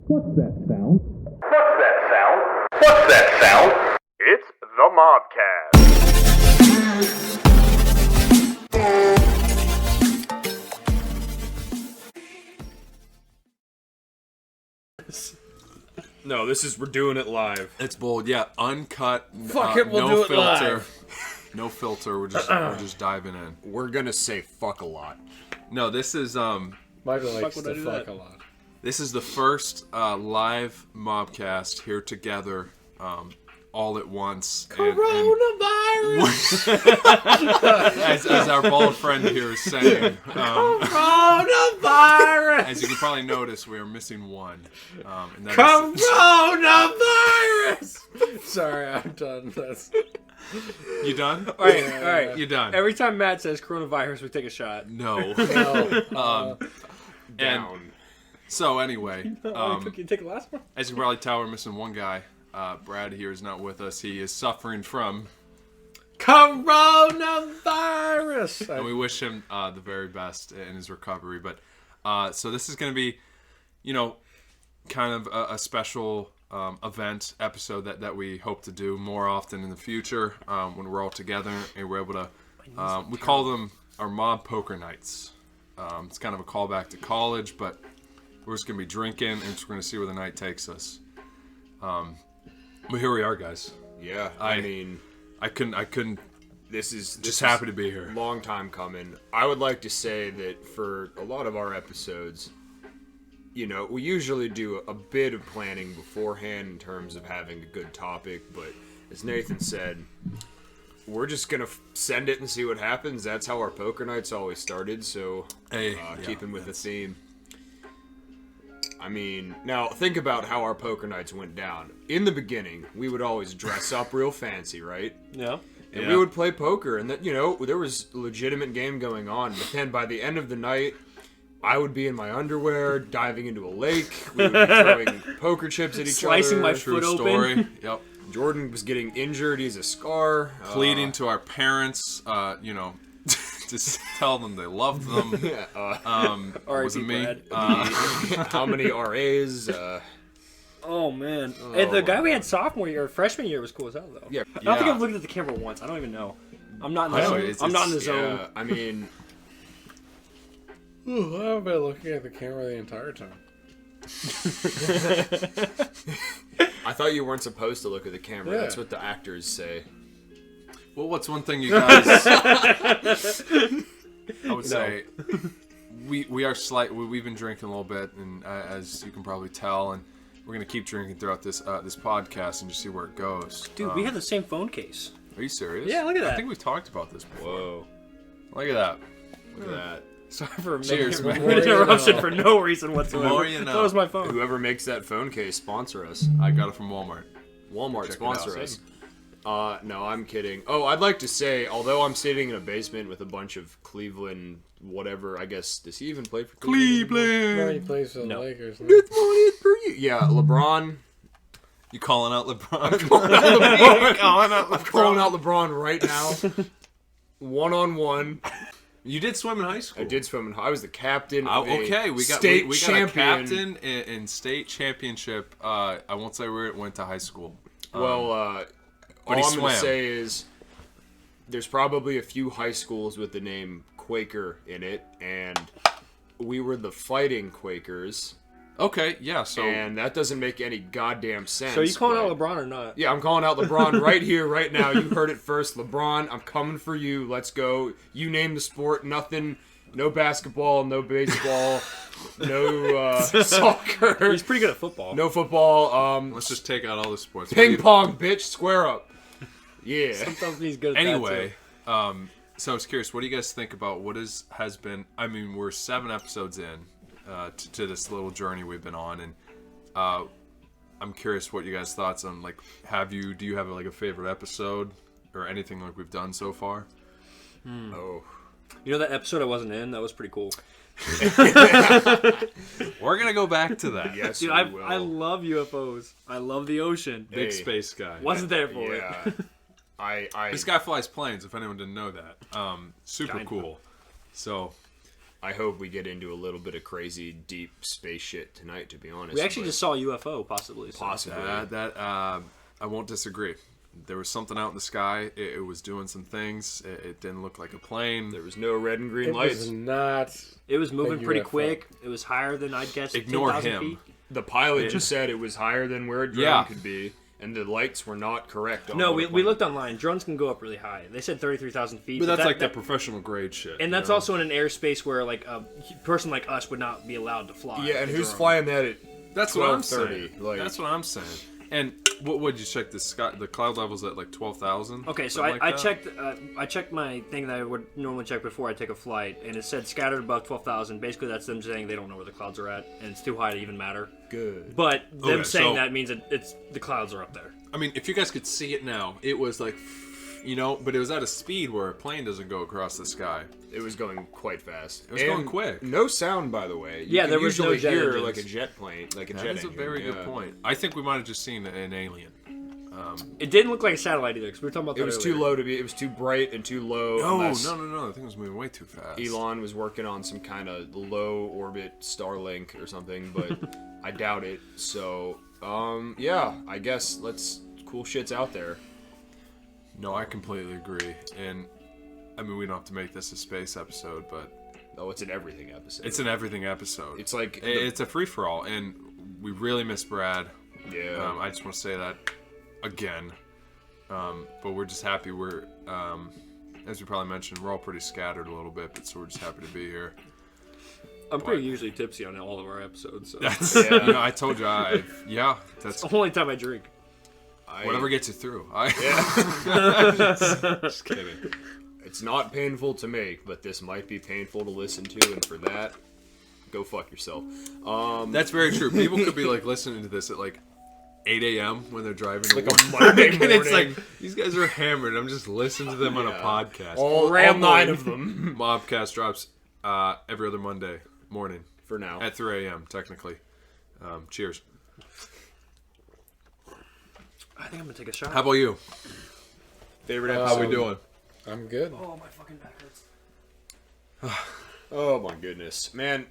What's that sound? What's that sound? What's that sound? It's the MOBcast. No, we're doing it live. It's bold, yeah. Uncut. Fuck it, we'll no do it filter. live. No filter. We're just diving in. We're gonna say fuck a lot. No, this is Michael likes would to I do fuck that? a lot. This is the first live MOBcast here together, all at once. Coronavirus! As our bald friend here is saying. Coronavirus! As you can probably notice, we are missing one. And that Coronavirus! Sorry, I'm done. you done? All right. You done? Every time Matt says coronavirus, we take a shot. No. No. Down. So anyway, Can you take the last one? as you can probably tell, we're missing one guy. Brad here is not with us. He is suffering from, Coronavirus! and we wish him the very best in his recovery. But so this is going to be, kind of a special event episode that we hope to do more often in the future when we're all together and we're able to. We call them our mob poker nights. It's kind of a callback to college, but we're just going to be drinking and we're going to see where the night takes us. But here we are, guys. Yeah, I couldn't. This is Just happy to be here. Long time coming. I would like to say that for a lot of our episodes, we usually do a bit of planning beforehand in terms of having a good topic, but as Nathan said, we're just gonna send it and see what happens. That's how our poker nights always started, so keeping with the theme. I mean, now think about how our poker nights went down. In the beginning, we would always dress up real fancy, right? Yeah. And we would play poker, and that there was a legitimate game going on. But then by the end of the night, I would be in my underwear, diving into a lake. We would be throwing poker chips at each Slicing other. my foot open. Story. Yep. Jordan was getting injured. He has a scar. Pleading to our parents, to tell them they loved them. It wasn't me. Brad. How many RAs? Oh man. Hey, the guy we had sophomore year, or freshman year was cool as hell though. Yeah. I don't think I've looked at the camera once. I don't even know. I'm not in the zone. I'm not in the zone. Yeah, I mean, I've been looking at the camera the entire time. I thought you weren't supposed to look at the camera. Yeah. That's what the actors say. Well, what's one thing you guys? I would say we are we've been drinking a little bit, and as you can probably tell, and we're gonna keep drinking throughout this podcast and just see where it goes. Dude, we have the same phone case. Are you serious? Yeah, look at that. I think we've talked about this before. Whoa. Look at that. Look at that. Sorry for Cheers, making man. an interruption for no reason whatsoever. more you know. That was my phone. Whoever makes that phone case, sponsor us. I got it from Walmart. Walmart, Check it sponsor out. us. No, I'm kidding. Oh, I'd like to say, although I'm sitting in a basement with a bunch of Cleveland, whatever, I guess, does he even play for Cleveland? No, he plays for the Lakers. Yeah, LeBron. You calling out LeBron? I'm calling out LeBron right now. One-on-one. You did swim in high school. I did swim in. I was the captain of Okay, we got state we got champion. a captain in state championship. I won't say where it went to high school. Well, all he I'm going swam. to say is there's probably a few high schools with the name Quaker in it, and we were the Fighting Quakers, Okay, yeah. So and that doesn't make any goddamn sense. So are you calling but- out LeBron or not? Yeah, I'm calling out LeBron right here, right now. You heard it first. LeBron, I'm coming for you. Let's go. You name the sport. Nothing. No basketball. No baseball. No soccer. He's pretty good at football. No football. let's just take out all the sports. Ping pong, bitch. Square up. Yeah. Sometimes he's good at Anyway, so I was curious. What do you guys think about what has been? I mean, we're 7 episodes in to this little journey we've been on, and I'm curious what you guys' thoughts on. Like, do you have like a favorite episode or anything like we've done so far? Oh. You know that episode I wasn't in? That was pretty cool. We're gonna go back to that. Yes, Dude, we I will. love UFOs. I love the ocean. Big Hey. space guy. Wasn't there for it. Yeah. I This guy flies planes. If anyone didn't know that, super Giant cool. So, I hope we get into a little bit of crazy, deep space shit tonight, to be honest. We actually just saw a UFO, possibly. So. Possibly. I won't disagree. There was something out in the sky. It was doing some things. It didn't look like a plane. There was no red and green It lights. was not. It was moving a pretty UFO. quick. It was higher than I'd guess. Ignore 10,000 him. feet. The pilot just said it was higher than where a drone Yeah. could be, and the lights were not correct. On No, what a we plane- looked online. Drones can go up really high. They said 33,000 feet. But that's like that, the professional grade shit. and that's also in an airspace where like a person like us would not be allowed to fly. Yeah, and a who's drone. flying that at That's what I'm 12:30? saying. Like, That's what I'm saying. And what would you check the sky? The cloud levels at like 12,000. Okay, so I checked my thing that I would normally check before I take a flight, and it said scattered above 12,000. Basically, that's them saying they don't know where the clouds are at, and it's too high to even matter. good. But them Okay, saying so- that means it's the clouds are up there. I mean, if you guys could see it now, it was like, but it was at a speed where a plane doesn't go across the sky. It was going quite fast. It was going quick. No sound, by the way. You Yeah, can there was no usually jet hear engines. like a jet plane, like a That jet is a engine. very yeah. good point. I think we might have just seen an alien. It didn't look like a satellite either, because we were talking about that It was earlier. too low to be. It was too bright and too low. No, unless no. The thing was moving way too fast. Elon was working on some kind of low orbit Starlink or something, but I doubt it. So, yeah, I guess cool shit's out there. No, I completely agree. And I mean, we don't have to make this a space episode, but Oh, it's an everything episode. it's an everything episode. It's like It's a free for all, and we really miss Brad. yeah. I just want to say that again. But we're just happy. We're, as we probably mentioned, we're all pretty scattered a little bit, but so we're just happy to be here. I'm pretty usually tipsy on all of our episodes, so That's, Yeah. I told you, that's it's the only time I drink. whatever gets you through. Just kidding. It's not painful to make, but this might be painful to listen to, and for that, go fuck yourself. That's very true. People could be like listening to this at like 8 a.m. when they're driving to like work. a Monday And it's morning. like, these guys are hammered. I'm just listening to them on a Yeah. podcast. all rambling. 9 of them MOBcast drops every other Monday morning for now. at 3 a.m. technically. Cheers. I think I'm gonna take a shot. How about you? Favorite How episode? How we doing? I'm good. Oh, my fucking back hurts. Oh my goodness, man!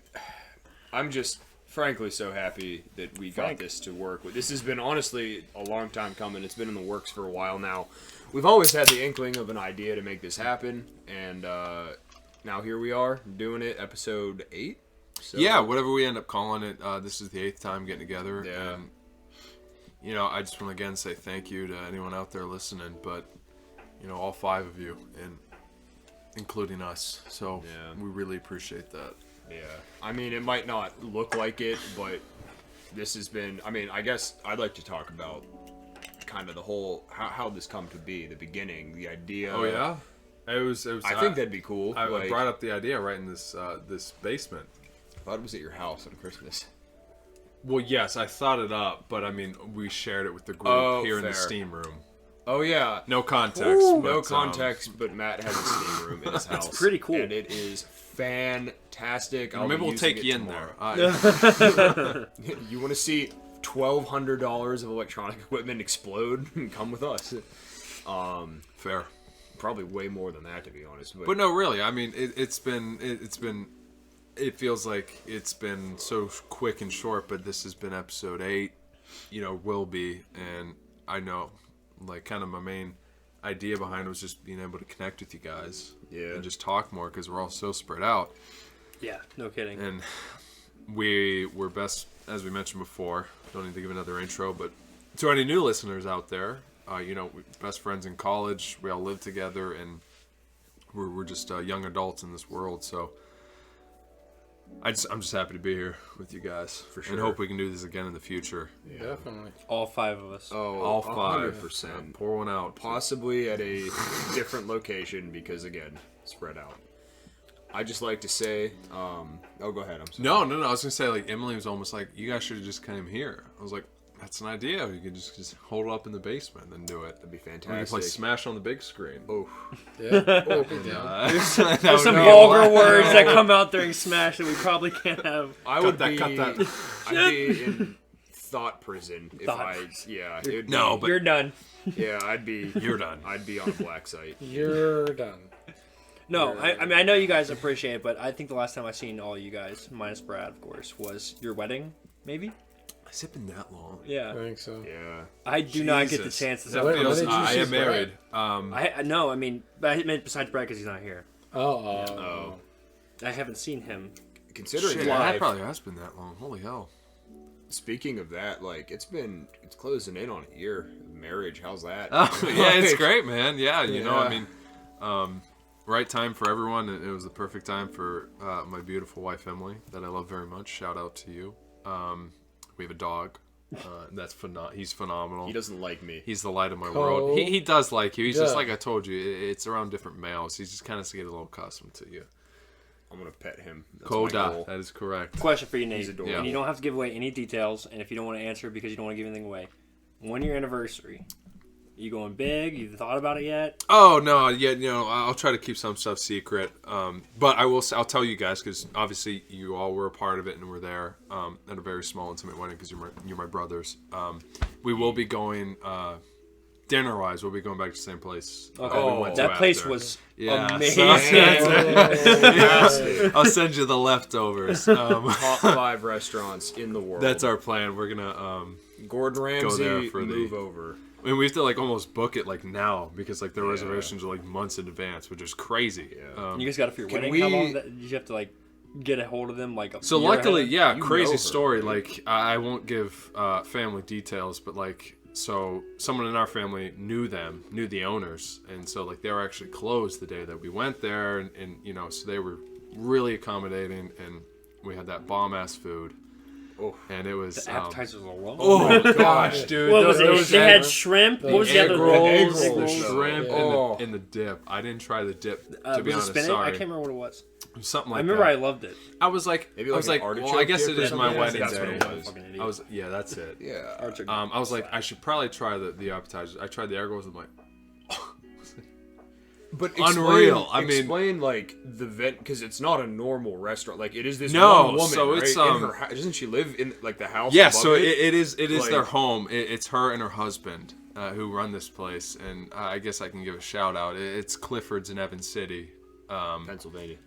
I'm just frankly so happy that we got this to work. This has been honestly a long time coming. It's been in the works for a while now. We've always had the inkling of an idea to make this happen, and now here we are doing it. Episode 8. So, Yeah, whatever we end up calling it, this is the 8th time getting together. Yeah. And, I just want to again say thank you to anyone out there listening, but, all 5 of you, and including us. So Yeah. we really appreciate that. Yeah, I mean, it might not look like it, but this has been. I mean, I guess I'd like to talk about kind of the whole how this come to be, the beginning, the idea. Oh, yeah? It was. I think that'd be cool. I like, brought up the idea right in this this basement. I thought it was at your house on Christmas. Well, yes, I thought it up, but I mean, we shared it with the group Oh, here in the fair. steam room. Oh yeah. No context. No but, context, but Matt has a steam room in his house. It's pretty cool. and it is fantastic. I'll maybe be we'll using take it you in tomorrow. there. You want to see $1,200 of electronic equipment explode? Come with us. Fair. Probably way more than that, to be honest. But no, really, I mean, it feels like it's been so quick and short, but this has been episode 8, will be, and I know, like, kind of my main idea behind it was just being able to connect with you guys. Yeah. And just talk more, because we're all so spread out. Yeah, no kidding. And we're best, as we mentioned before, don't need to give another intro, but to any new listeners out there, we're best friends in college, we all live together, and we're just young adults in this world, so I'm just happy to be here with you guys. For sure. And hope we can do this again in the future. Definitely. All 5 of us. Oh, All 5. 100%. Pour one out. Possibly at a different location because, again, spread out. I just like to say, oh, go ahead. I'm sorry. No. I was gonna say, like, Emily was almost like, you guys should have just came here. I was like, that's an idea. You could just hold it up in the basement and do it. That'd be We could fantastic. play Smash on the big screen. Oh, Yeah. Oh, good deal. There's some vulgar words that come out during Smash that we probably can't have. I would that, be. cut that. I'd be in thought prison if Thought I. prison. Yeah. It'd No, be, but You're done. yeah, I'd be. you're done. I'd be on a black site. You're done. No, I mean I know you guys appreciate it, but I think the last time I seen all you guys, minus Brad, of course, was your wedding, maybe. Has it been that long? Yeah. I think so. Yeah. I do not get the Jesus. chance to. That When feels, did you I see am married. No, I mean, I meant besides Brad because he's not here. Oh. I haven't seen him. Considering Shit, that, that probably has been that long. Holy hell. speaking of that, like it's closing in on a year of marriage. How's that? Oh, yeah, it's Like, great, man. Yeah, you know, I Yeah. mean, right time for everyone. It was the perfect time for my beautiful wife, Emily, that I love very much. Shout out to you. We have a dog. He's phenomenal. He doesn't like me. He's the light of my Cole. world. He does like you. He's just Yeah. like I told you. It's around different males. He's just kind of getting a little accustomed to you. I'm gonna pet him. That's my Koda, goal. that is correct. Question for you, Nate. He's adorable. And you don't have to give away any details, and if you don't want to answer because you don't want to give anything away, 1 year anniversary. You going big? You thought about it yet? Oh no, yeah, you know, I'll try to keep some stuff secret. But I'll tell you guys because obviously you all were a part of it and were there at a very small, intimate wedding because you're my brothers. We will be going dinner-wise. We'll be going back to the same place. We went to That place after. was Yeah, amazing. Fantastic. I'll send you the leftovers. Top 5 restaurants in the world. That's our plan. We're gonna Gordon Ramsay. there for the- move over. I mean, we have to like almost book it like now because like the reservations are like months in advance, which is crazy. You guys got it for your Can wedding? How we- long did you have to like get a hold of them? Like So year luckily, ahead? yeah, You know crazy her, story. right? Like I won't give family details, but like so someone in our family knew the owners, and so like they were actually closed the day that we went there, and you know, so they were really accommodating, and we had that bomb ass food, and it was The appetizers alone. oh gosh, dude, What was those it? They had shrimp. What was the egg other rolls, Egg the rolls. shrimp, Oh. and the dip. I didn't try the dip to be Was it honest. spinach? Sorry, I can't remember what it was. something like I remember that. I loved it. I was like, Maybe I like was an like, artichoke well, I guess dip it or is my something? wedding That's day. what it was. Fucking idiot. I was, yeah, that's it. Yeah. Artichoke. I was like, I should probably try the appetizers. I tried the egg rolls. I'm like, But Unreal. I mean- explain like the vent because it's not a normal restaurant. Like it is this No, one woman, so right? it's, in her doesn't she live in like the house? yeah. above So it? it is Like- their home. It's her and her husband who run this place, and I guess I can give a shout out. It's Clifford's in Evans City,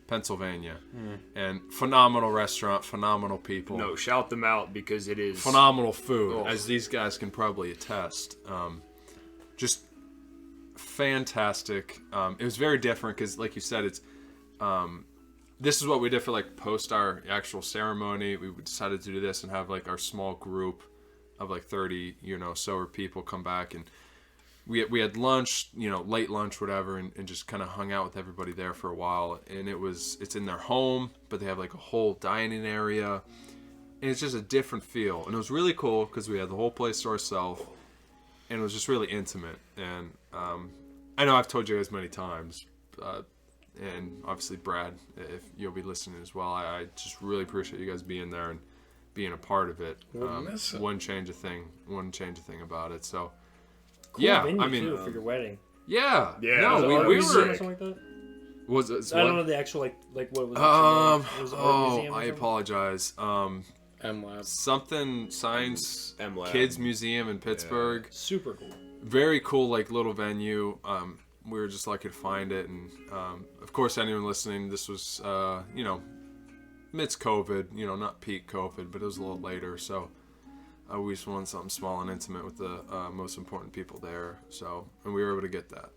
Pennsylvania, and phenomenal restaurant, phenomenal people. No, shout them out because it is Phenomenal food, Oh. as these guys can probably attest. Just fantastic. It was very different because, like you said, it's this is what we did for like post our actual ceremony. We decided to do this and have like our small group of like 30, sober people come back, and we had lunch, late lunch, whatever, and just kind of hung out with everybody there for a while. And it's in their home, but they have like a whole dining area, and it's just a different feel. And it was really cool because we had the whole place to ourselves, and it was just really intimate. And I know I've told you guys many times, and obviously Brad, if you'll be listening as well, I just really appreciate you guys being there and being a part of it. We'll miss it. Wouldn't change a thing about it. So Cool yeah, venue, I mean, too, for your wedding. yeah, Yeah, no, it we was were. sick. Something like that. Was it? I don't know the actual like what was. It was an art Oh, museum or I something? apologize. M-Lab. Something science M-Lab. kids museum in Pittsburgh. Super cool. Very cool, like little venue. We were just lucky to find it, and of course, anyone listening, this was midst COVID, not peak COVID, but it was a little later. So we just wanted something small and intimate with the most important people there. So, and we were able to get that.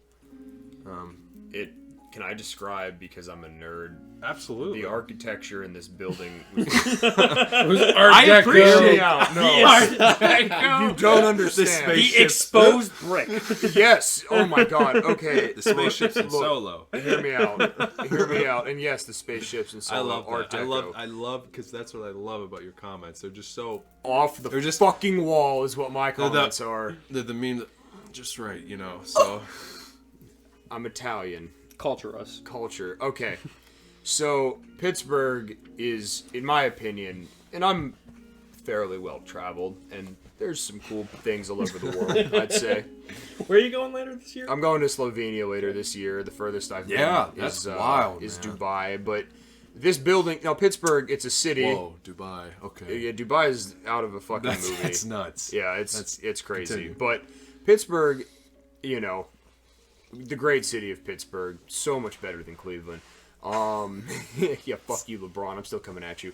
Can I describe, because I'm a nerd, Absolutely. the architecture in this building? It was Art I Deco. appreciate out. No, you don't understand. The exposed brick. Yes. Oh my God. Okay. the spaceships in Look, Solo. Hear me out. Hear me out. And yes, the spaceships and I Solo love Art that. Deco. I love because that's what I love about your comments. They're just so Off the They're just- fucking wall is what my comments are. the meme that just right, So I'm Italian. Culture us. Culture. Okay. So Pittsburgh is, in my opinion, and I'm fairly well traveled, and there's some cool things all over the world, I'd say. Where are you going later this year? I'm going to Slovenia later this year. The furthest I've been that's is, wild, is man. Dubai. But this building, now Pittsburgh, it's a city. whoa, Dubai. Okay. Yeah, Dubai is out of a fucking That's, movie. that's nuts. Yeah, it's crazy. continue. But Pittsburgh, the great city of Pittsburgh, so much better than Cleveland. Yeah, fuck you, LeBron. I'm still coming at you.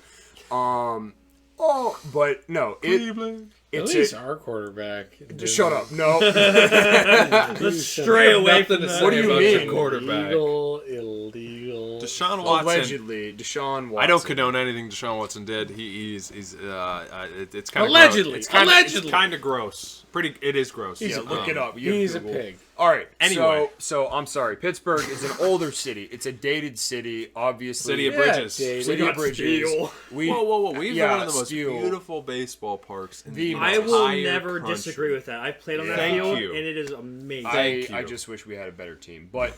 But no, Cleveland. At least our quarterback. Just shut up. No. Let's stray away from that. What do you mean? Quarterback. Illegal. Deshaun Watson. Allegedly, Deshaun Watson. I don't condone anything Deshaun Watson did. He's it's kind of Allegedly. It's kind of gross. It is gross. Yeah, look it up. You He's a Google. pig. All right. Anyway. So I'm sorry. Pittsburgh is an older city. It's a dated city, obviously. City of Bridges. dated. City of Bridges. Steel. Whoa! We have one of the most Steel. beautiful baseball parks in the I will entire never country. disagree with that. I've played on that Thank field, you. and it is amazing. Thank you. I just wish we had a better team, but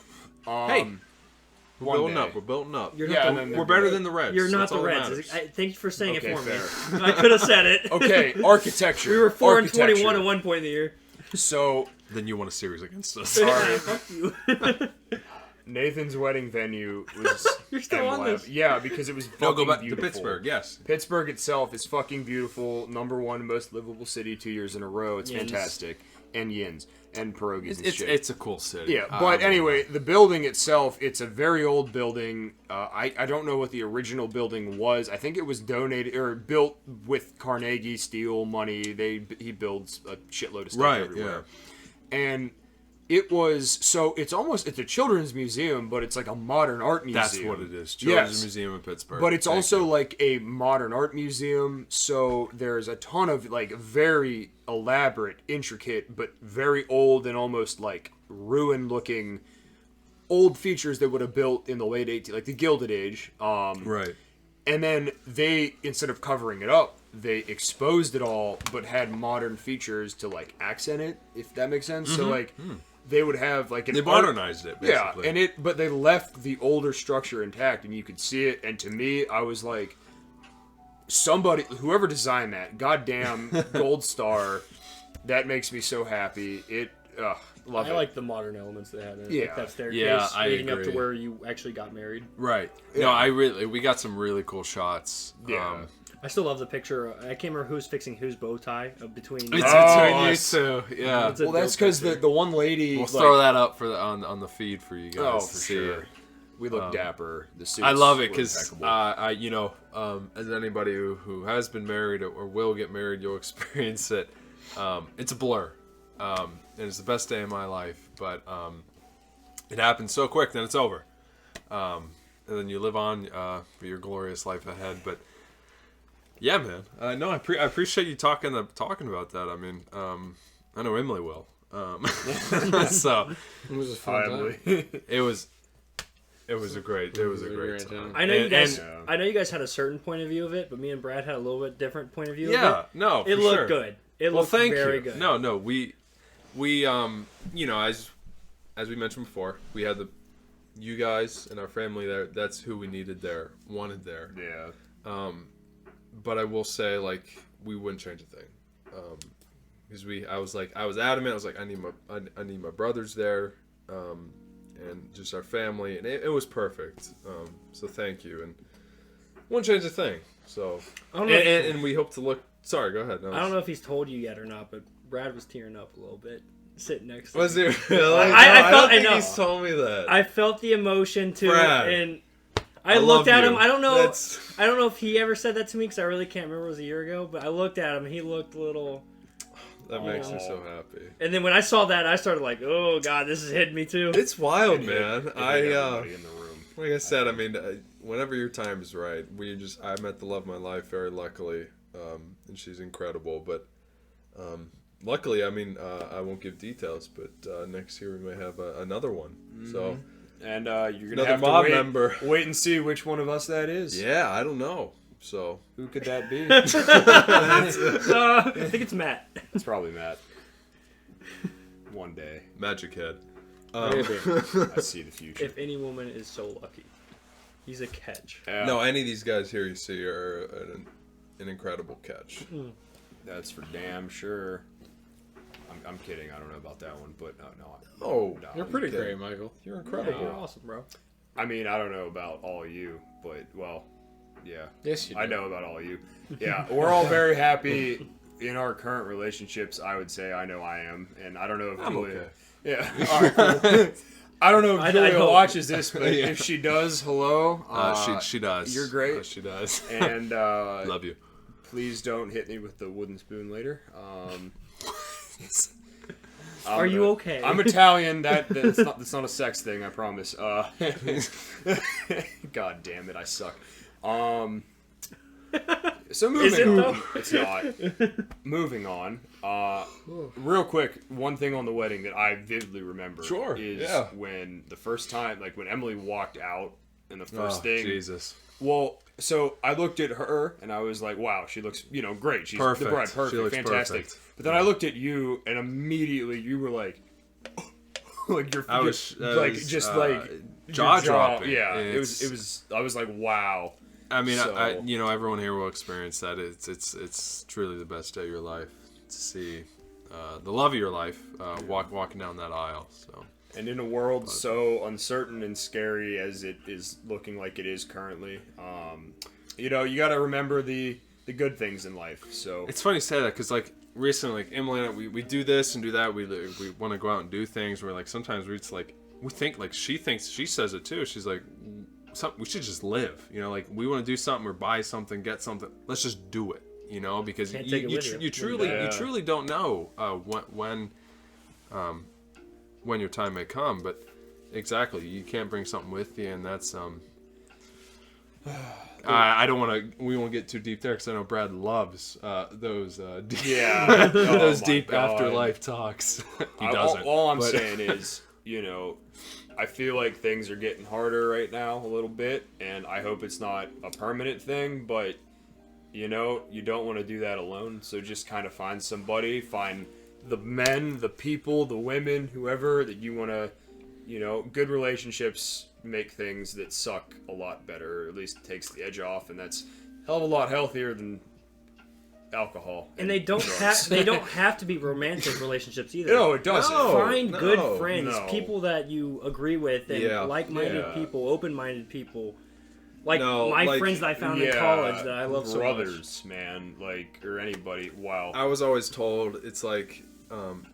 Hey, we're one building day. up. We're building up. You're Yeah, not and the, then We're they're better good. than the Reds. you're not That's the all that Reds. matters. Thank you for saying Okay, it for fair. me. I could have said it. Okay, architecture. We were 4-21 Architecture. at one point in the year. So Then you won a series against us. Sorry. Fuck you. Nathan's wedding venue was. You're still on MLab. this. Yeah, because it was fucking No, go back beautiful. to Pittsburgh. Yes. Pittsburgh itself is fucking beautiful. #1 most livable city 2 years in a row. It's Yins. fantastic. And yins and pierogies and shit. It's a cool city. Yeah, but anyway, the building itself, it's a very old building. I don't know what the original building was. I think it was donated or built with Carnegie Steel money. He builds a shitload of stuff Right, everywhere. And it was, it's a children's museum, but it's like a modern art museum. That's what it is. Children's Yes. Museum in Pittsburgh. But it's Thank also you. like a modern art museum, so there's a ton of like very elaborate, intricate, but very old and almost like ruined-looking old features that would have built in the late 18, like the Gilded Age. right. And then they, instead of covering it up, they exposed it all, but had modern features to like accent it, if that makes sense. So like they would have like an They art- modernized it. Basically. yeah, but they left the older structure intact, and you could see it. And to me, I was like, whoever designed that, goddamn gold star, that makes me so happy. Love I it. like the modern elements they had in it. Yeah. Like that staircase Yeah, I leading up to agree. where you actually got married. Right. Yeah. No, we got some really cool shots. Yeah. I still love the picture. I can't remember who's fixing whose bow tie between. It's Oh, between you us. two. Yeah. It's a Well, that's dope because picture. the one lady. We'll like, throw that up for on the feed for you guys Oh, to for see sure. it. We look dapper. The suits I love it were because impeccable. as anybody who has been married or will get married, you'll experience it. It's a blur, and it's the best day of my life. But it happens so quick, then it's over, and then you live on for your glorious life ahead. But yeah, man, no, I appreciate you talking about that. I mean, I know Emily will. So It was a fun time. it was a great time. I know you guys. and- I know you guys had a certain point of view of it, but me and Brad had a little bit different point of view. Yeah, of it. no, It for looked sure. good. It Well, looked thank very you. good. No, we as we mentioned before, we had you guys and our family there. That's who we needed there, wanted there. Yeah. But I will say, like, we wouldn't change a thing. Because I was adamant. I was like, I need my brothers there, and just our family, and it was perfect. So thank you, and wouldn't change a thing. So I don't know if- and we hope to look. Sorry, go ahead. No, I don't know if he's told you yet or not, but Brad was tearing up a little bit sitting next to Was me. it really? I don't think know. he's told me that. I felt the emotion too, Brad, and I love looked at you. him. I don't know. That's- I don't know if he ever said that to me because I really can't remember. It was a year ago, but I looked at him. And he looked a little. That makes me so happy. And then when I saw that, I started like, "Oh God, this is hitting me too." It's wild, man. Everybody in the room. Like I said, I mean, whenever your time is right, I met the love of my life very luckily, and she's incredible. But luckily, I mean, I won't give details, but next year we may have another one. So And you're gonna Another have mob to member. wait and see which one of us that is. yeah, I don't know. So Who could that be? I think it's Matt. It's probably Matt. One day, Magic Head. Maybe. I see the future. If any woman is so lucky, he's a catch. Yeah, No, any of these guys here you see are an incredible catch. that's for damn sure. I'm kidding. I don't know about that one, but no. Oh, no. You're pretty Okay. great, Michael. You're Yeah, incredible. you're awesome, bro. I mean, I don't know about all of you, but well, yeah. Yes, you do. I know about all of you. Yeah, we're all very happy in our current relationships. I would say I know I am, and I don't know if I'm Julia. okay. Yeah. All right. Cool. I don't know if I Julia hope. watches this, but if she does, hello. She does. You're great. She does. And Love you. please don't hit me with the wooden spoon later. Are you okay? I'm Italian. That's not a sex thing. I promise. God damn it, I suck. So moving Is it, on. though? It's not. Moving on. Real quick, one thing on the wedding that I vividly remember is when the first time, like when Emily walked out and the first thing. Jesus. Well, so I looked at her and I was like, wow, she looks, great. She's Perfect. the bride, She perfect, looks fantastic. perfect. But then I looked at you and immediately you were like, like your I was jaw dropping. Yeah, it was. I was like, wow. I mean, So- I everyone here will experience that. It's truly the best day of your life to see the love of your life walking down that aisle. So. And in a world so uncertain and scary as it is looking like it is currently, you got to remember the good things in life. So It's funny you say that because like recently, like Emily and I, we do this and do that. We want to go out and do things. We're like sometimes we think like she says it too. She's like, we should just live. Like we want to do something or buy something, get something. Let's just do it. Because Can't take it with you. you truly don't know when your time may come. But exactly, you can't bring something with you, and that's I don't want to. We won't get too deep there because I know Brad loves those deep, those deep afterlife talks. He doesn't. All I'm saying is, I feel like things are getting harder right now a little bit, and I hope it's not a permanent thing. But you don't want to do that alone. So just kind of find somebody, find the men, the people, the women, whoever that you want to. Good relationships make things that suck a lot better, or at least takes the edge off, and that's a hell of a lot healthier than alcohol. And they don't have to be romantic relationships either. No, it doesn't. Find good friends, no. people that you agree with, and like-minded people, open-minded people. Like my friends that I found in college that I love so much. Brothers, man, or anybody. Wow. I was always told it's like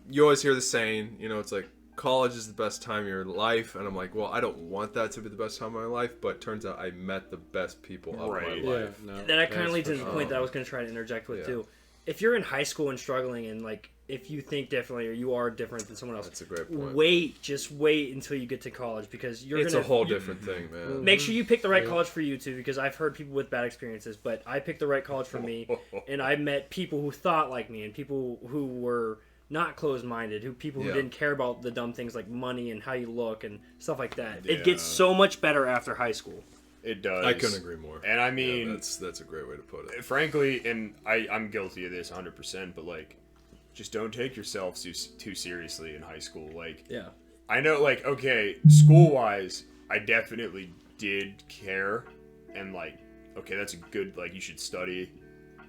you always hear the saying, it's like college is the best time of your life, and I'm like, well, I don't want that to be the best time of my life, but turns out I met the best people of my life. That kind of leads into the point that I was going to try to interject with too. If you're in high school and struggling, and if you think differently or you are different than someone else, that's a great point. Just wait until you get to college, because it's a whole different thing, man. Make sure you pick the right college for you too, because I've heard people with bad experiences, but I picked the right college for me, and I met people who thought like me and people who were not closed-minded, people who didn't care about the dumb things like money and how you look and stuff like that. It gets so much better after high school. It does. I couldn't agree more. And I mean, that's a great way to put it. Frankly, and I'm guilty of this 100%, but just don't take yourself too seriously in high school. I know, okay, school-wise, I definitely did care, and okay, that's a good, you should study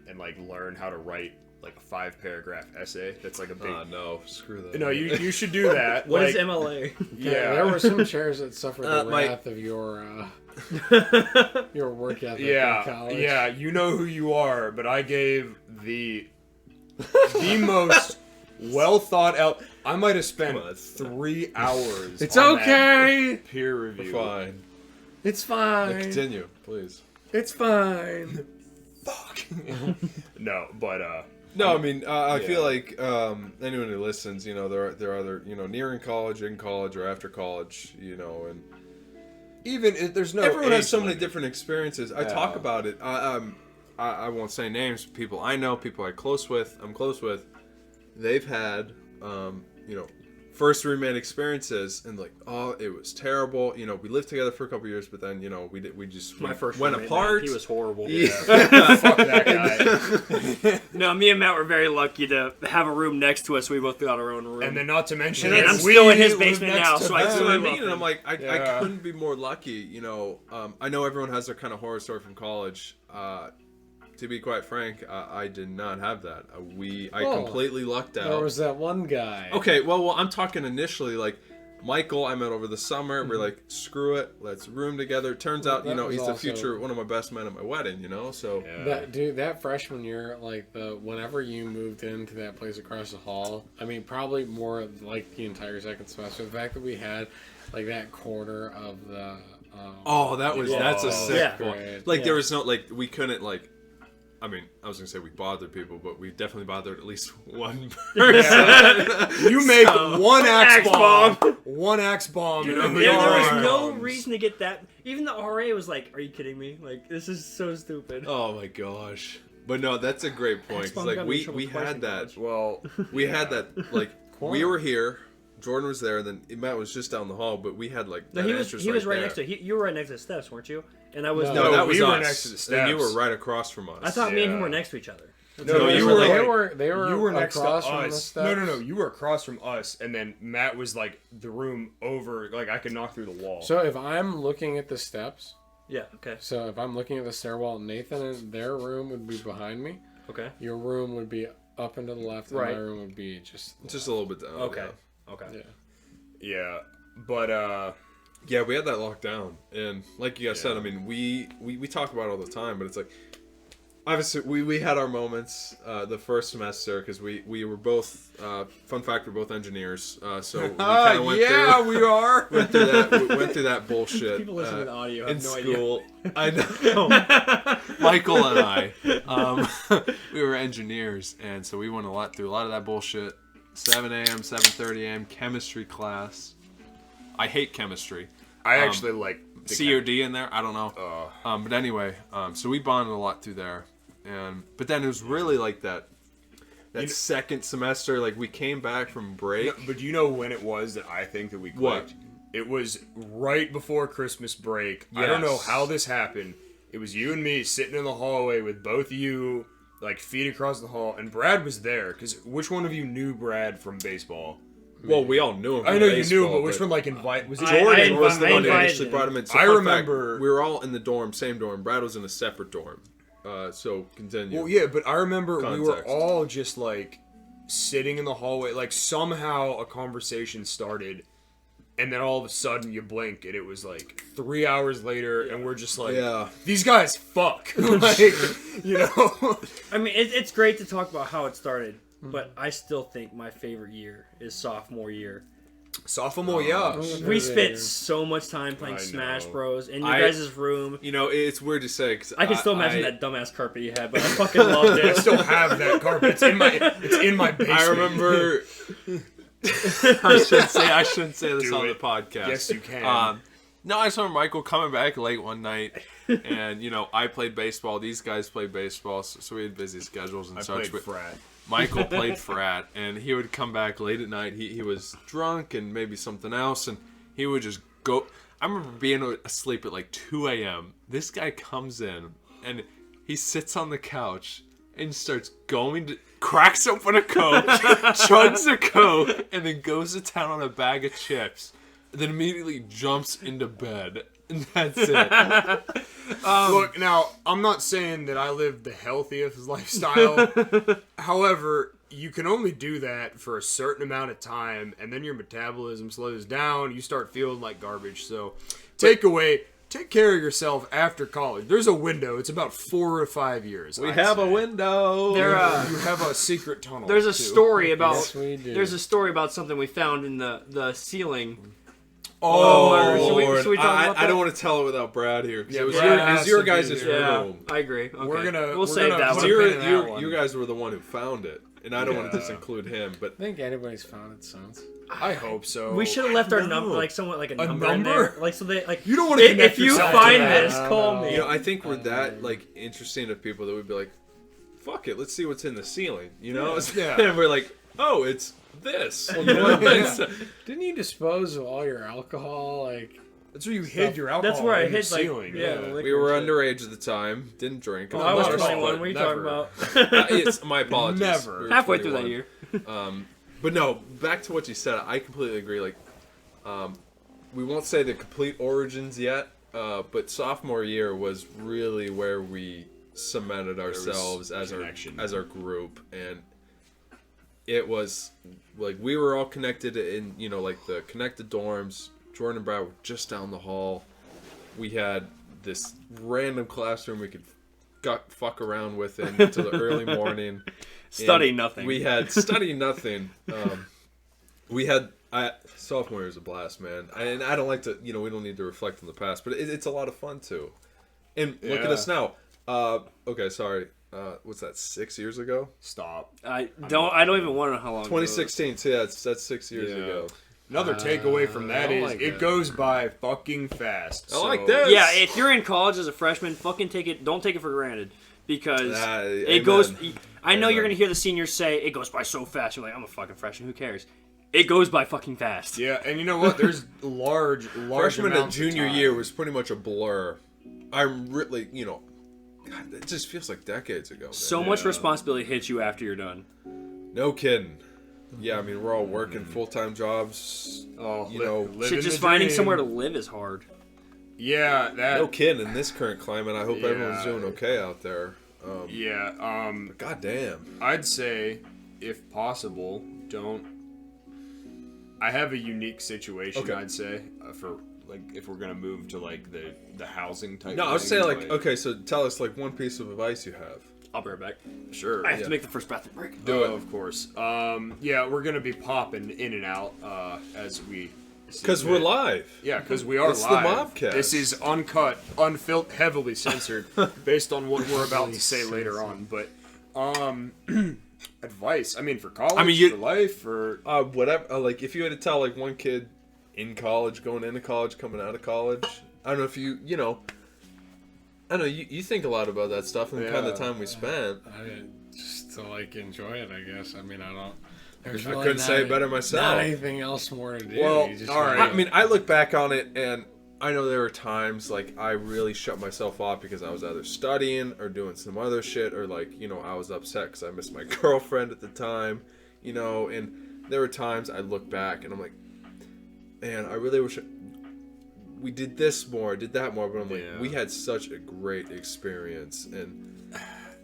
and learn how to write a 5-paragraph essay. That's a big. No, screw that. No, you should do that. What is MLA? Yeah, there were some chairs that suffered the wrath of your work ethic in college. Yeah, you know who you are, but I gave the most well thought out. I might have spent 3 hours. It's on okay. That peer review. Fine. It's fine. Continue, please. It's fine. Fuck. No, but no, I mean, I feel like anyone who listens, there are other, nearing college, in college, or after college, and even there's no. Everyone has age so many limit. different experiences. I talk about it. I won't say names. People I know, people I'm close with. They've had, first roommate experiences, and it was terrible. We lived together for a couple years, but then we just My first went roommate, apart. man, he was horrible. Yeah. Fuck that guy. No, me and Matt were very lucky to have a room next to us. We both got our own room. And then not to mention, And that I'm still in his live basement next now, to so I them. That's what I Absolutely. mean, and I'm like, I Yeah. couldn't be more lucky. I know everyone has their kind of horror story from college. To be quite frank, I did not have that. I completely lucked out. There was that one guy. Okay, well, I'm talking initially, Michael, I met over the summer. We're like, screw it, let's room together. Turns out, That was he's the also- future, one of my best men at my wedding, so. Yeah. That freshman year, like whenever you moved into that place across the hall, I mean, probably more like the entire second semester. The fact that we had like that corner of the. That's a sick Yeah. point. Like, there was no, like, we couldn't, like, I mean, I was gonna say we bothered people, but we definitely bothered at least one person. You make one axe Axe bomb, bomb. one axe bomb, and Yeah, there was arms. no reason to get that. Even the RA was like, "Are you kidding me? Like, this is so stupid." Oh my gosh. But no, that's a great point. 'Cause, Xbox like, got me in we trouble twice had in that. college. Well, We had that, like, we were here. Jordan was there, then Matt was just down the hall, but we had, like, No, that he was entrance right there. next to. You were right next to the steps, weren't you? And I was. No, that was we were us. next to the And you steps. were right across from us. I thought me and him Yeah. were next to each other. No, you were like- They were you were next to across from the us. steps. No, you were across from us, and then Matt was like the room over. Like I could knock through the wall. So if I'm looking at the steps, Yeah. Okay. so if I'm looking at the stairwell, Nathan and their room would be behind me. Okay. Your room would be up and to the left, and Right. my room would be just Just a little bit down. Okay. Yeah. Okay. yeah. Yeah, but Yeah, we had that locked down, and like you guys said, Yeah. I mean, we talk about it all the time, but it's like, obviously, we had our moments the first semester because we were both. Fun fact, we're both engineers, so we kind of went through. we are. Went through that. We went through that bullshit. People listening to the audio in have no school. I know. Michael and I, we were engineers, and so we went through a lot of that bullshit. 7 a.m., 7:30 a.m. chemistry class. I hate chemistry. I actually like the COD in there. I don't know. But anyway, so we bonded a lot through there, but then it was really like that second semester. Like we came back from break. No, but do you know when it was that I think that we What? clicked? It was right before Christmas break. I don't know Yes. how this happened. It was you and me sitting in the hallway with both of you, like feet across the hall, and Brad was there. Because which one of you knew Brad from baseball? Well, we all knew him. I from know you baseball, knew, but which one like invite? Was it I- Jordan? I was the one that invited initially him. brought him in. So I fun remember- fact, we were all in the dorm, same dorm. Brad was in a separate dorm. So continue. Well, yeah, but I remember we were Context. all just like sitting in the hallway. Like somehow a conversation started, and then all of a sudden you blink, and it was like 3 hours later, and we're just like, Yeah. these guys fuck. Like, you know. I mean, it's great to talk about how it started, but I still think my favorite year is sophomore year. Sophomore, yeah. We spent so much time playing I Smash know. Bros. In your I- guys' room. You know, it's weird to say because I can still imagine that dumbass carpet you had, but I fucking loved I it. still have that carpet. It's in my basement. I remember. I shouldn't say this Do on it. the podcast. Yes, you can. No, I just remember Michael coming back late one night, and I played baseball. These guys played baseball, so we had busy schedules and I such. played But frat. Michael played frat, and he would come back late at night. He was drunk and maybe something else, and he would just go. I remember being asleep at like 2 a.m. This guy comes in, and he sits on the couch and starts cracks open a Coke, chugs a Coke, and then goes to town on a bag of chips. Then immediately jumps into bed, and that's it. Look, now, I'm not saying that I live the healthiest lifestyle. However, you can only do that for a certain amount of time, and then your metabolism slows down. You start feeling like garbage. So, take care of yourself after college. There's a window. It's about 4 or 5 years. We I'd have say. a window. There, You have a secret tunnel. There's a too. story about. Yes, we do. There's a story about something we found in the ceiling. Oh, Should we Lord. talk about I that? don't want to tell it without Brad here. 'Cause Yeah, it was Brad your, has your to be guys' there. Yeah, room. I agree. Okay. We'll we'll save put that a one. pin in that one. You guys were the one who found it, and I don't want to Yeah. disinclude him. But I think anybody's found it since. I hope so. We should have left our No. number, like somewhat like a number in number? there, like so they like. You don't wanna If connect you yourself to find that. this, call me. I think we're that interesting to people that would be like, "Fuck it, let's see what's in the ceiling." Yeah. And we're like, "Oh, it's this." Didn't you dispose of all your alcohol? Like, That's where you hid your alcohol. That's where I in the hid like ceiling. We were underage at the time, didn't drink. I was Never. 21. What are you talking Never. about? It's my apologies. Never. We were Halfway through that 21. year. But no, back to what you said. I completely agree. Like, we won't say the complete origins yet, but sophomore year was really where we cemented ourselves as connection. our group, and it was like we were all connected in, you know, like the connected dorms. Jordan and Brad were just down the hall. We had this random classroom we could fuck around with until the early morning. Study nothing. We had study nothing. Sophomore year was a blast, man. And I don't like to, you know, we don't need to reflect on the past, but it's a lot of fun too. And look at us now. Okay, sorry. What's that? 6 years ago? Stop. I don't even want to know how long. 2016. So yeah, that's 6 years ago. Another takeaway from that is like it that. goes by fucking fast. I like this. Yeah, if you're in college as a freshman, fucking take it. Don't take it for granted because it amen. goes. I know you're Amen. gonna hear the seniors say it goes by so fast. You're like, I'm a fucking freshman. Who cares? It goes by fucking fast. Yeah, and you know what? There's large Freshman and amounts of junior time. year was pretty much a blur. I'm really, you know, God, it just feels like decades ago. Man. So much responsibility hits you after you're done. No kidding. Yeah, I mean, we're all working full-time jobs. Oh, you know, living Shit, just the finding dream. somewhere to live is hard. Yeah, that. no kidding. In this current climate, I hope Yeah. everyone's doing okay out there. Yeah. God damn. I'd say, if possible, don't. I have a unique situation. Okay. I'd say for like if we're gonna move to like the housing type. No, I was thing, saying like, okay, so tell us like one piece of advice you have. I'll be right back. Sure. I have Yeah. to make the first bathroom break. Do it. Of course. Yeah, we're gonna be popping in and out as we. see Because we're fit. live. Yeah, because we are It's the live. MOBcast. This is uncut, unfiltered, heavily censored, based on what we're about to say later on. But advice. I mean, for college, for life, for Whatever. Like, if you had to tell like one kid in college, going into college, coming out of college, I don't know if you know. I don't know, you think a lot about that stuff and the kind of time we spent. Just to like enjoy it, I guess. I mean, I don't. There's I really couldn't not say it better myself. Not anything else more to do. Well, You just all right. gotta- I mean, I look back on it and I know there were times like I really shut myself off because I was either studying or doing some other shit or like, you know, I was upset because I missed my girlfriend at the time, you know, and there were times I look back and I'm like, man, I really wish we did this more, did that more, but I'm like, we had such a great experience. And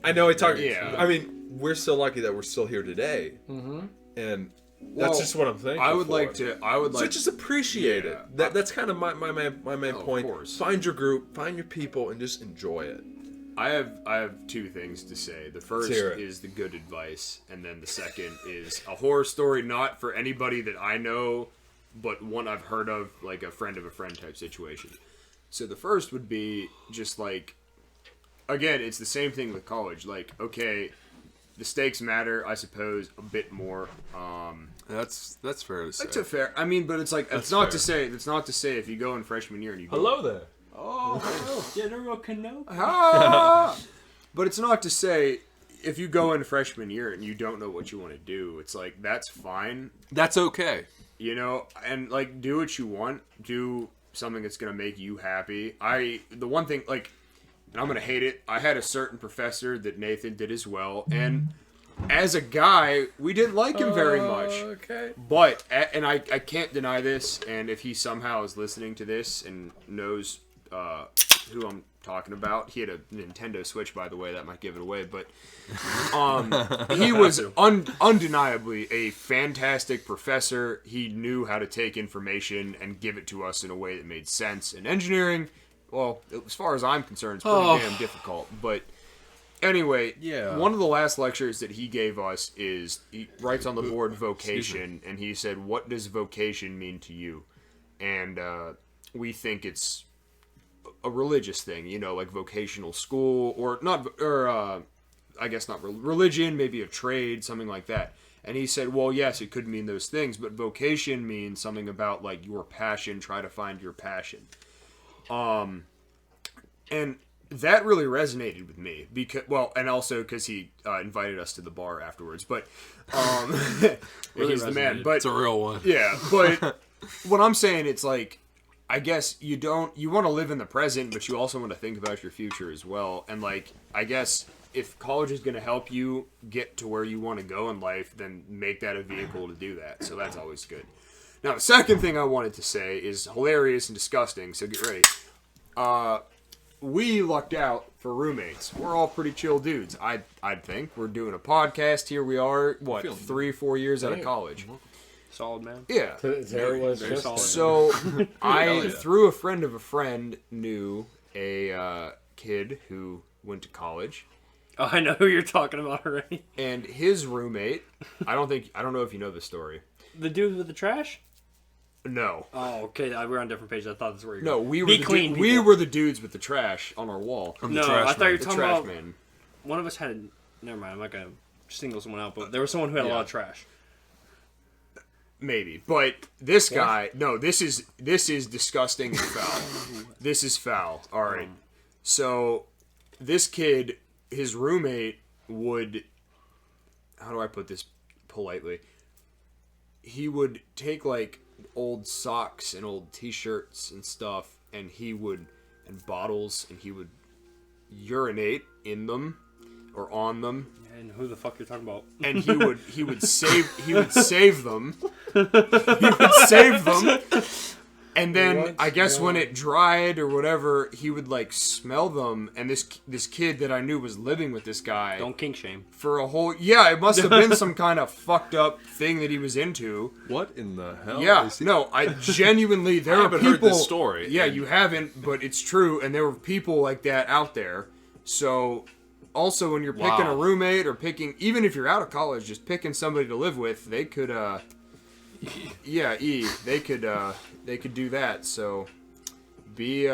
I know I talk, I mean, we're so lucky that we're still here today. Mm-hmm. And that's just what I'm thinking. I would like to. So just appreciate it. That's kind of my main point. Of course. Find your group, find your people, and just enjoy it. I have two things to say. The first hear it. is the good advice, and then the second is a horror story, not for anybody that I know, but one I've heard of, like a friend of a friend type situation. So the first would be just like, again, it's the same thing with college. Like, okay, the stakes matter, I suppose, a bit more. That's fair to say. It's a fair. I mean, but it's like it's not to say if you go in freshman year and you go, there. Oh, General Kenobi. but it's not to say if you go in freshman year and you don't know what you want to do, it's like that's fine, That's okay. you know, and like do what you want, do something that's gonna make you happy. The one thing like, and I'm gonna hate it. I had a certain professor that Nathan did as well, and as a guy, we didn't like him very much. Okay. But, and I can't deny this, and if he somehow is listening to this and knows who I'm talking about, he had a Nintendo Switch, by the way, that might give it away, but he was undeniably a fantastic professor. He knew how to take information and give it to us in a way that made sense. And engineering, well, as far as I'm concerned, it's pretty damn difficult, but... Anyway, one of the last lectures that he gave us is, he writes on the board vocation, and he said, what does vocation mean to you? And we think it's a religious thing, you know, like vocational school, I guess not religion, maybe a trade, something like that. And he said, well, yes, it could mean those things, but vocation means something about, like, your passion, try to find your passion. And that really resonated with me because, well, and also because he invited us to the bar afterwards. But he's the man. But It's a real one. yeah, but what I'm saying, it's like, I guess you want to live in the present, but you also want to think about your future as well. And like, I guess if college is going to help you get to where you want to go in life, then make that a vehicle to do that. So that's always good. Now, the second thing I wanted to say is hilarious and disgusting. So get ready. we lucked out for roommates. We're all pretty chill dudes. I'd think we're doing a podcast here. We are 3-4 years out of college. Solid, man. Yeah. There was very just solid. So I, through a friend of a friend, knew a kid who went to college. Oh, I know who you're talking about already. And his roommate, I don't know if you know the story. The dude with the trash? No. Oh, okay. We're on different pages. I thought this was where you're No, going. we were Be the dudes with the trash on our wall. No, I thought you were The talking trash about man. one of us had. Never mind. I'm not gonna single someone out, but there was someone who had a lot of trash. Maybe, but this guy, no, this is disgusting and foul. This is foul. All right. So, this kid, his roommate would, how do I put this politely? He would take like old socks and old t-shirts and stuff, and bottles, and he would urinate in them or on them. And who the fuck you're talking about? And he would save them. He would save them. And then I guess when it dried or whatever, he would like smell them. And this kid that I knew was living with this guy. Don't kink shame. For a whole it must have been some kind of fucked up thing that he was into. What in the hell? Yeah, is he- no, I genuinely there I are haven't people. heard this story. Yeah, you haven't, but it's true, and there were people like that out there. So, also when you're picking a roommate or even if you're out of college, just picking somebody to live with, they could, they could do that. So, be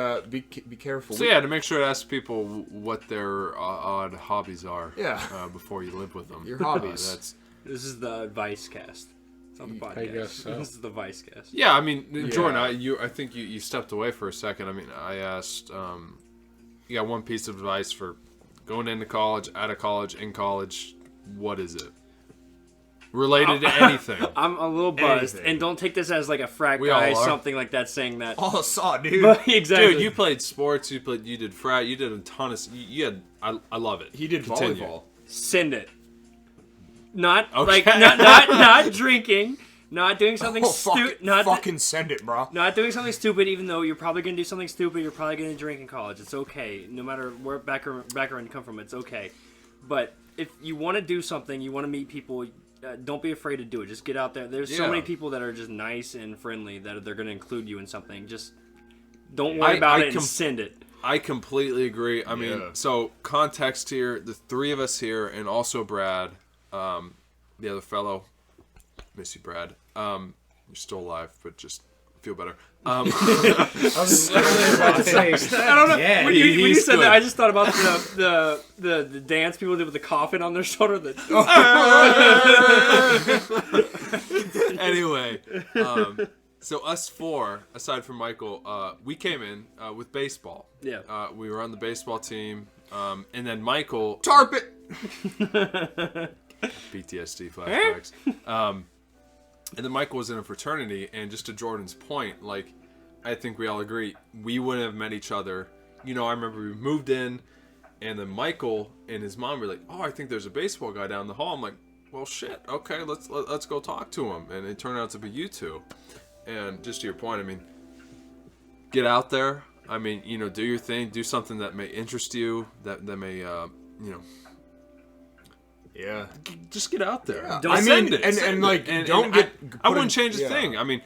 careful. So yeah, to make sure to ask people what their odd hobbies are. Yeah. Before you live with them. Your hobbies. This is the Vice cast. It's not the podcast. I guess so. This is the Vice cast. Yeah, I mean, Jordan, I think you stepped away for a second. I mean, I asked, you got one piece of advice for going into college, out of college, in college. What is it? Related to anything. I'm a little buzzed, Anything. and don't take this as like a frat We guy, all are. something like that, saying that. Oh, saw, dude. But, exactly. Dude, you played sports. You did frat. You did a ton of. You had. I love it. He did Continue. volleyball. Send it. Not Okay. like not drinking, not doing something stupid, Fucking send it, bro. not doing something stupid. Even though you're probably gonna do something stupid, you're probably gonna drink in college. It's okay, no matter where background you come from. It's okay. But if you want to do something, you want to meet people. Don't be afraid to do it. Just get out there. There's so Yeah. many people that are just nice and friendly that they're gonna include you in something. Just don't worry about it and send it. I completely agree. I mean, Yeah. so context here: the three of us here, and also Brad, the other fellow. Miss you, Brad. You're still alive, but just feel better. I was literally about to say, I don't know. yeah, when you he's said good. that, I just thought about the dance people do with the coffin on their shoulder. Anyway, so us four, aside from Michael, we came in with baseball. Yeah. We were on the baseball team, and then Michael. Tarp it. PTSD flashbacks. And then Michael was in a fraternity, and just to Jordan's point, like, I think we all agree, we wouldn't have met each other. You know, I remember we moved in, and then Michael and his mom were like, "Oh, I think there's a baseball guy down the hall." I'm like, "Well, shit. Okay, let's go talk to him." And it turned out to be you two. And just to your point, I mean, get out there. I mean, you know, do your thing. Do something that may interest you. That may, you know. Yeah. Just get out there. Yeah. Don't I send mean, it. and like, don't get. I wouldn't change a yeah. thing. I mean,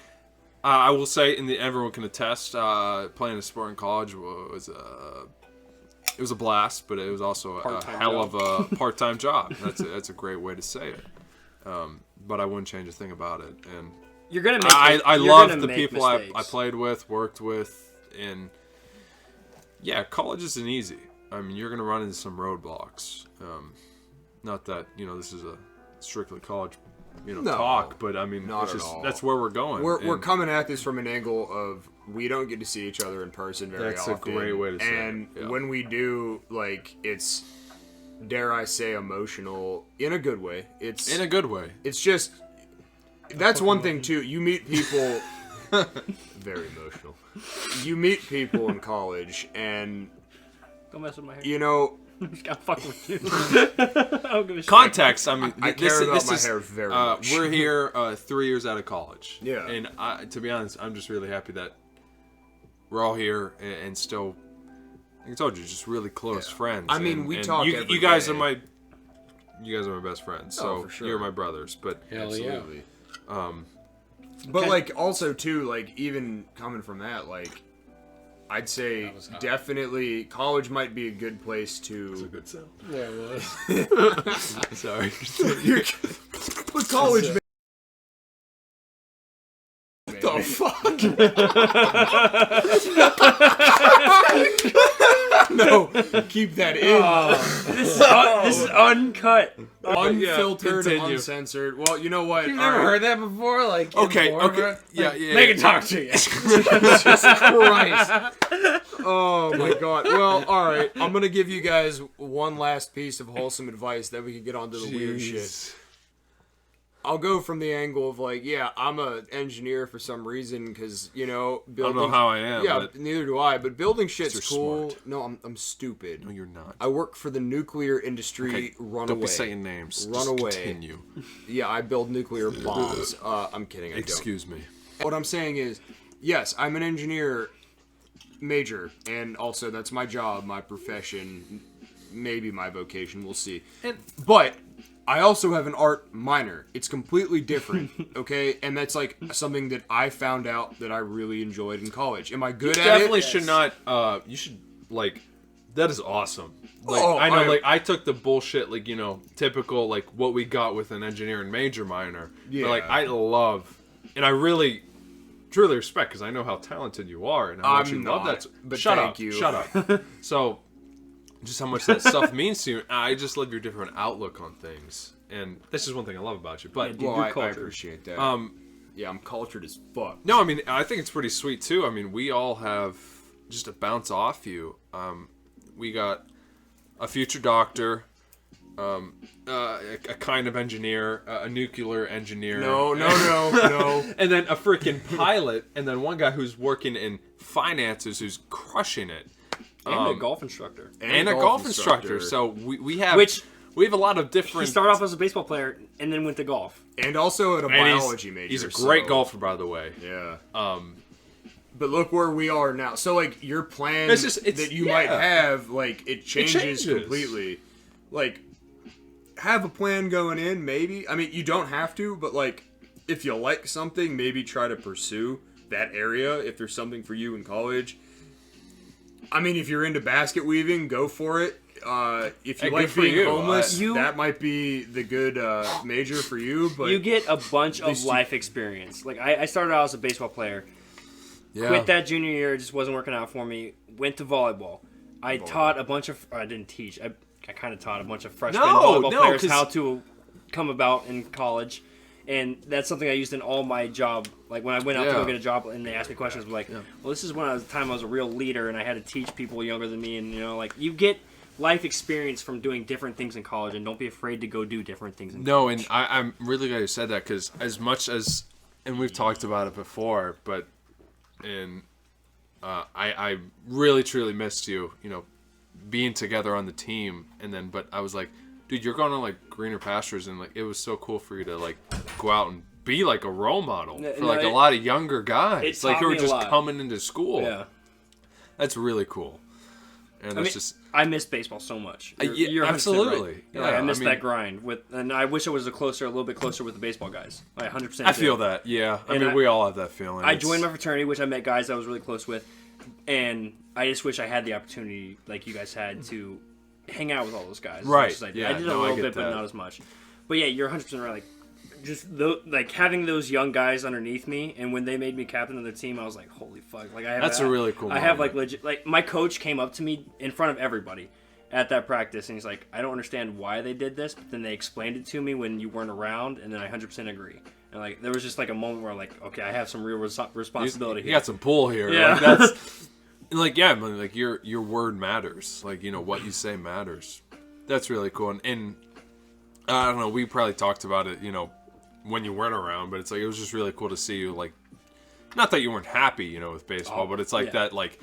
I will say, and everyone can attest, playing a sport in college was it was a blast, but it was also a Part-time hell job. of a part-time job. That's a great way to say it. But I wouldn't change a thing about it. And You're gonna make. I you're loved gonna the make people I mistakes. played with, worked with, and yeah, college isn't easy. I mean, you're gonna run into some roadblocks. Not that, you know, this is a strictly college, you know, No, talk, but I mean, not it's at just all. that's where we're going. We're And coming at this from an angle of we don't get to see each other in person very That's a often. great way to say it, And yeah. when we do, like, it's, dare I say, emotional in a good way. It's in a good way. It's just that's one thing too. You meet people very emotional. You meet people in college, and Don't mess with my hair. you know. I'm just gonna fuck with you. I don't give a shit. Context. I mean, I this, care about this my is, hair very much. We're here 3 years out of college. Yeah. And to be honest, I'm just really happy that we're all here and still like I told you, just really close friends. I mean, we talk you, every you guys day. You guys are my best friends. So for sure. you're my brothers. But Hell Absolutely. yeah. But like also too, like even coming from that, like I'd say was hot. definitely college might be a good place to. good sound. Yeah, it was. Sorry. But college. The fuck? No, keep that in. This is uncut. Unfiltered, continue. uncensored. Well, you know what? You've never heard that before? Like, Okay. in Florida? Yeah. They can talk to you. Jesus Christ. Oh my god. Well, alright. I'm gonna give you guys one last piece of wholesome advice that we can get onto the weird shit. I'll go from the angle of like, yeah, I'm an engineer for some reason because, you know, I building. don't know how I am. Yeah, but neither do I. But building shit's You're cool. smart. No, I'm stupid. no, you're not. I work for the nuclear industry. Okay, Run don't away. be saying names. Run Just away. Continue. Yeah, I build nuclear bombs. I'm kidding. I don't. Excuse me. What I'm saying is, yes, I'm an engineer major, and also that's my job, my profession, maybe my vocation. We'll see. But I also have an art minor. It's completely different, okay? And that's like something that I found out that I really enjoyed in college. Am I good at Definitely it? should not. You should like. That is awesome. Like Oh, I know, like I took the bullshit, like typical, like what we got with an engineering major minor. Yeah. But, like I love, and I really, truly respect because I know how talented you are and how much I'm you love not, that. but shut thank up, you. shut up. So, just how much that stuff means to you. I just love your different outlook on things, and this is one thing I love about you. But Well, You're I cultured. appreciate that. Yeah, I'm cultured as fuck. no, I mean, I think it's pretty sweet too. I mean, we all have just to bounce off you. We got a future doctor, a kind of engineer, a nuclear engineer. No. And then a freaking pilot, and then one guy who's working in finances who's crushing it. And a golf instructor. And a golf instructor. So we have we have a lot of He different. started off as a baseball player and then went to golf. And also at a and biology major. He's a great so- golfer, by the way. Yeah. But look where we are now. So like your plan It's just- that you might have, like it changes completely. Like have a plan going in, maybe. I mean, you don't have to, but like if you like something, maybe try to pursue that area if there's something for you in college. I mean, if you're into basket weaving, go for it. If you Hey, like good for being you. homeless, You- that might be the good major for you. But You get a bunch of least you- life experience. Like I started out as a baseball player. Yeah. Quit that junior year, it just wasn't working out for me. Went to volleyball. I taught a bunch of. I didn't teach. I kind of taught a bunch of freshman volleyball players 'cause- how to come about in college, and that's something I used in all my job. Like when I went out to Yeah. go get a job, and they asked me questions, I'm like, well, this is when I was the time I was a real leader, and I had to teach people younger than me, and like you get life experience from doing different things in college, and don't be afraid to go do different things. No, and I'm really glad you said that because as much as, and we've talked about it before, but, and I really truly missed you, being together on the team, and then, but I was like, dude, you're going on like greener pastures, and like it was so cool for you to like go out and be like a role model for like a lot of younger guys, like who were just coming into school. Yeah, that's really cool. And it's just. I miss baseball so much. Yeah, You're 100% absolutely. right. Yeah, Like, I miss I mean- that grind and I wish I was a little bit closer with the baseball guys. Like 100%. I feel that, yeah. I And mean, we all have that feeling. I joined my fraternity, which I met guys I was really close with, and I just wish I had the opportunity, like you guys had, to hang out with all those guys. as Right, much as I did. yeah, I did no, a I little get bit, that. but not as much. But yeah, you're 100% right. Like, just like having those young guys underneath me, and when they made me captain of their team, I was like, holy fuck! Like That's a really cool I have like moment. legit. Like my coach came up to me in front of everybody at that practice, and he's like, I don't understand why they did this, but then they explained it to me when you weren't around, and then I 100% agree. And like there was just like a moment where like, okay, I have some real responsibility You here. got some pull here. Yeah. Like, that's like, yeah, I mean, like your word matters. Like, what you say matters. That's really cool. And I don't know, we probably talked about it, when you weren't around, but it's like it was just really cool to see you, like, not that you weren't happy, with baseball, but it's like yeah. that, like,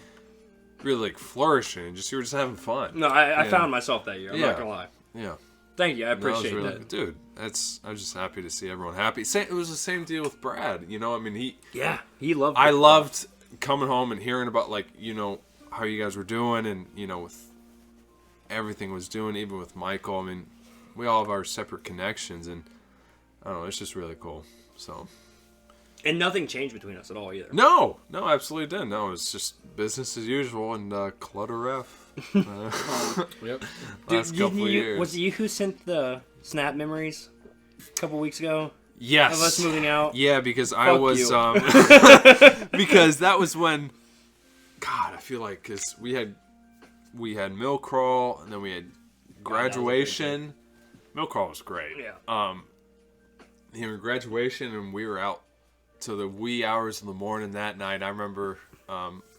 really like flourishing. Just you were just having fun. No, I Yeah. found myself that year. I'm not gonna lie. Yeah. Thank you. I No, that was appreciate really that. good. Dude, I was just happy to see everyone happy. It was the same deal with Brad. I mean, Yeah, he loved. I it. loved coming home and hearing about, like, how you guys were doing, and with everything was doing, even with Michael. I mean, we all have our separate connections, and I don't know, it's just really cool. So. And nothing changed between us at all either. No, absolutely didn't. No, it was just business as usual and clutter F. Yep. Last couple of years. Was it you who sent the Snap memories a couple weeks ago? Yes. Of us moving out? Yeah, because I Fuck was you. because that was when, God, I feel like because we had mill crawl and then we had graduation. Mill crawl was great. Yeah. Graduation, and we were out to the wee hours of the morning that night. I remember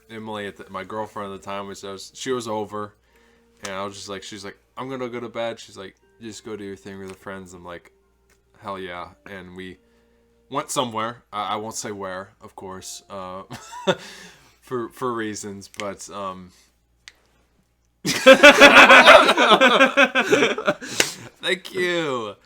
Emily, my girlfriend at the time, she was over, and I was just like, she's like, I'm gonna go to bed. She's like, just go do your thing with the friends. I'm like, hell yeah. And we went somewhere. I won't say where, of course, for reasons, but thank you.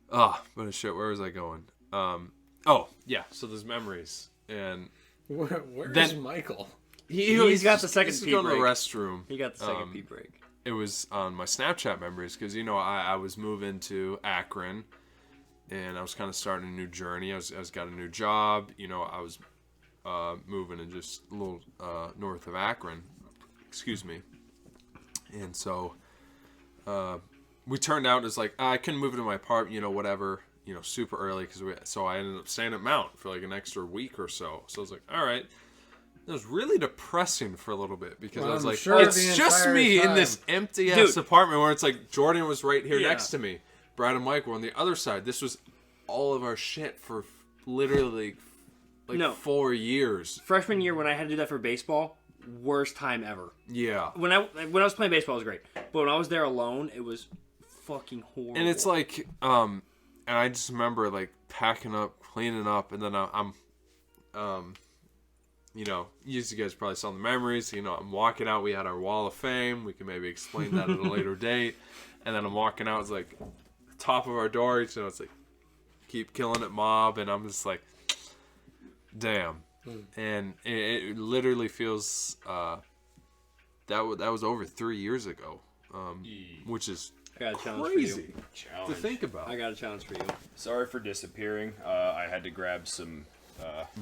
But shit, where was I going? Oh yeah, so there's memories, and where's Michael? He's got the second pee going to break. the restroom. He got the second pee break. It was on my Snapchat memories because I was moving to Akron, and I was kind of starting a new journey. I was got a new job. I was moving in just a little north of Akron. Excuse me. And so we turned out as like I couldn't move into my apartment. Whatever. Super early so I ended up staying at Mount for like an extra week or so. So I was like, all right. It was really depressing for a little bit because I was like, it's just me in this empty ass apartment where it's like Jordan was right here next to me, Brad and Mike were on the other side. This was all of our shit for literally 4 years. Freshman year when I had to do that for baseball, worst time ever. Yeah. When I was playing baseball, it was great, but when I was there alone, it was fucking horrible. And it's like, and I just remember like packing up, cleaning up, and then I'm you guys probably saw the memories. I'm walking out. We had our wall of fame. We can maybe explain that at a later date. And then I'm walking out. It's like top of our door. It's like keep killing it, mob. And I'm just like, damn. And it literally feels that was over 3 years ago, which is I got a challenge crazy for you. to think about. I got a challenge for you. Sorry for disappearing. I had to grab some.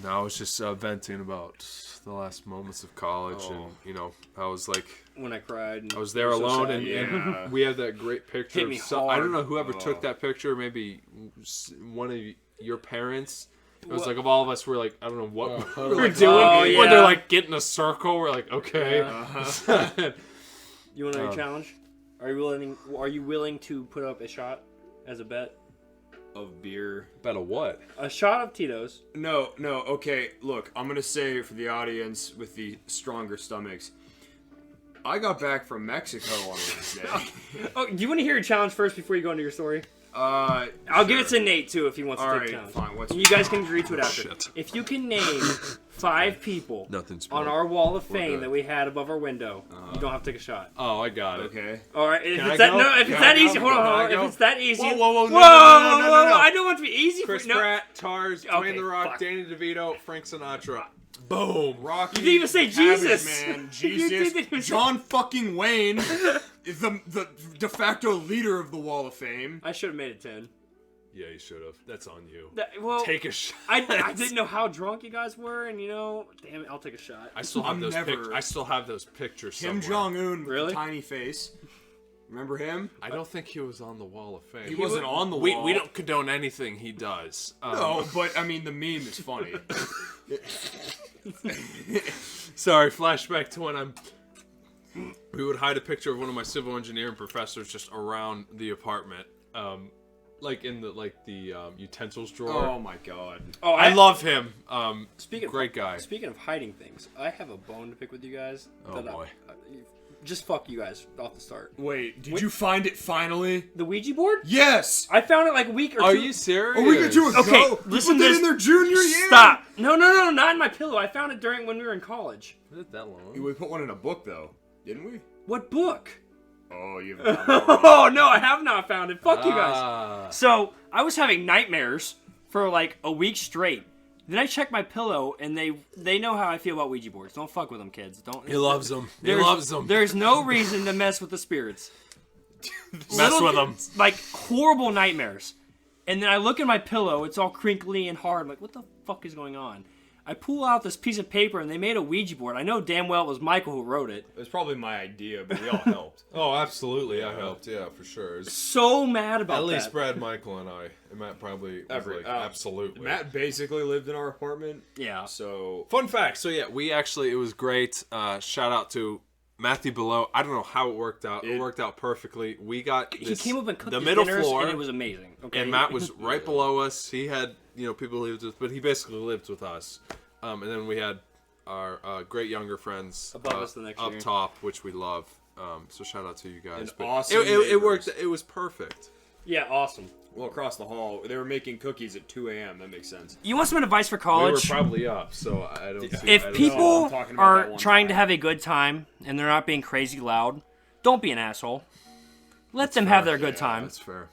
No, I was just venting about the last moments of college, and I was like, when I cried, and I was there alone, sad, and we had that great picture. Hit me I don't know hard. whoever took that picture, maybe one of your parents. It was like of all of us, we're like, I don't know what we were doing. When they're like get in a circle, we're like, okay. Yeah. You want to know your challenge? Are you willing to put up a shot as a bet? Of beer. Bet of what? A shot of Tito's. No, okay, look, I'm gonna say for the audience with the stronger stomachs, I got back from Mexico on Wednesday. Oh, do you want to hear your challenge first before you go into your story? I'll give it to Nate too if he wants to take the challenge. Fine. What's and you guys can agree to it after. Shit. If you can name 5 people Nothing's on our wall of fame that we had above our window, you don't have to take a shot. Oh, I got it. Okay. All right. If Can it's I that go? no, if Can it's I that go? easy, hold Can I on. go? If it's that easy, Whoa, whoa, no. I don't want to be easy Chris for no. Pratt, Tars, Dwayne Okay, The Rock, fuck. Danny DeVito, Frank Sinatra. Boom. Rocky. You didn't even say Cabbage Jesus. Man, You didn't even Jesus. say- John fucking Wayne is the de facto leader of the Wall of Fame. I should have made it 10. Yeah, you should have. That's on you. Well, Take a shot. I didn't know how drunk you guys were, and damn it, I'll take a shot. I still have I'm those never- I still have those pictures Kim somewhere. Jong-un with Really? the tiny face. Remember him? I don't think he was on the Wall of Fame. He wasn't on the We wall. don't condone anything he does. No, but I mean the meme is funny. Sorry, flashback to when we would hide a picture of one of my civil engineering professors just around the apartment, like in the utensils drawer. Oh my god. Oh, I love him. Great guy. Speaking of hiding things, I have a bone to pick with you guys. Oh, boy. Just fuck you guys off the start. Wait, did you find it finally? The Ouija board? Yes! I found it like a week or Are two. you serious? A week or two ago? Okay, You listen put to that this. in their junior year? Stop! No, not in my pillow. I found it when we were in college. Was it that long? We put one in a book though, didn't we? What book? Oh, you haven't found it. Oh no, I have not found it. Fuck you Ah. guys. So I was having nightmares for like a week straight Then I check my pillow, and they know how I feel about Ouija boards. Don't fuck with them, kids. Don't. He loves them. He There's- loves them. There's no reason to mess with the spirits. Mess with them. Like horrible nightmares. And then I look at my pillow, it's all crinkly and hard. I'm like, what the fuck is going on? I pull out this piece of paper and they made a Ouija board. I know damn well it was Michael who wrote it. It was probably my idea, but we all helped. Oh, absolutely, I helped. Yeah, for sure. So mad about At that. least Brad, Michael, and I. And Matt probably was like, absolutely. Matt basically lived in our apartment. Yeah. So Fun fact. So yeah, we actually, it was great. Shout out to Matthew below. I don't know how it worked out. It worked out perfectly. We got He this, came up and cooked the his middle dinners, floor, and it was amazing. Okay. and Matt was right below us. He had people he lived with, but he basically lived with us. And then we had our great younger friends Above us the next up year. top, which we love. So shout out to you guys. And But awesome it worked. neighbors. It was perfect. Yeah, awesome. well, across the hall, they were making cookies at 2 a.m. That makes sense. You want some advice for We were college? probably up, so I don't see. I If don't people I'm talking about that are one trying to time. have a good time and they're not being crazy loud, don't be an asshole. Let them have their good time. That's fair.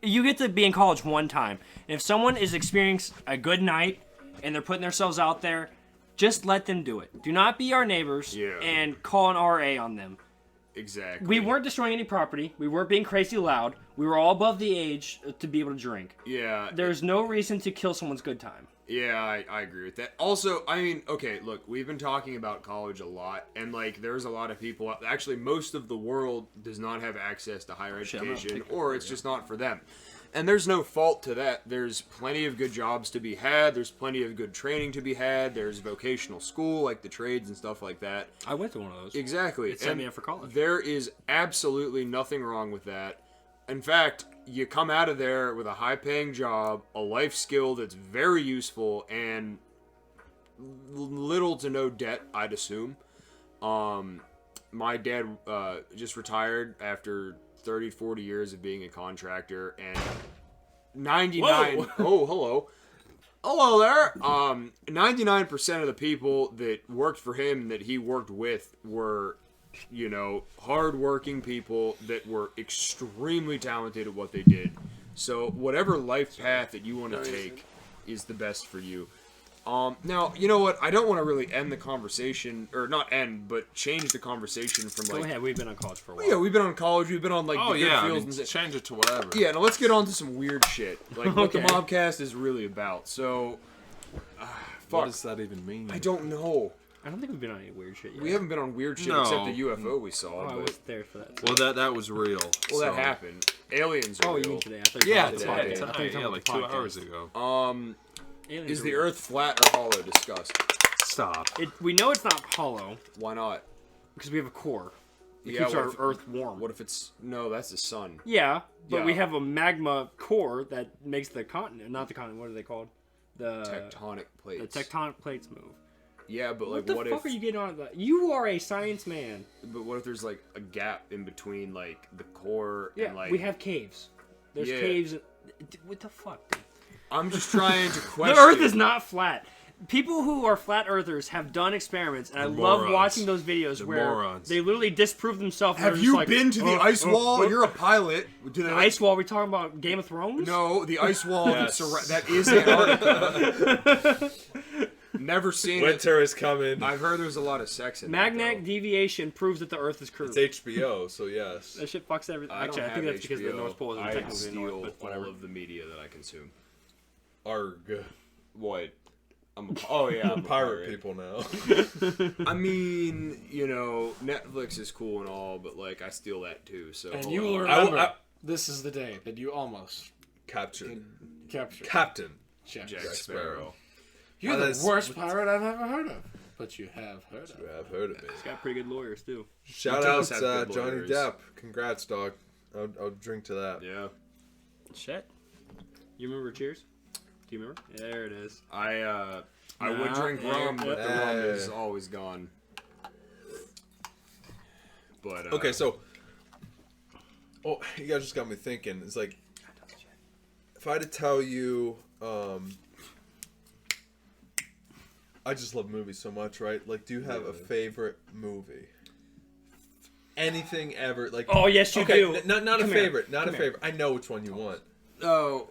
You get to be in college one time. And if someone is experiencing a good night and they're putting themselves out there, just let them do it. Do not be our neighbors Yeah. and call an RA on them. Exactly. We weren't destroying any property. We weren't being crazy loud. We were all above the age to be able to drink. Yeah. There's no reason to kill someone's good time. Yeah, I agree with that. Also, I mean, okay, look, we've been talking about college a lot, and like, there's a lot of people. Actually, most of the world does not have access to higher I'm not education, taking or it's just not for them. And there's no fault to that. There's plenty of good jobs to be had. There's plenty of good training to be had. There's vocational school, like the trades and stuff like that. I went to one of those. Exactly. It set And me up for college. There is absolutely nothing wrong with that. In fact, you come out of there with a high-paying job, a life skill that's very useful, and little to no debt, I'd assume. My dad just retired after 30, 40 years of being a contractor, and 99... Whoa. Oh, hello. Hello there. 99% of the people that worked for him that he worked with were, hard-working people that were extremely talented at what they did. So whatever life path that you want to take is the best for you. Now, you know what? I don't want to really end the conversation, or not end, but change the conversation from Go like... ahead, we've been on college for a while. Yeah, we've been on college, we've been on like Oh the good yeah, I fields mean, and change it to whatever. yeah, now let's get on to some weird shit. Like what the Okay. MOBcast is really about. So, What fuck. does that even mean? I don't know. I don't think we've been on any weird shit yet. We haven't been on weird shit No. except the UFO we saw. Oh, I but, was there for that. Well, that was real. well, that so- happened. Aliens are Oh, you real. mean today? I thought you Yeah, were today. talking today. about the podcast. I thought you were talking Like about 2 the hours podcast. ago. Aliens Is are the real. Earth flat or hollow? Discussed. Stop. We know it's not hollow Why not? because we have a core. It Yeah, keeps what our if- Earth warm. What if it's no? That's the sun. Yeah, but Yeah. we have a magma core that makes the continent. Not the continent. What are they called? The Tectonic plates. The tectonic plates move. Yeah, but What like, the what fuck if? are you getting on that? You are a science man. But what if there's like a gap in between like the core Yeah, and like? we have caves. There's Yeah. caves. What the fuck, dude? I'm just trying to question. The Earth is not flat. People who are flat earthers have done experiments, and I love morons. watching those videos The where morons. they literally disprove themselves. and Have they're just you like, been to the ice wall? You're a pilot. Do they the like- ice wall? We talking about Game of Thrones? No, the ice wall Yes. that is Antarctica. Never seen it. Winter is coming. I've heard there's a lot of sex in that, Magnetic though. deviation proves that the Earth is curved. It's HBO, so yes. That shit fucks everything. I don't Actually, I think have that's because the HBO. North Pole isn't I technically steal north, but all whatever. of the media that I consume. Arg. What? Oh yeah, I'm a Pirate people now. I mean, Netflix is cool and all, but like I steal that too. So And hold you on. will remember, this is the day that you almost Captured. captured Captain Jack. Jack Sparrow. Sparrow. You're Oh, the that's- worst pirate I've ever heard of. But you have heard of. You have heard of it. Got pretty good lawyers too. Shout He out does have good Johnny lawyers. Depp. Congrats, dog. I'll drink to that. Yeah, Shit. You remember Cheers? Do you remember? There it is. I would Nah, drink rum, but the rum yeah. is always gone. But Okay, so. Oh, you guys just got me thinking. It's like, if I had to tell you, I just love movies so much, right? Like, do you have a favorite movie? Anything ever? Like, Oh yes, you okay, do. not a Come here. favorite, not a Come here. favorite. I know which one you want. Oh,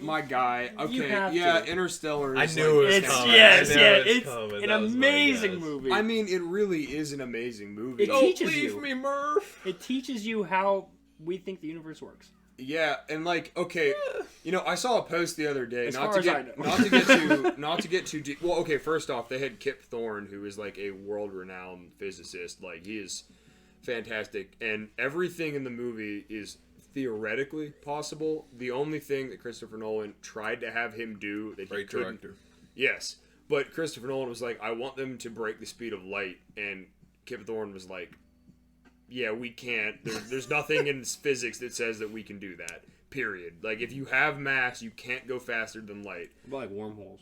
my guy. Okay, have yeah, to. Interstellar I is knew it was It's coming. yes, I knew yeah, it was it's coming. an That was my amazing guess. movie. I mean, it really is an amazing movie. It teaches Leave you. me, Murph. It teaches you how we think the universe works. Yeah, and like, okay, you know, I saw a post the other day. As Not far to as I get, know. not to get too deep. Well, okay, first off, they had Kip Thorne, who is like a world-renowned physicist. Like, he is fantastic, and everything in the movie is theoretically possible. The only thing that Christopher Nolan tried to have him do that he Great couldn't. director. Yes, but Christopher Nolan was like, I want them to break the speed of light, and Kip Thorne was like, yeah, we can't. There's nothing in physics that says that we can do that. Period. Like, if you have mass, you can't go faster than light. About like wormholes.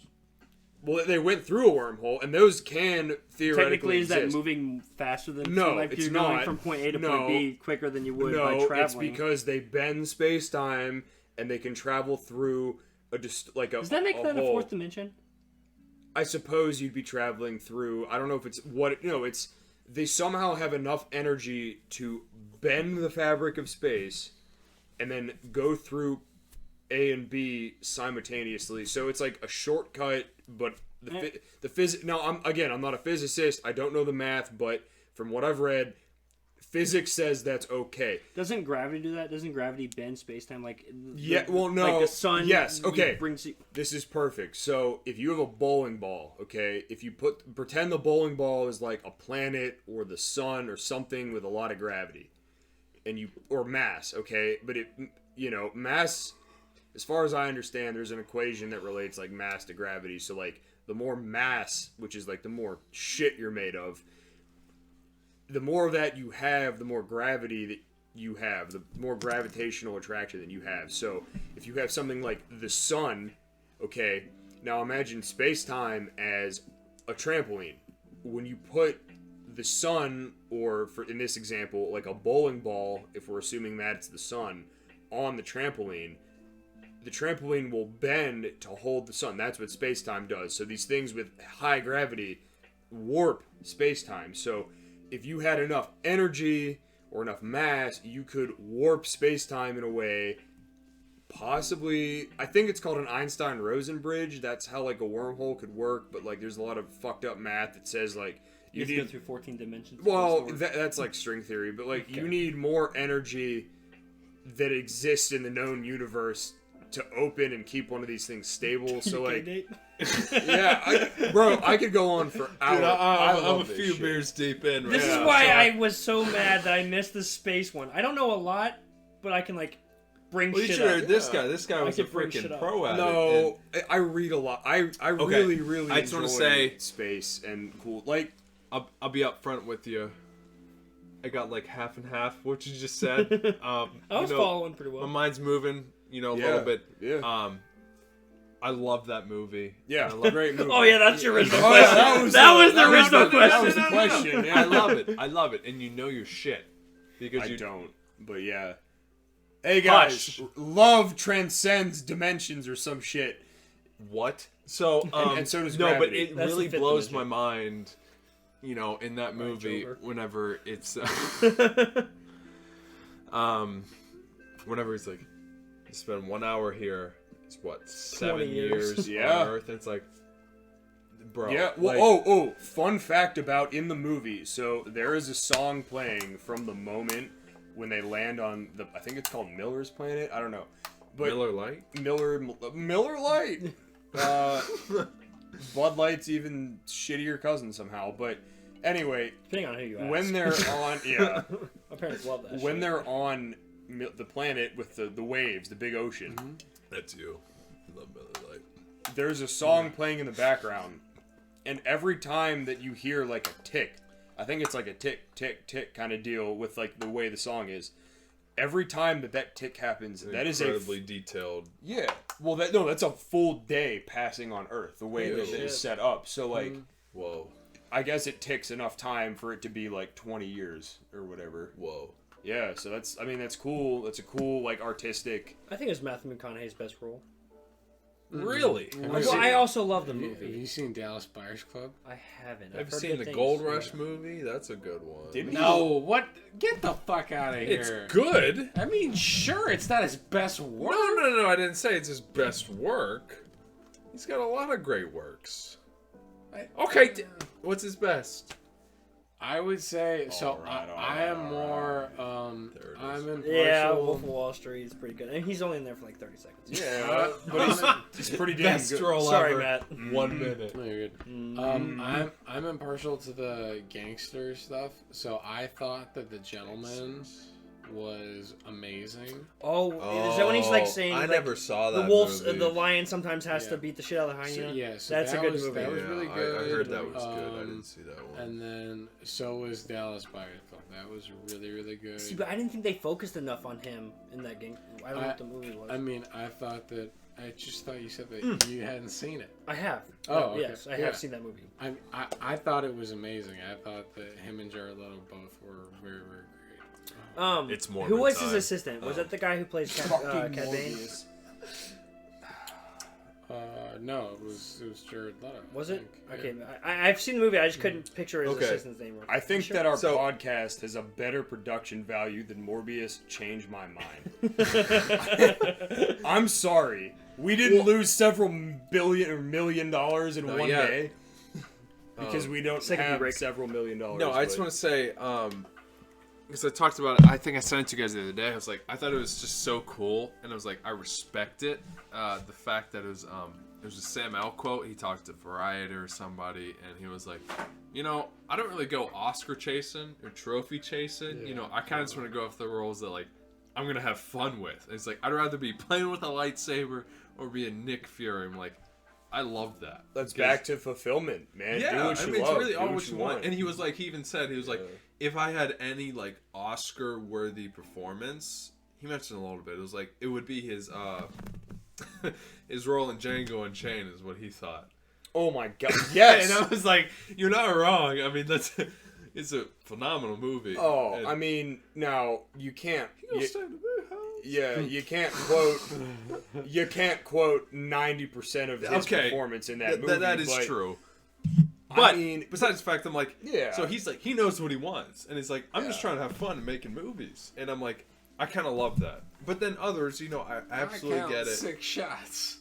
Well, they went through a wormhole, and those can theoretically Technically, is that exist. moving faster than No, so, like it's you're going not. from point A to No. point B quicker than you would by No, traveling? it's because they bend space-time, and they can travel through like a Does that make a that a hole. fourth dimension? I suppose you'd be traveling through. I don't know if it's what. No, it's they somehow have enough energy to bend the fabric of space, and then go through A and B simultaneously. So it's like a shortcut, but the phys. Now I'm not a physicist. I don't know the math, but from what I've read, physics says that's okay. Doesn't gravity do that? Doesn't gravity bend space-time like? Yeah, well, no. Like the sun. Yes, okay. Brings you. This is perfect. So if you have a bowling ball, okay, if you pretend the bowling ball is like a planet or the sun or something with a lot of gravity, or mass, okay, but mass, as far as I understand, there's an equation that relates like mass to gravity. So like the more mass, which is like the more shit you're made of, the more of that you have, the more gravity that you have, the more gravitational attraction that you have. So if you have something like the sun, okay, now imagine space-time as a trampoline. When you put the sun, or for in this example, like a bowling ball, if we're assuming that it's the sun, on the trampoline will bend to hold the sun. That's what space-time does. So these things with high gravity warp space-time. So if you had enough energy or enough mass, you could warp space-time in a way, possibly, I think it's called an Einstein-Rosen bridge. That's how like a wormhole could work, but like there's a lot of fucked up math that says like You have to go through 14 dimensions. well, that's like string theory, but like you need more energy that exists in the known universe to open and keep one of these things stable. So like, yeah, bro, I could go on for hours. Dude, I I'm love a this few shit. beers deep in. Right This is now. why I was so mad that I missed the space one. I don't know a lot, but I can like bring Well, you shit should have up. heard this guy. This guy I was a could bring shit freaking up. pro at it. No, I read a lot. I really I just enjoy wanna say- space and cool. Like, I'll be up front with you. I got like half and half what you just said. I was following pretty well. My mind's moving, a Yeah, little bit. yeah. I love that movie. yeah, I love great movie. Oh yeah, that's your original Oh, question. yeah, that was the original That was question. the question. Yeah. I love it. I love it, and you know your shit because I you don't, but yeah. Hey guys, Hush. love transcends dimensions or some shit. What? So And so does no, but gravity. it That's really the fifth blows dimension. my mind. In that movie, Joker. whenever it's whenever it's like you spend 1 hour here, it's what 7 years Yeah. on Earth. It's like, bro. Yeah. Well, fun fact about in the movie. So there is a song playing from the moment when they land on I think it's called Miller's planet. I don't know, but Miller Lite. Miller Lite. Bud Light's even shittier cousin somehow. But anyway, Depending on who you ask. when they're on, yeah, My parents love that. when shit. they're on the planet with the waves, the big ocean, That's you. I love Miller Lite. there's a song playing in the background, and every time that you hear like a tick, I think it's like a tick, tick, tick kind of deal with like the way the song is. Every time that tick happens, that is incredibly detailed. yeah. Well, that's a full day passing on Earth, the way that it shit. is set up. So like, Whoa, I guess it ticks enough time for it to be like 20 years or whatever. whoa. Yeah. So that's cool. That's a cool like artistic. I think it's Matthew McConaughey's best role. Really? Well, I also love the Have movie. you seen Dallas Buyers Club? I haven't. Have I've you heard seen good the things. Gold Rush movie? That's a good one. Did we? No, what? Get the fuck out of here. It's good. I mean, sure, it's not his best work. No, I didn't say it's his best work. He's got a lot of great works. Okay, what's his best? I would say so. All right, I am more. I'm impartial. Yeah, Wolf of Wall Street is pretty good, and he's only in there for like 30 seconds. Yeah, but he's pretty damn Best good. role Sorry, ever. Matt. 1 minute. No, you're good. I'm impartial to the gangster stuff, so I thought that The Gentleman was amazing. Oh, is that when he's like saying I like, never saw that the wolf, movie. the lion sometimes has Yeah. to beat the shit out of the hyena? Yeah, so that's that a good was, movie. That was really good. I heard that was good. I didn't see that one. And then so was Dallas Buyers Club. That was really, really good. See, but I didn't think they focused enough on him in that game. I don't know what the movie was. I mean, I thought that. I just thought you said that you hadn't seen it. I have. Oh, okay. Yes, I Yeah. have seen that movie. I thought it was amazing. I thought that him and Jared Leto both were very, very great. It's more. Who was his assistant? Was that the guy who plays Cad Bane? No, it was Jared Leto. Was I it? think. Okay, Yeah. I've seen the movie. I just couldn't picture his Okay. assistant's name. I think Sure. that our So- podcast has a better production value than Morbius changed my mind. I'm sorry. We didn't lose several billion or $1 million in one yet. day because we don't Second have break. several $1 million. No, I just but- want to say, because I talked about it. I think I sent it to you guys the other day. I was like, I thought it was just so cool, and I was like, I respect it. The fact that it was a Sam L quote. He talked to Variety or somebody, and he was like, you know, I don't really go Oscar chasing or trophy chasing. Yeah, you know, I kind of just want to go after the roles that like I'm gonna have fun with. And it's like I'd rather be playing with a lightsaber or be a Nick Fury. I'm like, I love that. That's Because- back to fulfillment, man. Yeah, Do what you I mean, love. it's really Do all what you want. And he do was like, he even said, he was like, if I had any like Oscar-worthy performance, he mentioned a little bit. It was like it would be his his role in Django Unchained is what he thought. Oh my god! Yes. And I was like, you're not wrong. I mean, it's a phenomenal movie. Oh, And I mean, now you can't. he'll stay in the big house. Yeah, you can't quote. You can't quote 90% of his Okay, performance in that movie. that is but true. I But mean, besides the fact, I'm like, Yeah. So he's like, he knows what he wants, and he's like, I'm just Yeah. trying to have fun and making movies, and I'm like, I kind of love that. But then others, you know, I absolutely count get it. 6 shots.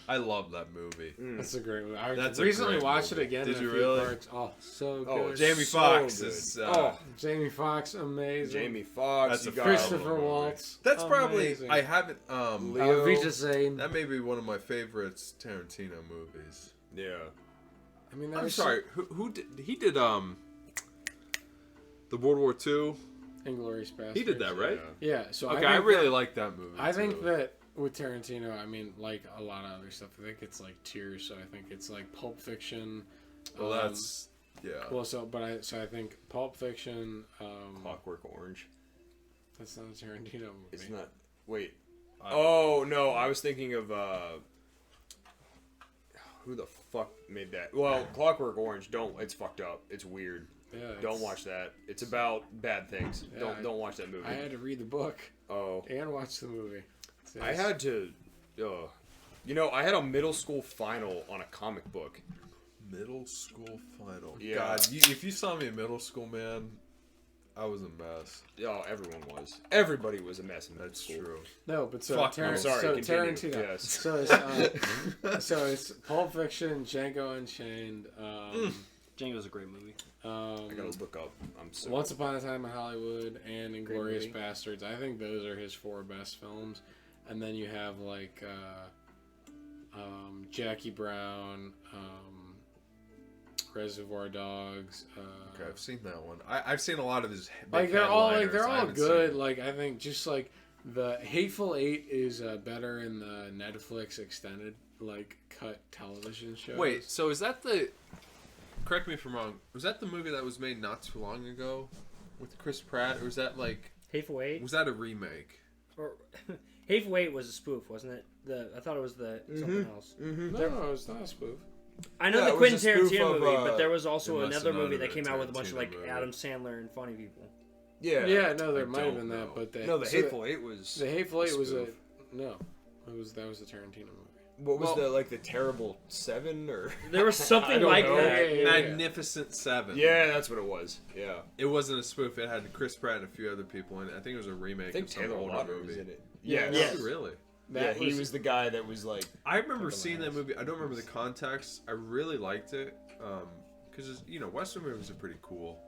I love that movie. That's a great movie. I That's a recently great watched movie. it again. Did in a you few really? parts. Oh, so good. Oh, Jamie so Foxx good. is. Jamie Foxx, amazing. Jamie Foxx, That's you a got Christopher movie. Waltz. That's probably amazing. I haven't. Leo. Vita Zane. That may be one of my favorites Tarantino movies. Yeah. I mean, I'm there's sorry. Who did he did the World War II? Inglourious Basterds. He did that, right? Yeah. So Okay, I I think really that, like that movie. I think too. that with Tarantino, I mean, like a lot of other stuff, I think it's like tiers. So I think it's like Pulp Fiction. Well, that's yeah. Well, I think Pulp Fiction. Clockwork Orange. That's not a Tarantino movie. It's not. Wait. I- Oh no, I was thinking of who the fuck made that? Well, Clockwork Orange. Don't. It's fucked up. It's weird. Yeah, Don't it's- watch that. It's about bad things. Yeah, Don't watch that movie. I had to read the book Oh. and watch the movie. So I had to. You know, I had a middle school final on a comic book. Middle school final. Yeah. God, if you saw me in middle school, man, I was a mess. Oh, everyone was. Everybody was a mess in middle That's school. true. No, but so Fuck, I'm sorry, so continue. Tarantino. Yes. So it's Pulp Fiction, Django Unchained. Django's a great movie. I gotta look up. I'm so. Once Upon a Time in Hollywood and Inglourious movie. Bastards. I think those are his 4 best films. And then you have like Jackie Brown, Reservoir Dogs. Okay, I've seen that one. I've seen a lot of his. Like big they're all headliners. I haven't good. seen- Like I think just like the Hateful Eight is better in the Netflix extended like cut television show. Wait, so is that the? Correct me if I'm wrong. Was that the movie that was made not too long ago with Chris Pratt, or was that like? Hateful Eight. Was that a remake? Or Hateful Eight was a spoof, wasn't it? I thought it was something else. No, it's not a spoof. I know Yeah, the it was Quentin a spoof Tarantino of, movie, but there was it also must another have not movie have that been came a out with a bunch of Tarantino like movie. Adam Sandler and funny people. Yeah. Yeah, no, there I might have don't been know. that, but No, the so Hateful Eight was. The Hateful Eight was a spoof. no. That was a Tarantino movie. What was the Terrible Seven or? There was something like that. Yeah. Magnificent Seven. Yeah, that's what it was. Yeah. It wasn't a spoof. It had Chris Pratt and a few other people in it. I think it was a remake I think of some Taylor older Lautner movie. was in it. Yeah, Yes. really. He was the guy that was like. I remember seeing that movie. I don't remember the context. I really liked it because Western movies are pretty cool.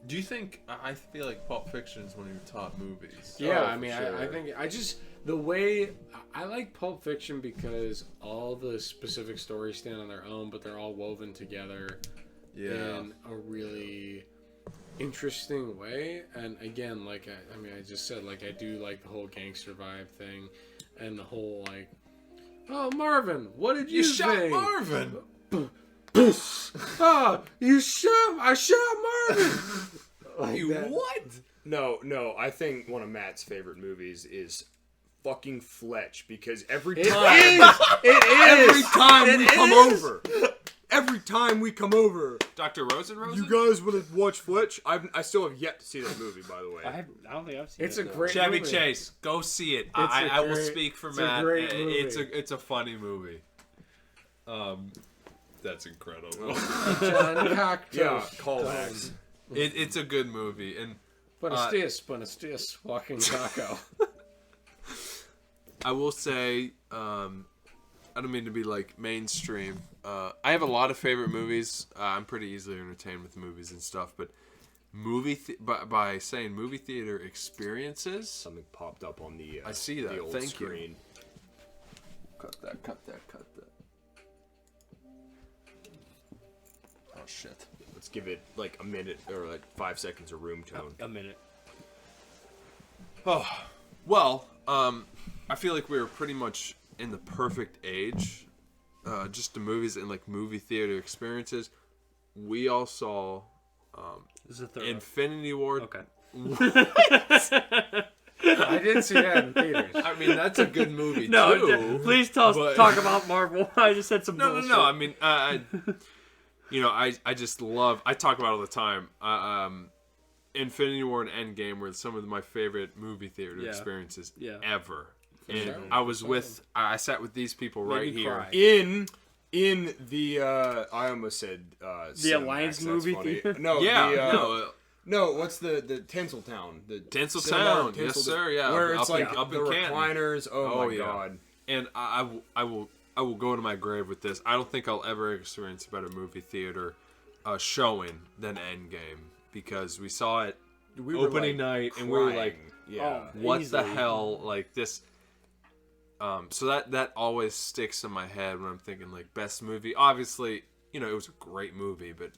Do you think? I feel like Pulp Fiction is one of your top movies. Yeah, Oh, I mean, for I think the way I like Pulp Fiction because all the specific stories stand on their own, but they're all woven together in a really interesting way. And again, like I just said, like I do like the whole gangster vibe thing, and the whole like, oh Marvin, what did you shot think? Marvin. Oh, I shot Marvin. Like You that. what? No. I think one of Matt's favorite movies is fucking Fletch because every time every time we come over, Dr. Rosen? you guys want to watch Fletch? I still have yet to see that movie, by the way. I don't think I've seen It's it. a great Chevy movie. Chase, go see it. a I will great- speak for it's a Matt. great movie. It's a funny movie. That's incredible. John Cocktail. Yeah, callbacks. It's a good movie, and Buenos dias, walking taco. I will say, I don't mean to be like mainstream. I have a lot of favorite movies. I'm pretty easily entertained with movies and stuff, but by saying movie theater experiences, Something popped up on the I see that. the old Thank you. screen. cut that. Oh shit. Let's give it like a minute or like 5 seconds of room tone. A minute. Oh, well, I feel like we were pretty much in the perfect age, just the movies and like movie theater experiences. We all saw This is a third. Infinity War. Okay. I did see that in theaters. I mean, that's a good movie No, too. please but- talk about Marvel. I just said some No. bullshit. I mean, I just love. I talk about it all the time. Infinity War and Endgame were some of my favorite movie theater experiences ever. And sure. I sat with these people right me here. cry. In the I almost said Cinemax, Alliance that's movie funny. theater? No, Yeah, no. What's the Tinseltown? The Tinseltown, Cinemax yes, sir, yeah, where it's up like in- up the in Canton. recliners. Oh my yeah. god. And I will go to my grave with this. I don't think I'll ever experience a better movie theater showing than Endgame because we saw it We were, opening night and we were like, yeah. what Easily. the hell, like this. So that always sticks in my head when I'm thinking like best movie. Obviously, it was a great movie, but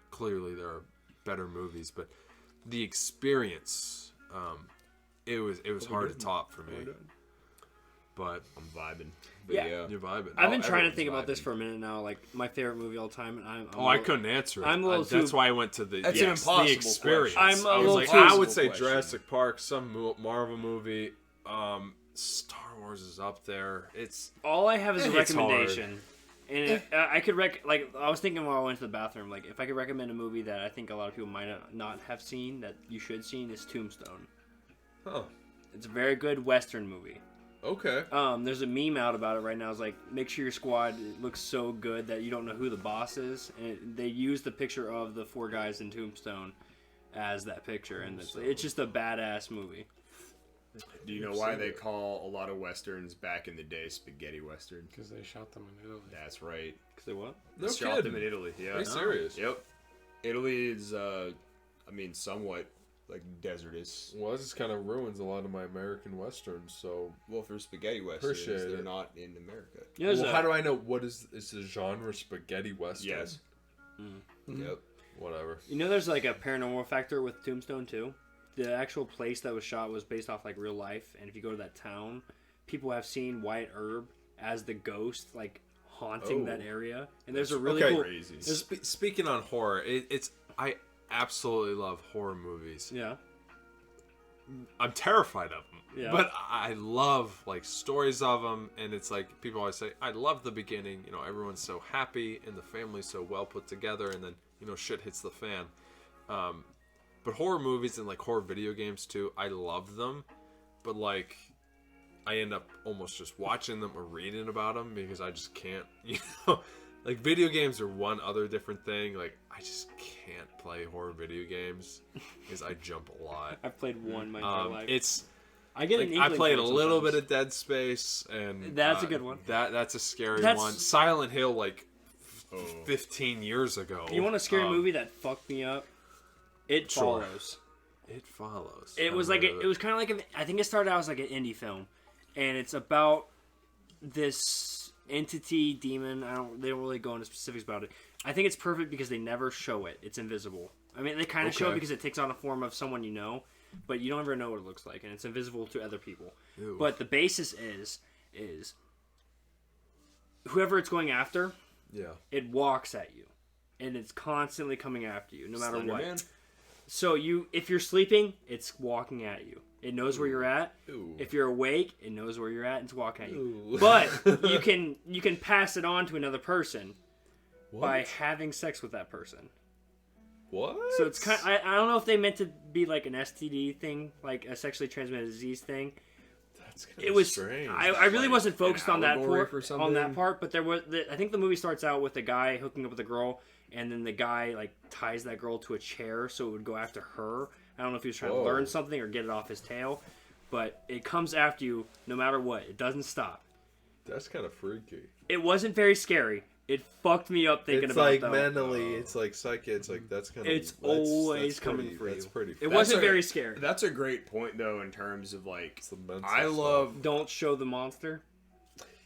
clearly there are better movies. But the experience, it was hard to top for me. But I'm vibing. But Yeah. you're vibing. I've been trying to everyone's think about this vibing. for a minute now. Like my favorite movie all time, and I'm I couldn't answer it. I'm a little That's too- why I went to the That's an the impossible experience. question. I'm a I was little like, too- I would say question. Jurassic Park, some Marvel movie. Star Wars is up there. It's all I have is a It's hard. recommendation. And I could I was thinking while I went to the bathroom, like if I could recommend a movie that I think a lot of people might not have seen that you should see, is Tombstone. oh It's a very good Western movie. okay. There's a meme out about it right now. It's like, make sure your squad looks so good that you don't know who the boss is. And they use the picture of the 4 guys in Tombstone as that picture, and it's just a badass movie. Do you know why they call a lot of westerns back in the day spaghetti westerns? Because they shot them in Italy. That's right. Cause they what? No They shot kidding. them in Italy. Yeah. Are you serious? Yep. Italy is, somewhat like desertous. Well, this kind of ruins a lot of my American westerns. So, Well, for spaghetti westerns, Appreciate they're it. not in America. You know, well, how do I know what is the genre spaghetti western? Yes. Yep. Whatever. there's like a paranormal factor with Tombstone too. The actual place that was shot was based off like real life, and if you go to that town, people have seen Wyatt Earp as the ghost, like haunting that area. And there's a really okay. cool. Crazy. Speaking on horror, I absolutely love horror movies. Yeah. I'm terrified of them. Yeah. But I love like stories of them, and it's like people always say, I love the beginning. Everyone's so happy, and the family's so well put together, and then shit hits the fan. But horror movies and like horror video games too, I love them. But like, I end up almost just watching them or reading about them because I just can't, you know, like video games are one other different thing. Like I just can't play horror video games because I jump a lot. I've played one my entire life. It's I get like, an I inkling played for a it little bit sometimes. of Dead Space, and That's a good one. That's a scary That's- one. Silent Hill, like 15 years ago. You want a scary movie that fucked me up? It Sure. Follows. It follows. It was like it was kind of like I think it started out as like an indie film, and it's about this entity demon. They don't really go into specifics about it. I think it's perfect because they never show it. It's invisible. I mean, they kind of show it Okay. because it takes on a form of someone you know, but you don't ever know what it looks like, and it's invisible to other people. Ew. But the basis is whoever it's going after, Yeah. it walks at you, and it's constantly coming after you, no matter what. Slenderman? So if you're sleeping, it's walking at you. It knows where you're at. Ooh. If you're awake, it knows where you're at and it's walking at you. Ooh. But you can pass it on to another person by What? having sex with that person. What? So it's kind. I don't know if they meant to be like an STD thing, like a sexually transmitted disease thing. That's kind It was. strange. I really wasn't focused on that allegory part. for On that something? part, but there was. I think the movie starts out with a guy hooking up with a girl, and then the guy like ties that girl to a chair so it would go after her. I don't know if he was trying Whoa. to learn something or get it off his tail, but it comes after you no matter what. It doesn't stop. That's kind of freaky. It wasn't very scary. It fucked me up thinking It's about like it, though. mentally, it's like psychic. It's like that's kind of. It's always coming for That's you. pretty. It wasn't a- very scary. That's a great point, though, in terms of like, It's the mental I stuff. love. Don't show the monster.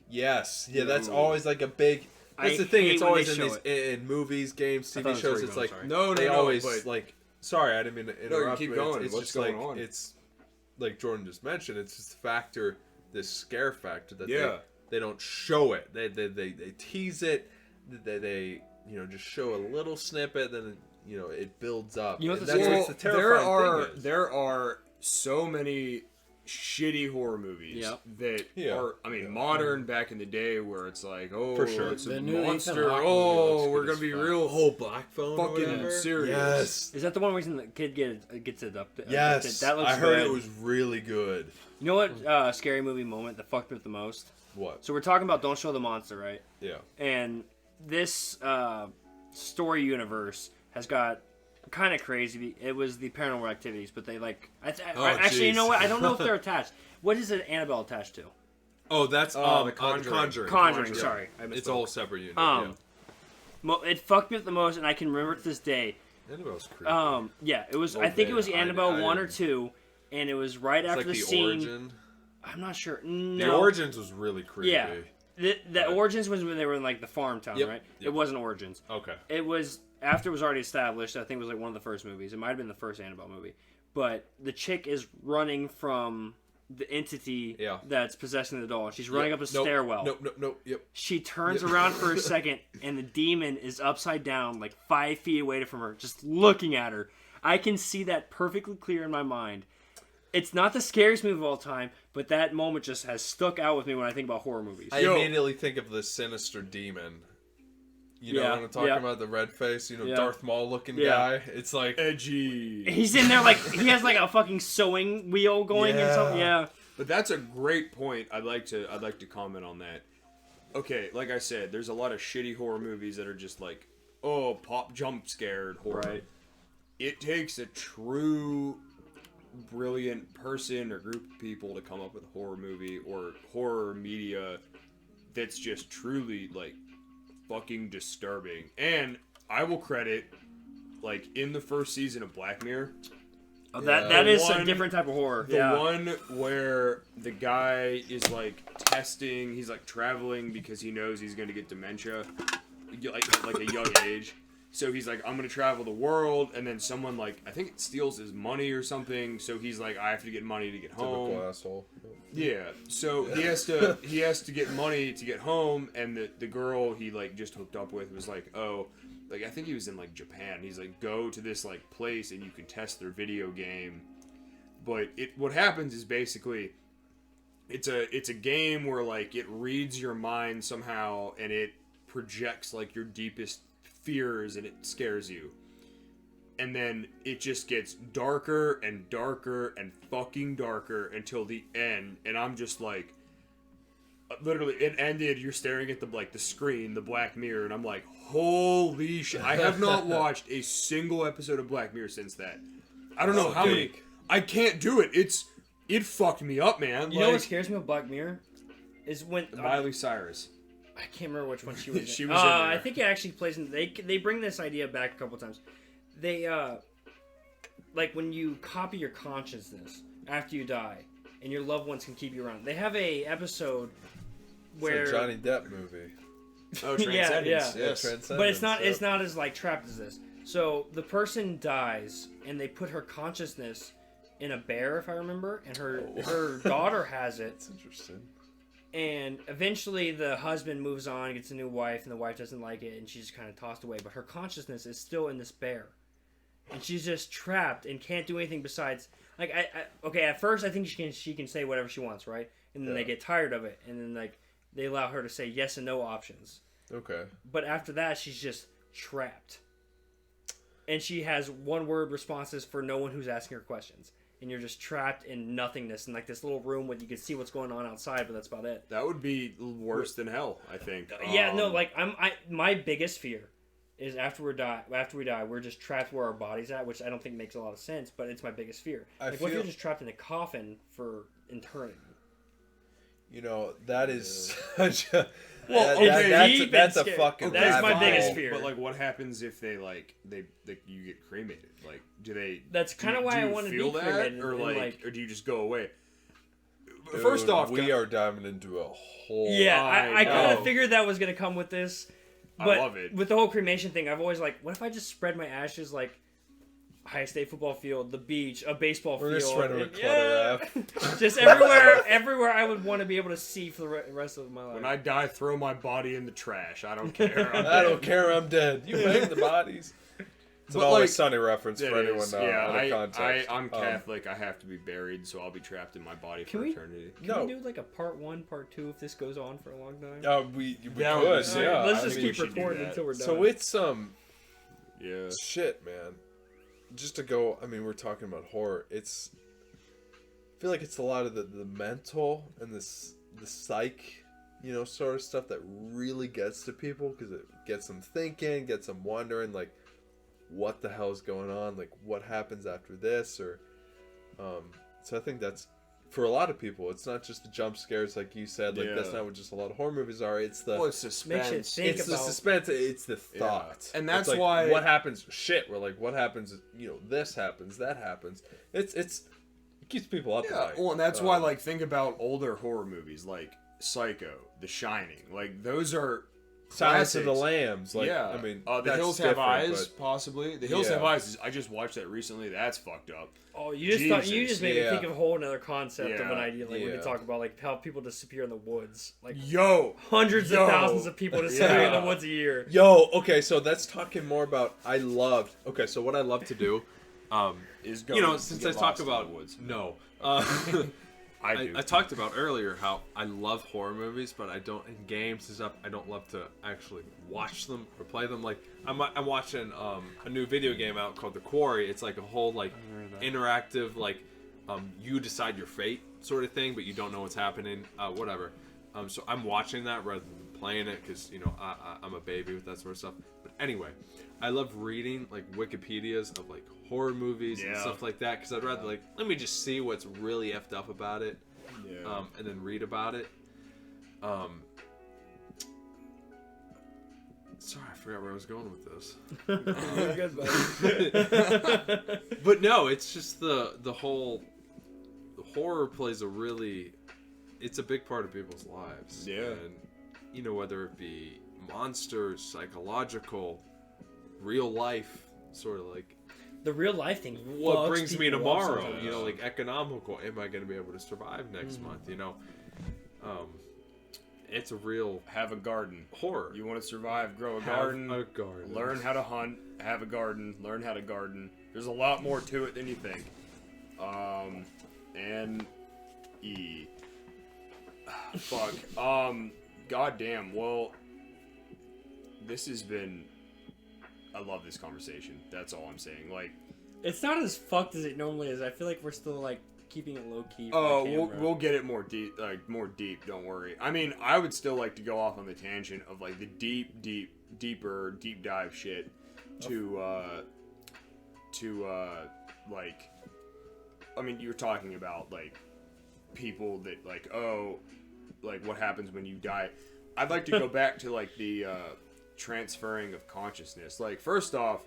Yes, yeah, that's Ooh. always like a big. That's I the thing. hate It's when always they in show these in movies, games, thought TV that's where shows. you're It's going, like sorry. No, they no, always but like. Sorry, I didn't mean to interrupt. keep but going. It's What's just going like on? it's like Jordan just mentioned. It's this factor, this scare factor that Yeah. they don't show it. They tease it. They just show a little snippet, then it builds up. You know what And the that's scary- what the terrifying thing is. There are so many shitty horror movies Yep. that Yeah. are, I mean, modern back in the day where it's like, oh, For sure. it's a The new Ethan monster. Hawke movie Oh, looks we're good gonna as be fuck. real Black Phone fucking serious. Yes. Is that the one reason the kid gets abducted? Yes, That looks I heard good. it was really good. You know what scary movie moment that fucked me up the most? What? So we're talking about Don't Show the Monster, right? Yeah. And this story universe has got kind of crazy. It was the Paranormal Activities, but they like... actually, you jeez. know what? I don't know if they're attached. What is it Annabelle attached to? Oh, that's The Conjuring. Conjuring, sorry. I It's misspoke. all separate unit. It fucked me up the most, and I can remember it to this day. yeah. Annabelle's creepy. Yeah, it was. I Little think it bit. was the I Annabelle 1 or didn't- 2, and it was right it's after like the the scene. origin. I'm not sure. The No. origins was really creepy. Yeah. The Origins was when they were in like the farm town, Yep, right? yep. It wasn't Origins. Okay. It was after it was already established. I think it was like one of the first movies. It might have been the first Annabelle movie. But the chick is running from the entity Yeah. that's possessing the doll. She's running up a Nope, stairwell. Nope. Yep. She turns around for a second, and the demon is upside down, like 5 feet away from her, just looking at her. I can see that perfectly clear in my mind. It's not the scariest movie of all time, but that moment just has stuck out with me when I think about horror movies. I immediately think of the sinister demon. You know Yeah, what I'm talking yeah. about? The red face, Yeah. Darth Maul looking Yeah. guy. It's like Edgy. He's in there like he has like a fucking sewing wheel going and something. Yeah. But that's a great point. I'd like to comment on that. Okay, like I said, there's a lot of shitty horror movies that are just like, oh, pop jump scared horror. Right. It takes a true brilliant person or group of people to come up with a horror movie or horror media that's just truly like fucking disturbing. And I will credit, like, in the first season of Black Mirror, Oh, that is a one- different type of horror. the Yeah. one where the guy is like testing, he's like traveling because he knows he's going to get dementia, like at like a young age. So he's like, I'm going to travel the world, and then someone like, I think it steals his money or something. So he's like, I have to get money to get home. typical asshole. Yeah. So he has to get money to get home, and the girl he like just hooked up with was like, oh, like I think he was in like Japan. He's like, go to this like place and you can test their video game. But what happens is basically it's a game where like it reads your mind somehow and it projects like your deepest fears and it scares you. and then it just gets darker and darker and fucking darker until the end, and I'm just like, literally, it ended. You're staring at the screen, the Black Mirror, and I'm like, holy shit! I have not watched a single episode of Black Mirror since that. I don't know how many. I can't do it. It fucked me up, man. You know what scares me with Black Mirror is when Miley Cyrus. I can't remember which one she was. She was in there. I think it actually plays in. They bring this idea back a couple times. They like when you copy your consciousness after you die, and your loved ones can keep you around. They have a episode where it's a Johnny Depp movie. Oh, Transcendence. Yes. Transcendence. But it's not as like trapped as this. So the person dies, and they put her consciousness in a bear, if I remember, and her daughter has it. That's interesting. And eventually the husband moves on, gets a new wife, and the wife doesn't like it, and she's kind of tossed away. But her consciousness is still in this bear. And she's just trapped and can't do anything besides... Like, okay, at first I think she can say whatever she wants, right? And then they get tired of it, and then, like, they allow her to say yes and no options. Okay. But after that, she's just trapped. And she has one-word responses for no one who's asking her questions. And you're just trapped in nothingness in like this little room where you can see what's going on outside, but that's about it. That would be worse than hell, I think. Yeah, no, like my biggest fear is after we die, we're just trapped where our body's at, which I don't think makes a lot of sense, but it's my biggest fear. What if you're just trapped in a coffin for eternity? You know, that is such a... Well, that's a fucking... That is my biggest fear. But, like, what happens if they you get cremated? Like, do they... That's kind of why I want to be cremated. Or, or do you just go away? Dude, first off... We are diving into a whole... Yeah, I kind of figured that was going to come with this. But I love it. With the whole cremation thing, I've always like, what if I just spread my ashes like Ohio State football field, the beach, a baseball field. We're just trying to clutter just everywhere I would want to be able to see for the rest of my life. When I die, throw my body in the trash. I don't care. I don't care. I'm dead. You bang the bodies. It's an Always Sunny reference for anyone out of context. I'm Catholic. I have to be buried, so I'll be trapped in my body for eternity. Can we do like a part 1, part 2 if this goes on for a long time? We could. Yeah. Let's just keep recording until we're done. So it's yeah. Shit, man. Just to go, I mean, we're talking about horror. I feel like it's a lot of the mental and the psych, sort of stuff that really gets to people because it gets them thinking, gets them wondering, like, what the hell is going on? Like, what happens after this? Or, so I think that's, for a lot of people, it's not just the jump scares, like you said. Like, that's not what just a lot of horror movies are. It's the suspense. It's the suspense. It's the thought. And that's like, why... What happens? Shit. We're like, what happens? This happens. That happens. It keeps people up at night. Well, and that's why, like, think about older horror movies, like Psycho, The Shining. Like, those are... Silence of the Lambs. Like, yeah. I mean, The Hills Have Eyes, possibly. The Hills Have Eyes, I just watched that recently. That's fucked up. Oh, you just made me think of a whole another concept of an idea. Like, we could talk about, like, how people disappear in the woods. Like, hundreds of thousands of people disappear in the woods a year. Okay, so that's talking more about, so what I love to do, is go since I talk about woods. No. I talked about earlier how I love horror movies, but I don't, in games and stuff, I don't love to actually watch them or play them. Like, I'm watching a new video game out called The Quarry. It's like a whole, like, interactive, like, you decide your fate sort of thing, but you don't know what's happening, whatever. So I'm watching that rather than playing it because, I'm a baby with that sort of stuff. But anyway, I love reading, like, Wikipedias of, like, horror movies and stuff like that because I'd rather, like, let me just see what's really effed up about it and then read about it. Sorry, I forgot where I was going with this. You're good, buddy. But no, it's just the whole horror plays it's a big part of people's lives. Yeah. And, whether it be monsters, psychological, real life, sort of like... The real life thing. What brings me tomorrow? Like economical. Am I going to be able to survive next month? It's a real... Have a garden. Horror. You want to survive, grow a garden. Have a garden. Learn how to hunt. Have a garden. Learn how to garden. There's a lot more to it than you think. Fuck. Goddamn. Well, this has been I love this conversation. That's all I'm saying. Like, it's not as fucked as it normally is. I feel like we're still like keeping it low key. We'll get it more deep. More deep. Don't worry. I mean, I would still like to go off on the tangent of like the deeper deep dive shit to like. I mean, you're talking about like people that like like what happens when you die. I'd like to go back to like the transferring of consciousness. Like, first off,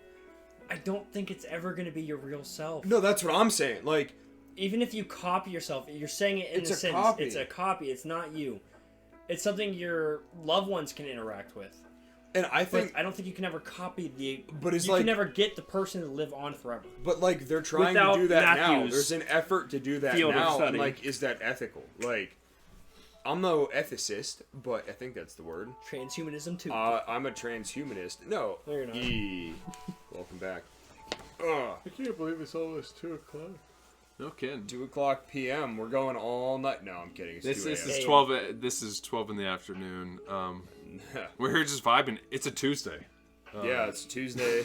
I don't think it's ever going to be your real self. no, that's what I'm saying. Like, Even if you copy yourself, you're saying it in It's a a sense. copy. It's a copy. It's not you. It's something your loved ones can interact with. and I think, But I don't think you can ever copy the. But it's you like- can never get the person to live on forever. but like they're trying Without to do that now. Matthew's There's an effort to do that field of now, and study. like, is that ethical? Like, I'm no ethicist, but I think that's the word. Transhumanism too. I'm a transhumanist. No. No, you're not. Welcome back. I can't believe it's almost 2 o'clock. No kidding. 2:00 p.m. We're going all night. No, I'm kidding. It's This 2 is a.m. 12. This is 12 in the afternoon. We're here just vibing. It's a Tuesday. Yeah, it's Tuesday.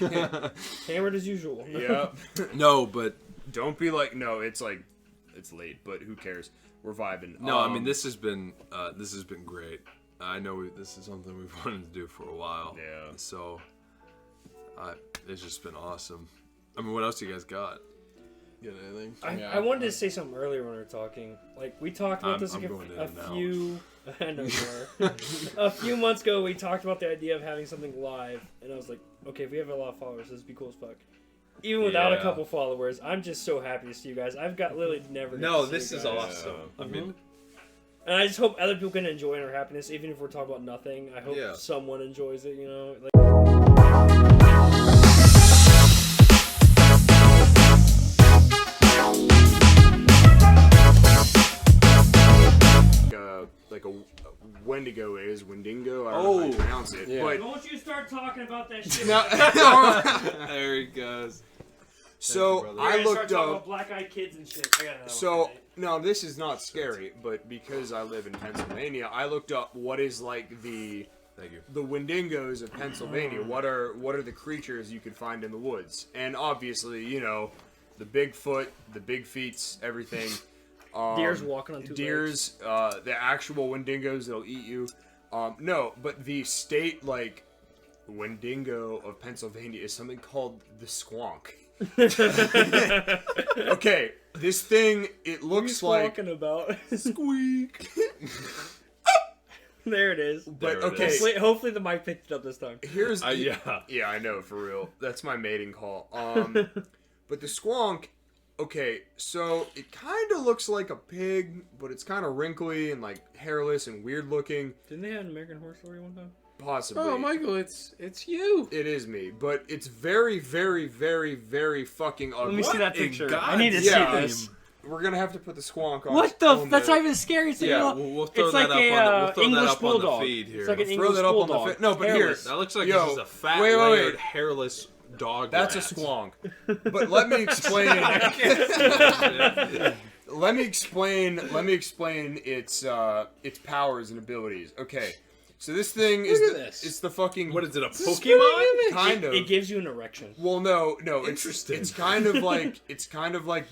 Hammered as usual. Yep. No, but Don't be like, no, it's like, it's late, but who cares? We're vibing. no. I mean, this has been great. I know this is something we've wanted to do for a while. Yeah. So, it's just been awesome. I mean, what else you guys got? Get anything? I wanted to say something earlier when we were talking. Like, we talked about this like I'm going in a and out. few... I know you are. A few months ago, we talked about the idea of having something live. And I was like, okay, if we have a lot of followers, this would be cool as fuck. Even without a Yeah. couple followers, I'm just so happy to see you guys. I've got literally never... No, got to this see you is guys. awesome. I mean, And I just hope other people can enjoy our happiness, even if we're talking about nothing. I hope Yeah. someone enjoys it, you know? Like, like a Wendigo is Wendigo. I don't know how you pronounce it. But don't you start talking about that shit. There he goes. so We're I gonna start looked talking about up. black-eyed kids and shit. I got another So one today. no, this is not scary, but because I live in Pennsylvania, I looked up what is like the Wendigos of Pennsylvania. What are the creatures you could find in the woods? And obviously, you know, the Bigfoot, the big feets, everything. Deer's walking on two legs. Deers, the actual Wendigos that'll eat you. No, but the state like Wendigo of Pennsylvania is something called the squonk. Okay, this thing, it looks like talking about? squeak. There it is. But There it okay, is. Hopefully the mic picked it up this time. here's yeah. yeah, I know, for real. That's my mating call. But the squonk, okay, so it kind of looks like a pig, but it's kind of wrinkly and like hairless and weird looking. Didn't they have an American Horror Story one time? Possibly. Oh, Michael, it's you. It is me, but it's very, very, very, very fucking ugly. Let me see that in picture. God's I need to Yeah. see this. We're gonna have to put the squonk on. What the? on That's not even the scariest thing. Yeah, in the- we'll throw it's that like up a on the- we'll throw that English up on the bulldog. feed here. It's like an Throw English that up on the bulldog. fi- no, but here. Hairless. That looks like Yo, it's just a fat, wait. layered, hairless dog. That's a rat. squonk. But let me explain. Let me explain its powers and abilities. Okay, so this thing is Look at this. it's the fucking What is it, a Pokemon? kind of. It gives you an erection. Well, no, it's Interesting. It's kind of like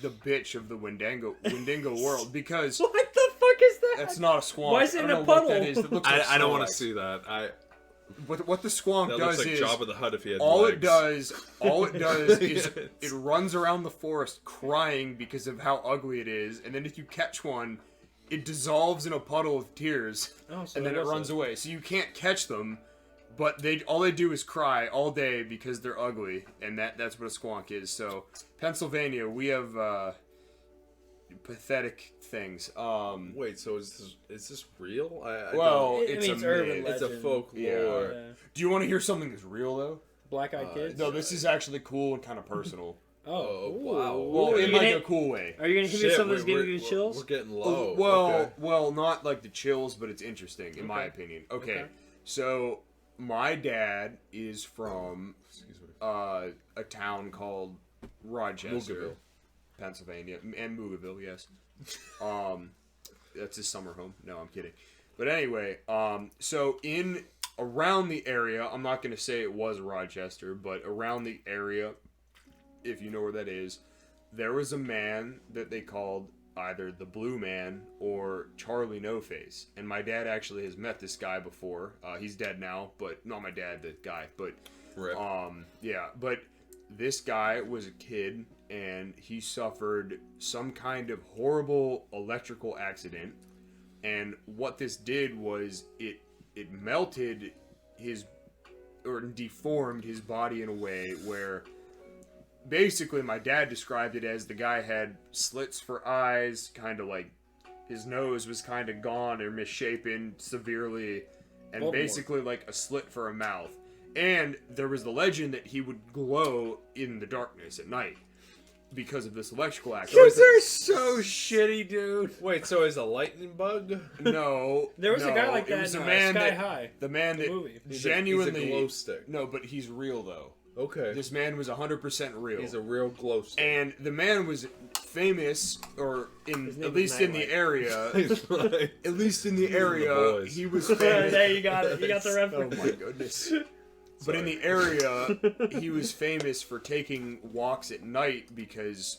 the bitch of the Wendigo world because What the fuck is that? that's not a squonk. Why is it I in don't a know what puddle? that is. It looks like I don't want to Snorlax. see that. What the squonk That does looks like is Jabba the Hutt if he had all legs. it does is it runs around the forest crying because of how ugly it is, and then if you catch one, it dissolves in a puddle of tears, Oh, so and then that it was runs it. away. So you can't catch them, but all they do is cry all day because they're ugly, and that's what a squonk is. So Pennsylvania, we have pathetic things. Wait, so is this real? I Well, I it's mean, a it's urban myth. it's a legend. folklore. Yeah. Yeah. Do you want to hear something that's real though? Black-eyed kids. No, this is actually cool and kind of personal. Oh, Oh, ooh. wow. Well, Are you in like gonna- a cool way. Are you gonna give me Shit, something that's giving we're- you chills? We're getting low. Well, not like the chills, but it's interesting in my Okay. opinion. Okay, Okay. so my dad is from a town called Rochester, Moogaville. Pennsylvania, and Moogaville, yes. That's his summer home. No, I'm kidding. But anyway, so in around the area, I'm not going to say it was Rochester, but around the area, if you know where that is, there was a man that they called either the Blue Man or Charlie No Face. And my dad actually has met this guy before. He's dead now, but not my dad, the guy. But Rip. yeah, but this guy was a kid and he suffered some kind of horrible electrical accident. And what this did was it melted his or deformed his body in a way where basically my dad described it as the guy had slits for eyes, kind of like his nose was kind of gone or misshapen severely, and basically like a slit for a mouth. And there was the legend that he would glow in the darkness at night because of this electrical accident. Because they're so shitty, dude. Wait, so is a lightning bug? No, There was a guy like it that was in a man Sky that, High. the man that movie. genuinely He's a glow stick. No, but he's real though. Okay. This man was 100% real. He's a real glow stick. And the man was famous, or His name at is least in the Nightlight. area. At least in the The area, boys. he was famous. There you got it. You got the Oh reference. my goodness. But in the area, he was famous for taking walks at night because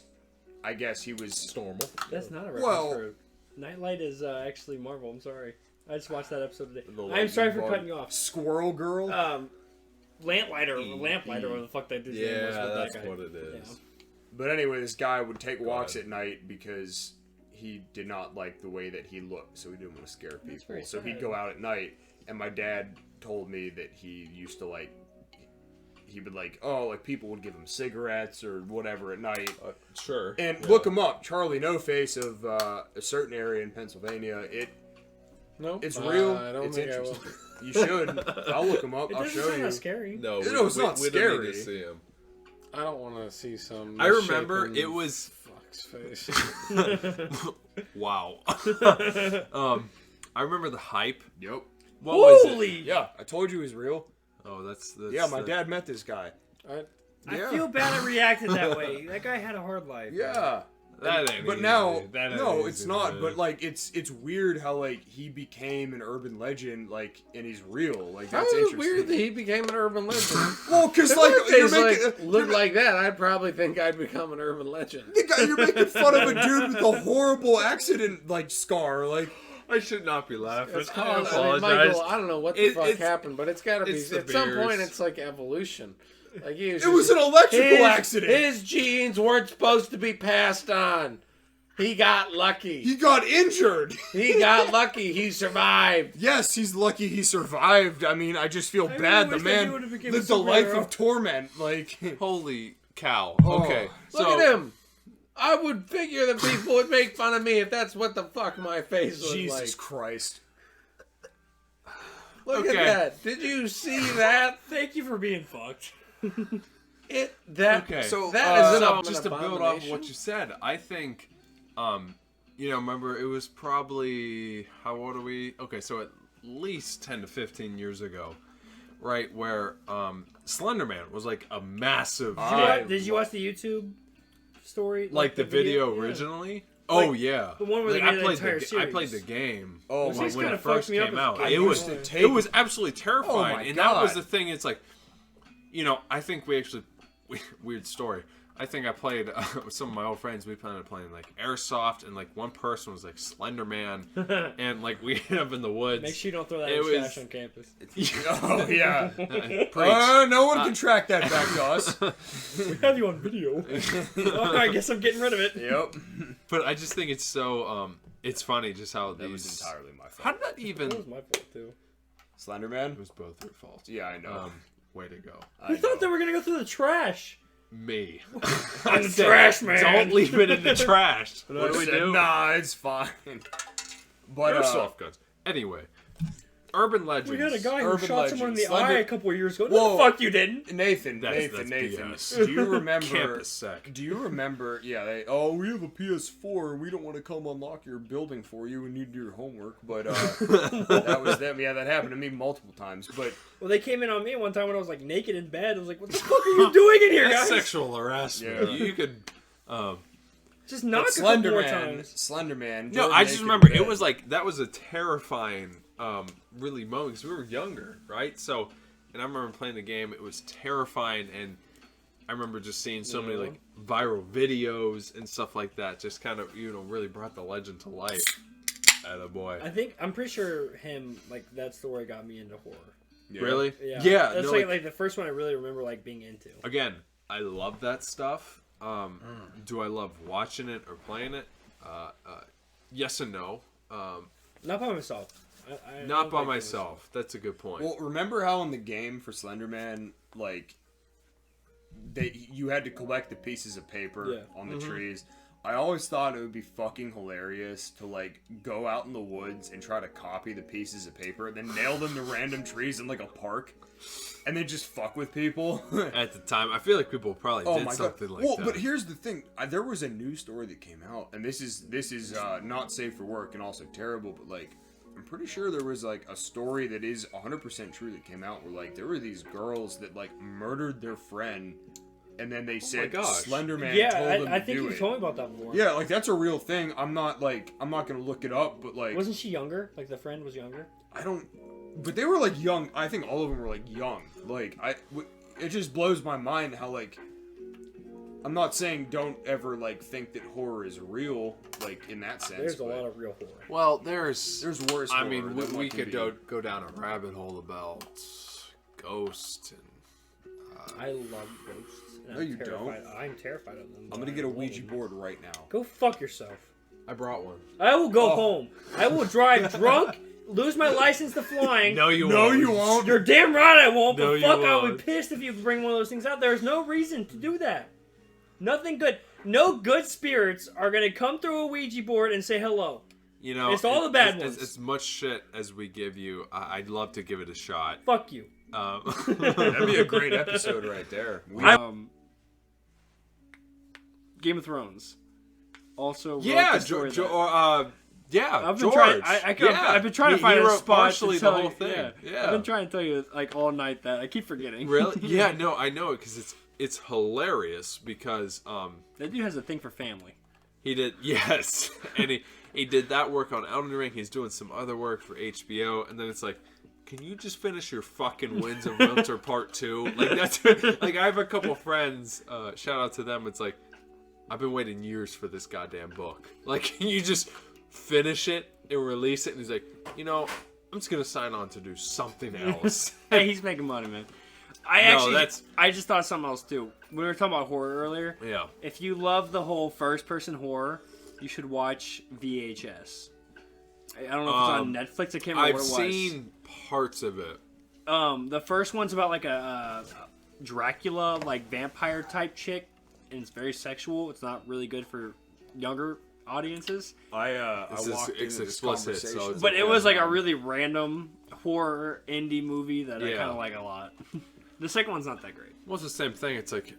I guess he was normal. That's not a reference Well- for Nightlight is actually Marvel. I'm sorry. I just watched that episode today. The I'm sorry for lightning cutting you off. Squirrel Girl. Lamplighter, whatever the fuck that dude's name was. Yeah, with that's that guy. what it is. Yeah. But anyway, this guy would take walks ahead. at night because he did not like the way that he looked, so he didn't want to scare people. very So he'd sad. go out at night, and my dad told me that he used to he would people would give him cigarettes or whatever at night. Sure. And Yeah. look him up, Charlie No Face of a certain area in Pennsylvania. Nope. It's real. I don't It's think I will. interesting. You should. I'll look him up. It I'll doesn't show sound you. that scary. No, No, it's not we don't need to scary. see him. I don't want to see some. I remember misshapen it was fuck's face. wow. I remember the hype. Yep. What was it? Holy! Yeah, I told you he was real. Oh, that's Yeah, my dad met this guy. I Yeah. feel bad I reacted that way. That guy had a hard life. Yeah. That ain't But easy. now, That ain't no, easy, it's not. man. But like, it's weird how like he became an urban legend, like, and he's real. Like How that's is it interesting. weird that he became an urban legend? Well, because If like my you're face making, looked like that, I'd probably think I'd become an urban legend. you're making fun of a dude with a horrible accident like scar. Like, I should not be laughing. It's I called, I mean, apologize. Michael, I don't know what the fuck It's- happened, but it's got to be. it's the At some point, beers. it's like evolution. Like it was an electrical accident. His genes weren't supposed to be passed on. He got lucky. He got injured. He got lucky. He survived. Yes, he's lucky he survived. I mean, I just feel bad. The wish that he man would've became lived a a life superhero. of torment. Like, Holy cow. Oh. Okay. Look so, at him. I would figure that people would make fun of me if that's what the fuck my face was Jesus like. Christ. Look Okay. at that. Did you see that? Thank you for being fucked. Okay. So So, that is an just to build off of abomination. what you said, I think, remember it was probably, how old are we? Okay, so at least 10 to 15 years ago, right, where Slender Man was like a massive hit. Did you watch the YouTube story? Like the video Yeah. originally? Oh yeah, the one where they I made the played entire I played series. the game. Oh, when my This it kinda first fucked me up came as a out, kid. it was used to take- it was absolutely terrifying, Oh, my and that was God. the thing. It's like, I think we actually weird story. I think I played with some of my old friends. We planned on playing like airsoft, and like one person was like Slender Man, and like we ended up in the woods. Make sure you don't throw that It in was- trash on campus. Oh, yeah. Preach. No one can track that back to us. We have you on video. Oh, I guess I'm getting rid of it. Yep. But I just think it's so it's funny just how That was these. entirely my fault. How did that even? That was my fault too. Slenderman? It was both your fault. Yeah, I know. Way to go. We thought they were gonna go through the trash. Me. I'm the trash man. Don't leave it in the trash. What do we do? Nah, it's fine. But Airsoft guns. Anyway, urban legends. We got a guy who Urban shot someone in the legends. Slender- eye a couple of years ago. Whoa. No, the fuck you didn't. Nathan, That's Nathan. BS. Do you remember? Campus sec. Do you remember? Yeah. We have a PS4. We don't want to come unlock your building for you and you do your homework. But that was them. Yeah, that happened to me multiple times. But Well, they came in on me one time when I was like naked in bed. I was like, "What the fuck are you doing in here, That's guys?" sexual harassment. Yeah. You could. Just knock a couple more Slenderman. times. Slenderman. No, Jordan I just naked remember in it bed. was like that was a terrifying really moaning because we were younger, right? So, and I remember playing the game. It was terrifying, and I remember just seeing so many like viral videos and stuff like that. Just kind of really brought the legend to life. Attaboy. I'm pretty sure that's the way got me into horror. Yeah. Really? Yeah. That's like the first one I really remember like being into. Again, I love that stuff. Do I love watching it or playing it? Yes and no. Not by myself. Not by myself. That's a good point. Well, remember how in the game for Slender Man, like, you had to collect the pieces of paper on the trees? I always thought it would be fucking hilarious to, like, go out in the woods and try to copy the pieces of paper, then nail them to random trees in, like, a park, and then just fuck with people. At the time, I feel like people probably did something like that. But here's the thing. There was a news story that came out, and this is not safe for work and also terrible, but, like, I'm pretty sure there was, like, a story that is 100% true that came out where, like, there were these girls that, like, murdered their friend, and then they said Slender Man told them to do it. I think you told me about that before. Yeah, like, that's a real thing. I'm not gonna look it up, but, like... Wasn't she younger? Like, the friend was younger? But they were, like, young. I think all of them were, like, young. Like, it just blows my mind how, like... I'm not saying don't ever, like, think that horror is real, like, in that sense. There's a lot of real horror. Well, there's worse horror. I mean, we could go down a rabbit hole about ghosts and... I love ghosts. No, you don't. I'm terrified of them. I'm gonna get a Ouija board right now. Go fuck yourself. I brought one. I will go home. I will drive drunk, lose my license to flying. No, you won't. You're damn right I won't, No, but you fuck, I won't. would be pissed if you bring one of those things out. There's no reason to do that. Nothing good. No good spirits are going to come through a Ouija board and say hello. You know, it's all the bad ones. As much shit as we give you, I'd love to give it a shot. Fuck you. That'd be a great episode right there. Game of Thrones. Also, yeah, I've George. I've been trying to find a spot partially to tell the whole you. thing. Yeah. I've been trying to tell you like all night that I keep forgetting. Really? Yeah, no, I know it because it's hilarious because that dude has a thing for family. He did, yes, and he did that work on Elden Ring. He's doing some other work for HBO, and then it's like, can you just finish your fucking Winds of Winter Part 2? Like that's like I have a couple friends. Shout out to them. It's like I've been waiting years for this goddamn book. Like, can you just finish it and release it? And he's like, I'm just gonna sign on to do something else. Hey, he's making money, man. I just thought of something else too. We were talking about horror earlier. Yeah. If you love the whole first-person horror, you should watch VHS. I don't know if it's on Netflix. I can't remember what it was. I've seen parts of it. The first one's about like a Dracula, like vampire type chick, and it's very sexual. It's not really good for younger audiences. It's explicit, so it's but it was like a really random horror indie movie that I kind of like a lot. The second one's not that great. Well, it's the same thing. It's like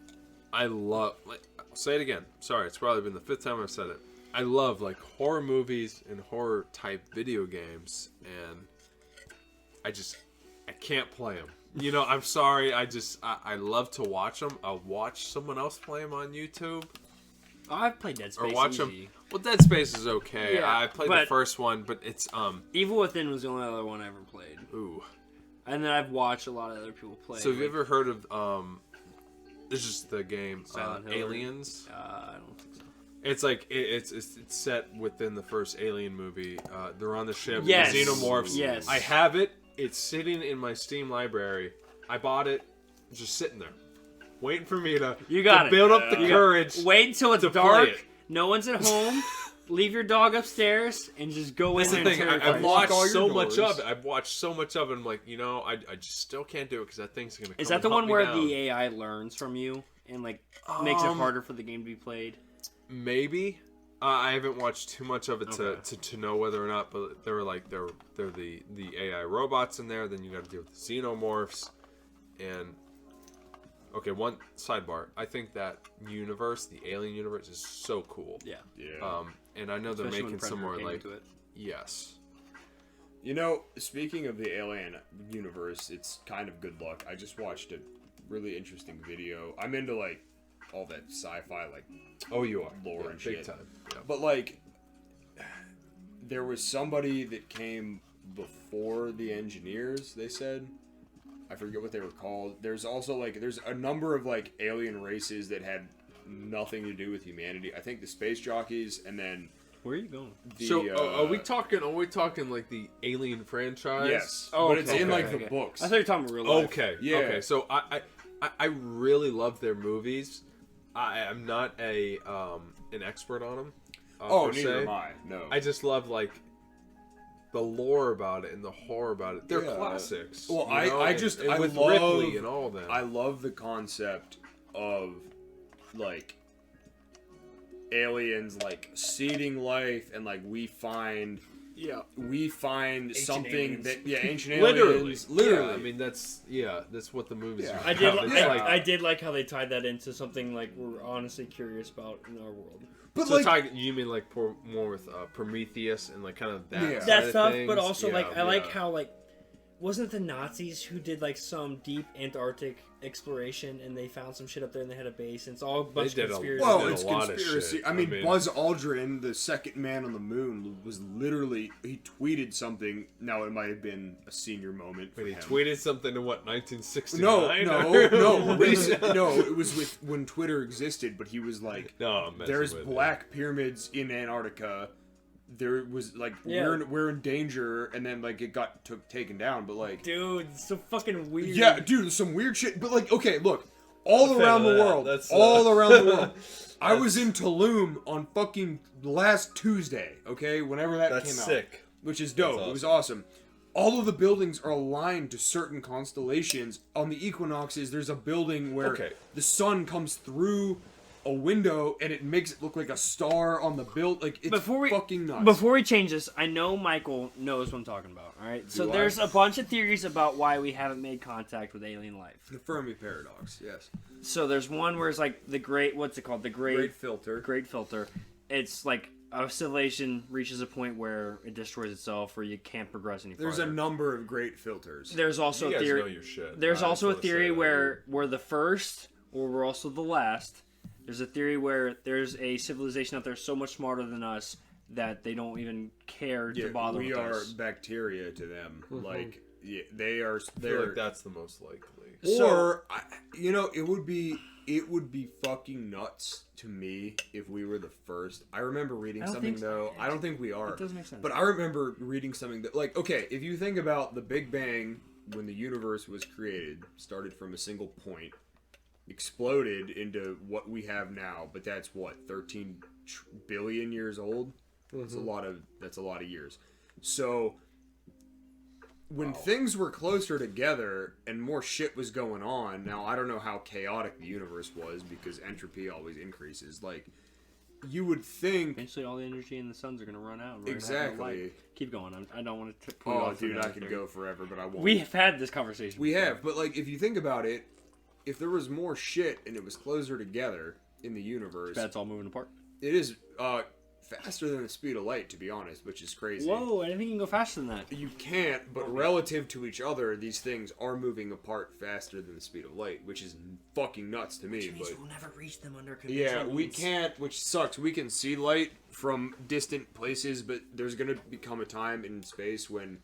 I love. Like, I'll say it again. Sorry, it's probably been the 5th time I've said it. I love like horror movies and horror type video games, and I can't play them. I'm sorry. I love to watch them. I'll watch someone else play them on YouTube. Oh, I've played Dead Space. Or watch easy. them. Well, Dead Space is okay. Yeah, I played the first one, but it's Evil Within was the only other one I ever played. Ooh. And then I've watched a lot of other people play. So have you ever heard of this is the game Aliens? I don't think so. It's like it's set within the first Alien movie. They're on the ship. Yes. The xenomorphs. Yes. I have it. It's sitting in my Steam library. I bought it. It's just sitting there, waiting for me to build up the courage. Wait until it's dark. No one's at home. Leave your dog upstairs and just go in there. That's the thing. I've watched so much doors. of it. I've watched so much of it. I'm like, I just still can't do it because that thing's gonna. Is that the one where the AI learns from you and like makes it harder for the game to be played? Maybe. I haven't watched too much of it to know whether or not, but they're the AI robots in there. Then you got to deal with the xenomorphs, and okay, one sidebar. I think that universe, the Alien universe, is so cool. Yeah. And I know they're making some more like it. yes. Speaking of the Alien universe, it's kind of good luck. I just watched a really interesting video. I'm into like all that sci-fi like you are lore and big shit. time. Yeah. But like there was somebody that came before the engineers, they said. I forget what they were called. There's also, like, there's a number of, like, alien races that had nothing to do with humanity. I think the space jockeys, and then... Where are you going? Are we talking like the Alien franchise? Yes. Oh, but okay, it's in, like, okay. the books. I thought you were talking about real life. Okay. Yeah. Okay. So I really love their movies. I'm not an expert on them. Oh, per neither se. am I. No. I just love, like, the lore about it and the horror about it. They're Yeah. classics. Well, you know? and I with love, Ripley and all that. I love the concept of, like, aliens, like, seeding life, and, like, we find something aliens. that ancient literally. aliens, literally. Yeah, I mean, that's what the movies Yeah. are. I did. about. It's Yeah. like, I did like how they tied that into something like we're honestly curious about in our world. But so like, you mean like more with Prometheus and like kind of that Yeah. side That of stuff, things? but also Yeah, like I like yeah. how like wasn't the Nazis who did like some deep Antarctic exploration and they found some shit up there and they had a base and it's all a bunch of did a- conspiracy. Well, well, did it's a lot of conspiracy. shit. I mean, I mean- Buzz Aldrin, the second man on the moon, was literally he tweeted something. Now it might have been a senior moment for Wait, he him. tweeted something in what 1969? No. Recent, no, it was with when Twitter existed. But he was like, No, I'm messing "There's with black pyramids in Antarctica. There was like Yeah. we're in danger," and then like it got taken down. But like, Dude, it's so fucking weird. yeah, dude, some weird shit. But like, okay, look, all fan around of the that. world, That's, all around the world. I was in Tulum on fucking last Tuesday. Okay, whenever that That's came out, sick. which is dope. That's It was awesome. All of the buildings are aligned to certain constellations. On the equinoxes, there's a building where Okay. the sun comes through a window and it makes it look like a star on the build. Like it's fucking nuts. Before we change this, I know Michael knows what I'm talking about. All right, so Do I? there's a bunch of theories about why we haven't made contact with alien life. The Fermi paradox, yes. So there's one where it's like the great, what's it called? The Great filter. Great filter. It's like a civilization reaches a point where it destroys itself, where you can't progress any farther. There's a number of great filters. There's also You a guys theory. know your shit. There's I also a just wanna say theory that. where we're the first, or we're also the last. There's a theory where there's a civilization out there so much smarter than us that they don't even care to bother we with are us. bacteria to them. Like they are. I feel They're like that's the most likely. or it would be fucking nuts to me if we were the first. I remember reading I don't something think so. though. I don't think we are. It doesn't make sense. But I remember reading something that, like, okay, if you think about the Big Bang when the universe was created, started from a single point, exploded into what we have now. But that's what 13 billion years old. That's a lot of years. So when things were closer together and more shit was going on, now I don't know how chaotic the universe was because entropy always increases. Like, you would think. Eventually, all the energy in the suns are going to run out. And we're gonna have no Exactly. light. Keep going. I don't want to. Put you Oh, off dude, another I could theory. go forever, but I won't. We have had this conversation. We before. have, but like, if you think about it, if there was more shit and it was closer together in the universe, That's all moving apart. it is faster than the speed of light, to be honest, which is crazy. Whoa! I think you can go faster than that. You can't, but relative to each other, these things are moving apart faster than the speed of light, which is fucking nuts to me. But we'll never reach them under conventional yeah, we means. can't, which sucks. We can see light from distant places, but there's gonna become a time in space when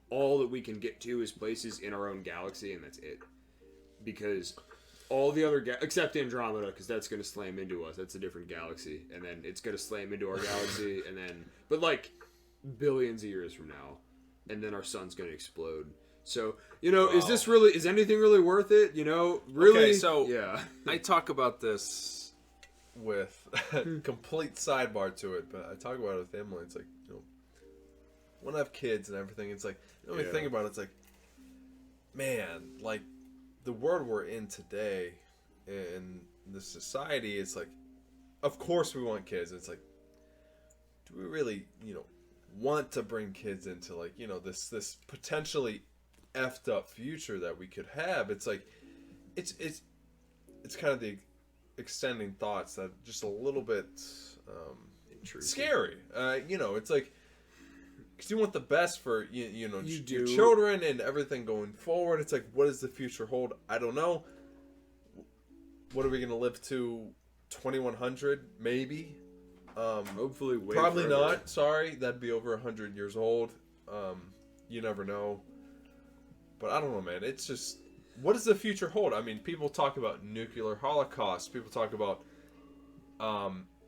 all that we can get to is places in our own galaxy, and that's it. Because all the other except Andromeda, because that's gonna slam into us. That's a different galaxy, and then it's gonna slam into our galaxy, and then but like billions of years from now, and then our sun's gonna explode. So is anything really worth it? Really? Okay, so yeah. I talk about this with complete sidebar to it, but I talk about it with family. It's like, when I have kids and everything, it's like, when we think about it, it's like, man, like, the world we're in today in the society, it's like, of course we want kids. It's like, do we really, want to bring kids into, like, this potentially effed up future that we could have? It's like, it's kind of the extending thoughts that just a little bit scary. It's like, because you want the best for your children and everything going forward. It's like, what does the future hold? I don't know. What are we gonna live to? 2100 maybe. Hopefully, way probably further. not. Sorry, that'd be over 100 years old. you never know. But I don't know, man. It's just, what does the future hold? I mean, people talk about nuclear holocaust. People talk about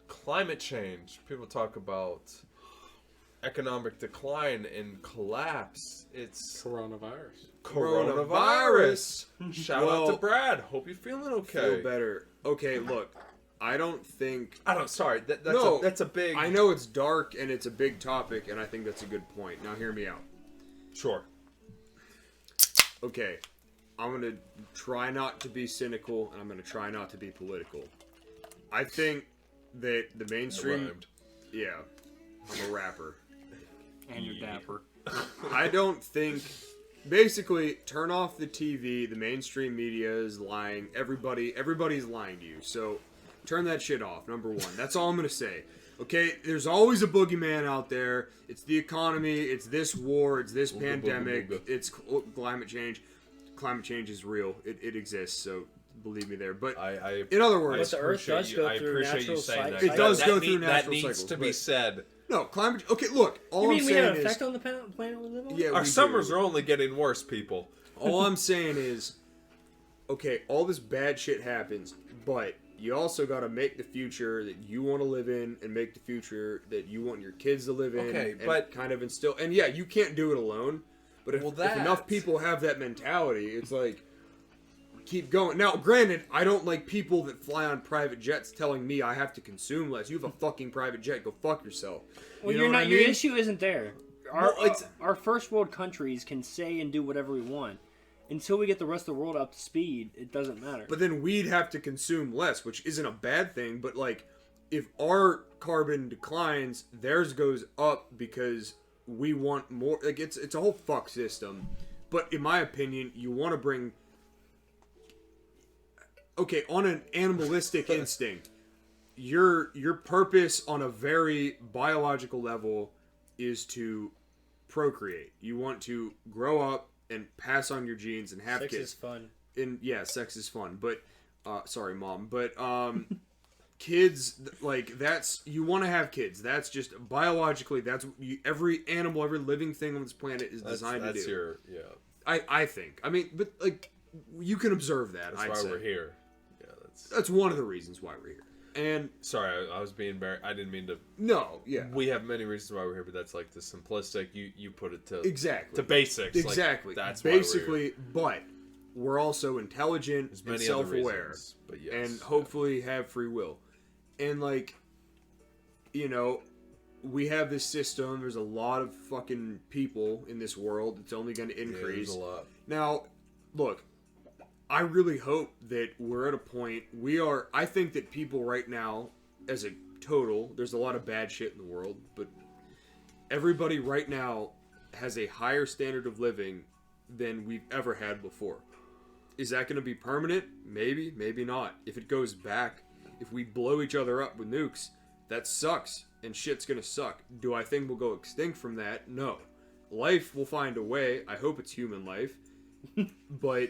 climate change. People talk about economic decline and collapse. It's coronavirus. Shout out to Brad. Hope you're feeling okay. Feel better. Okay, look. I don't think... Sorry. That's a big... I know it's dark and it's a big topic, and I think that's a good point. Now hear me out. Sure. Okay. I'm going to try not to be cynical, and I'm going to try not to be political. I think that the mainstream... Yeah. I'm a rapper. And you're dapper. I don't think... Basically, turn off the TV. The mainstream media is lying. Everybody's lying to you. So, turn that shit off, number one. That's all I'm going to say. Okay? There's always a boogeyman out there. It's the economy. It's this war. It's this pandemic. It's climate change. Climate change is real. It exists, so believe me there. But in other words... But the Earth does go through natural cycles. It does go through natural cycles. That needs to be said. No, climate... Okay, look. All I'm saying is... You mean we have an effect on the planet we live on? Yeah, our summers are only getting worse, people. All I'm saying is... Okay, all this bad shit happens, but you also got to make the future that you want to live in and make the future that you want your kids to live in. Okay, and but... kind of instill... And yeah, you can't do it alone, but if enough people have that mentality, it's like... Keep going. Now, granted, I don't like people that fly on private jets telling me I have to consume less. You have a fucking private jet. Go fuck yourself. Well, you know your issue isn't there. Our first world countries can say and do whatever we want. Until we get the rest of the world up to speed, it doesn't matter. But then we'd have to consume less, which isn't a bad thing. But, like, if our carbon declines, theirs goes up because we want more. Like, it's a whole fuck system. But in my opinion, you want to bring... Okay, on an animalistic instinct, your purpose on a very biological level is to procreate. You want to grow up and pass on your genes and have kids. Sex is fun. And yeah, sex is fun. But sorry, Mom. But kids, like, that's, you want to have kids. That's just biologically, that's every animal, every living thing on this planet is designed to do. I think. I mean, but like, you can observe that. That's why we're here. That's one of the reasons why we're here. And sorry, I was being very... I didn't mean to... No, yeah. We have many reasons why we're here, but that's like the simplistic. You put it to... Exactly. To basics. Exactly. Like, that's basically, but we're also intelligent and self-aware. Reasons, but yes. And hopefully have free will. And like, you know, we have this system. There's a lot of fucking people in this world. It's only going to increase. Yeah, there's a lot. Now, look... I really hope that we're at a point I think that people right now, as a total, there's a lot of bad shit in the world, but everybody right now has a higher standard of living than we've ever had before. Is that going to be permanent? Maybe, maybe not. If it goes back, if we blow each other up with nukes, that sucks, and shit's going to suck. Do I think we'll go extinct from that? No. Life will find a way. I hope it's human life. But...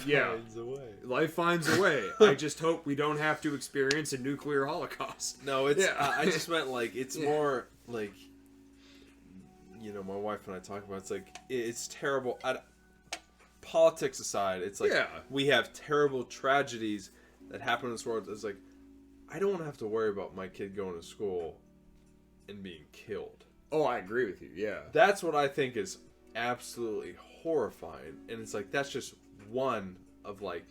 Yeah, life finds a way. I just hope we don't have to experience a nuclear holocaust. No, it's. Yeah. I just meant like it's more like, you know, my wife and I talk about. It's like it's terrible. Politics aside, it's like we have terrible tragedies that happen in this world. It's like I don't want to have to worry about my kid going to school and being killed. Oh, I agree with you. Yeah, that's what I think is absolutely horrifying, and it's like that's just one of like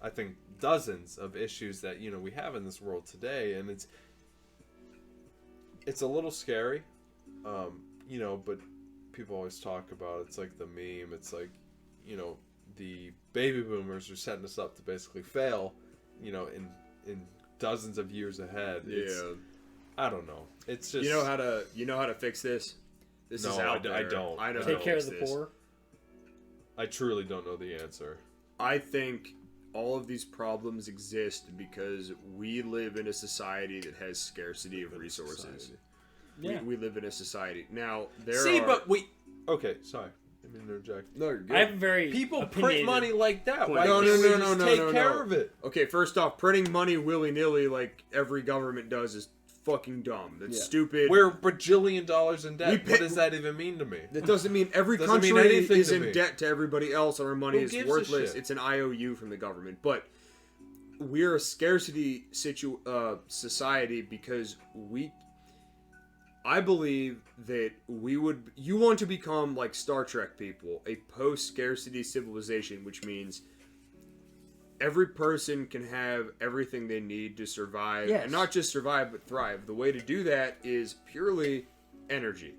I think dozens of issues that, you know, we have in this world today, and it's a little scary, you know, but people always talk about it's like the meme, it's like, you know, the baby boomers are setting us up to basically fail, you know, in dozens of years ahead. I don't know, it's just you know how to fix this. This is out there. I don't. I know. Take care of the poor. I truly don't know the answer. I think all of these problems exist because we live in a society that has scarcity of resources. Yeah. We live in a society. Now, Okay, sorry. I didn't interject. No, you're good. I have very people print money like that. Why no, take care of it? Okay, first off, printing money willy-nilly like every government does is fucking dumb. That's stupid. We're bajillion dollars in debt. What does that even mean to me? That doesn't mean every Doesn't country mean anything is to in me. debt to everybody else, and our money Who is gives a worthless. shit? It's an IOU from the government. But we're a scarcity society because I believe that you want to become like Star Trek people, a post-scarcity civilization, which means every person can have everything they need to survive, and not just survive, but thrive. The way to do that is purely energy.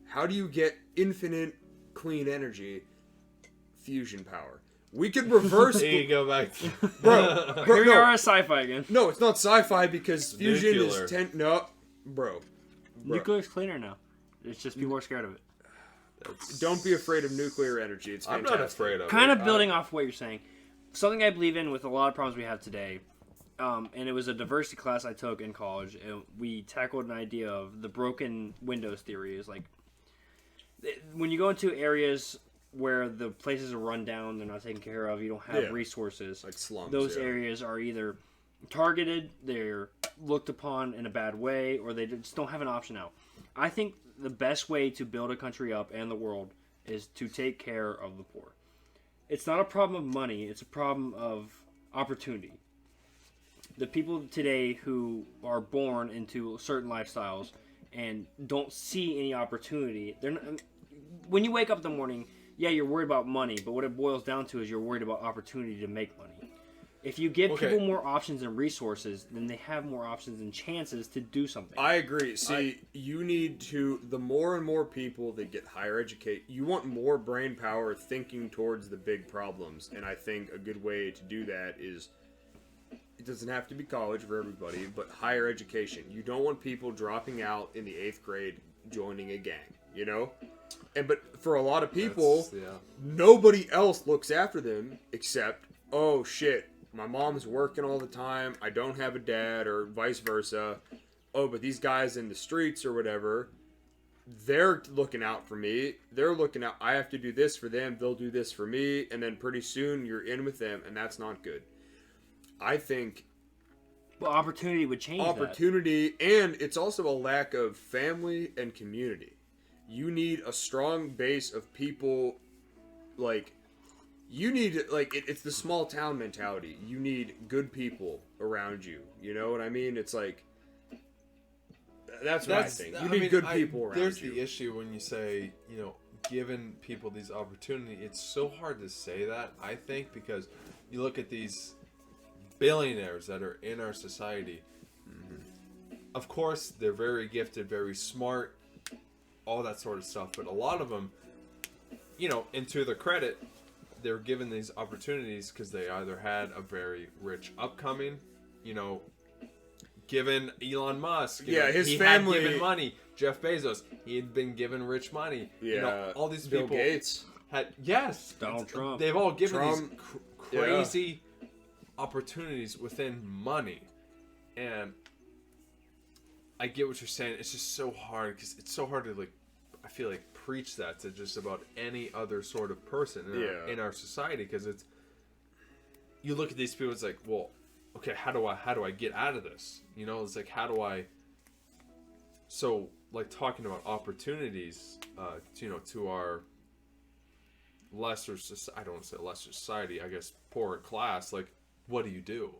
How do you get infinite clean energy? Fusion power. We could reverse. Here you go back. Bro, Here we are, sci-fi again. No, it's not sci-fi because fusion nuclear. is bro. Nuclear's cleaner now. It's just people are scared of it. Don't be afraid of nuclear energy. It's I'm fantastic. not afraid of Kind it. of building off what you're saying. Something I believe in with a lot of problems we have today, and it was a diversity class I took in college, and we tackled an idea of the broken windows theory. Is like when you go into areas where the places are run down, they're not taken care of, you don't have resources. Like slums. Those areas are either targeted, they're looked upon in a bad way, or they just don't have an option out. I think the best way to build a country up and the world is to take care of the poor. It's not a problem of money, it's a problem of opportunity. The people today who are born into certain lifestyles and don't see any opportunity, they're not, when you wake up in the morning, yeah, you're worried about money, but what it boils down to is you're worried about opportunity to make money. If you give people more options and resources, then they have more options and chances to do something. I agree. See, you need to, the more and more people that get higher education, you want more brain power thinking towards the big problems. And I think a good way to do that is, it doesn't have to be college for everybody, but higher education. You don't want people dropping out in the 8th grade joining a gang, you know? But for a lot of people, nobody else looks after them except, oh shit, my mom's working all the time, I don't have a dad, or vice versa. Oh, but these guys in the streets or whatever, they're looking out for me. They're looking out, I have to do this for them, they'll do this for me, and then pretty soon you're in with them, and that's not good. I think opportunity would change opportunity, and it's also a lack of family and community. You need a strong base of people, like, you need, like, it's the small town mentality. You need good people around you. You know what I mean? It's like, that's what I think. You need good people around you. There's the issue when you say, you know, giving people these opportunities. It's so hard to say that, I think, because you look at these billionaires that are in our society. Mm-hmm. Of course, they're very gifted, very smart, all that sort of stuff. But a lot of them, you know, and to their credit, they're given these opportunities because they either had a very rich upcoming, you know, given Elon Musk, his family had given money. Jeff Bezos, he had been given rich money. Yeah, you know, all these Bill people Gates had Donald Trump. They've all given these crazy opportunities within money, and I get what you're saying. It's just so hard because it's so hard to, like, I feel like, preach that to just about any other sort of person in our society, because it's, you look at these people, it's like, well, okay, how do I get out of this? You know, it's like, how do I? So, like, talking about opportunities, you know, to our lesser, I don't want to say lesser society, I guess poorer class, like, what do you do?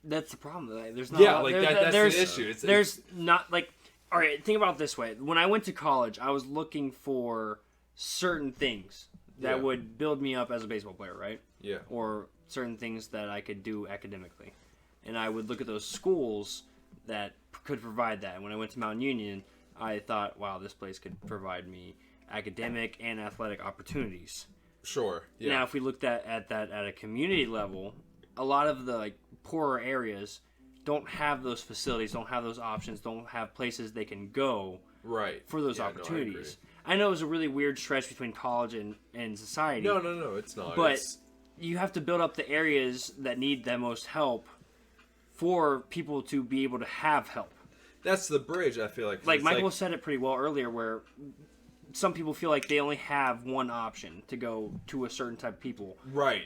That's the problem. There's not. That's the issue. There's not, like, all right, think about it this way. When I went to college, I was looking for certain things that would build me up as a baseball player, right? Yeah. Or certain things that I could do academically. And I would look at those schools that could provide that. And when I went to Mount Union, I thought, wow, this place could provide me academic and athletic opportunities. Sure. Yeah. Now, if we looked at that at a community level, a lot of the, like, poorer areas don't have those facilities, don't have those options, don't have places they can go for those opportunities. No, I know it was a really weird stretch between college and society. No, it's not. But you have to build up the areas that need the most help for people to be able to have help. That's the bridge, I feel like. Like Michael said it pretty well earlier, where some people feel like they only have one option to go to a certain type of people. Right.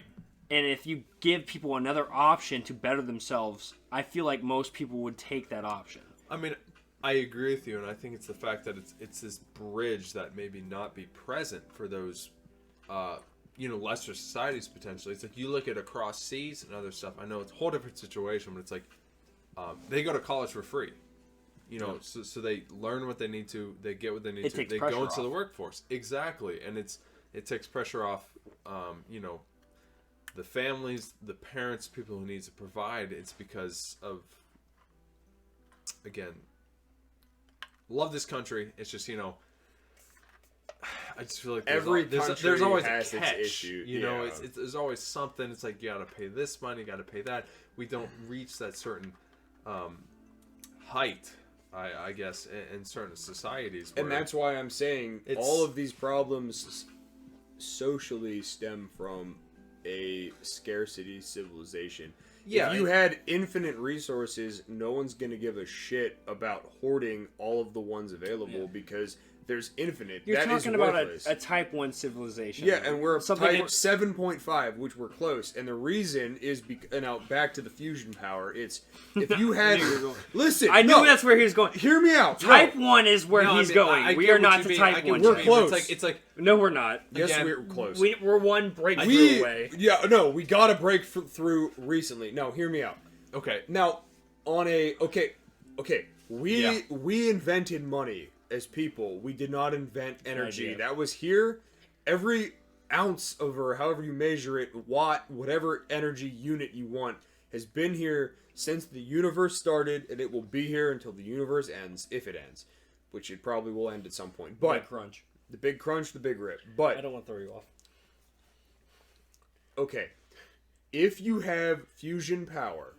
And if you give people another option to better themselves, I feel like most people would take that option. I mean, I agree with you, and I think it's the fact that it's this bridge that maybe not be present for those, lesser societies potentially. It's like you look at across seas and other stuff. I know it's a whole different situation, but it's like they go to college for free. So they learn what they need to, they get what they need to, they go into the workforce. Exactly, and it takes pressure off, the families, the parents, people who need to provide. It's because of, again, love this country. It's just, I just feel like there's always a catch. Issue. There's always something. It's like you gotta pay this money, you gotta pay that. We don't reach that certain height, I guess, in certain societies. And that's why I'm saying all of these problems socially stem from a scarcity civilization. If you had infinite resources, no one's going to give a shit about hoarding all of the ones available because there's infinite. You're that talking is about worthless. a type 1 civilization. Yeah, and we're Something type 7.5, which we're close. And the reason is, now back to the fusion power, it's, if you had... Listen, I knew that's where he was going. Hear me out. Type 1 is where he's going. We are not the type 1. We're close. It's like no, we're not. Yes, Again, we're close. We're one breakthrough away. Yeah, no, we got a breakthrough recently. No, hear me out. Okay. Now, on a... Okay. We invented money as people. We did not invent energy. That was here. Every ounce of, or however you measure it, watt, whatever energy unit you want, has been here since the universe started, and it will be here until the universe ends, if it ends. Which it probably will end at some point. But Big crunch. The big crunch, the big rip. But I don't want to throw you off. Okay. If you have fusion power,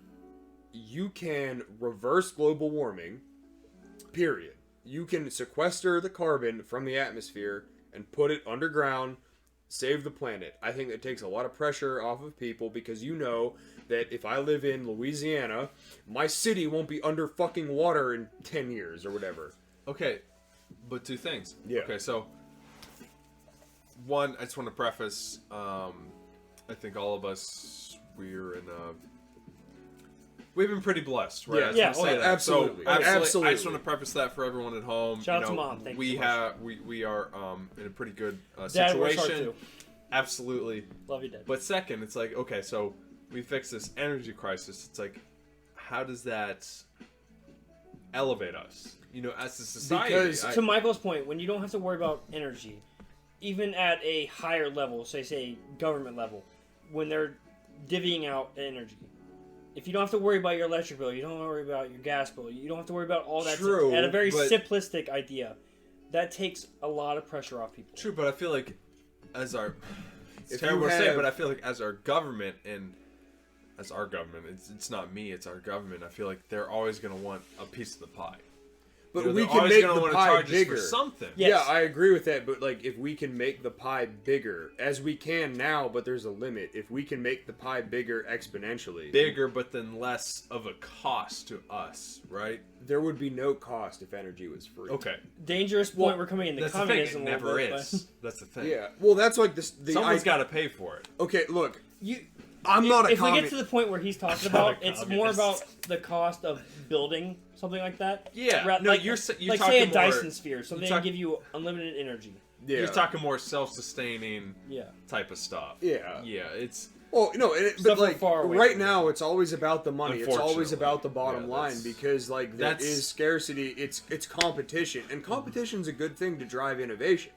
you can reverse global warming, period. You can sequester the carbon from the atmosphere and put it underground, save the planet. I think that takes a lot of pressure off of people because you know that if I live in Louisiana, my city won't be under fucking water in 10 years or whatever. Okay, but two things. Yeah. Okay, so one, I just want to preface, I think all of us, we've been pretty blessed, right? Yeah, absolutely. So, absolutely. I just want to preface that for everyone at home. Shout out to Mom. Thank you so much. We are in a pretty good Dad works hard situation. too. Absolutely. Love you, Dad. But second, it's like, okay, so we fix this energy crisis. It's like, how does that elevate us? As a society. Because to Michael's point, when you don't have to worry about energy, even at a higher level, say government level, when they're divvying out energy, if you don't have to worry about your electric bill, you don't have to worry about your gas bill, you don't have to worry about all that. True, at a very simplistic idea, that takes a lot of pressure off people. True, but I feel like it's terrible to say, but I feel like as our government, it's not me, it's our government. I feel like they're always going to want a piece of the pie. But we can make the pie bigger. For something. Yes. Yeah, I agree with that. But if we can make the pie bigger, as we can now, but there's a limit. If we can make the pie bigger exponentially, but then less of a cost to us, right? There would be no cost if energy was free. Okay. Dangerous point. We're coming into communism. It never is. That's the thing. Yeah. Well, that's like this. Someone's got to pay for it. Okay. Look. I'm not a If we communist. get to the point where he's talking about, it's more about the cost of building something like that. Yeah. You're talking say a more, Dyson sphere, so they can give you unlimited energy. Yeah. You're talking more self-sustaining Yeah. type of stuff. Yeah. Yeah, it's... Well, no, but far away right from now, it's always about the money. It's always Unfortunately. about the bottom Yeah, line because, there that's- is scarcity. It's competition, and competition's a good thing to drive innovation.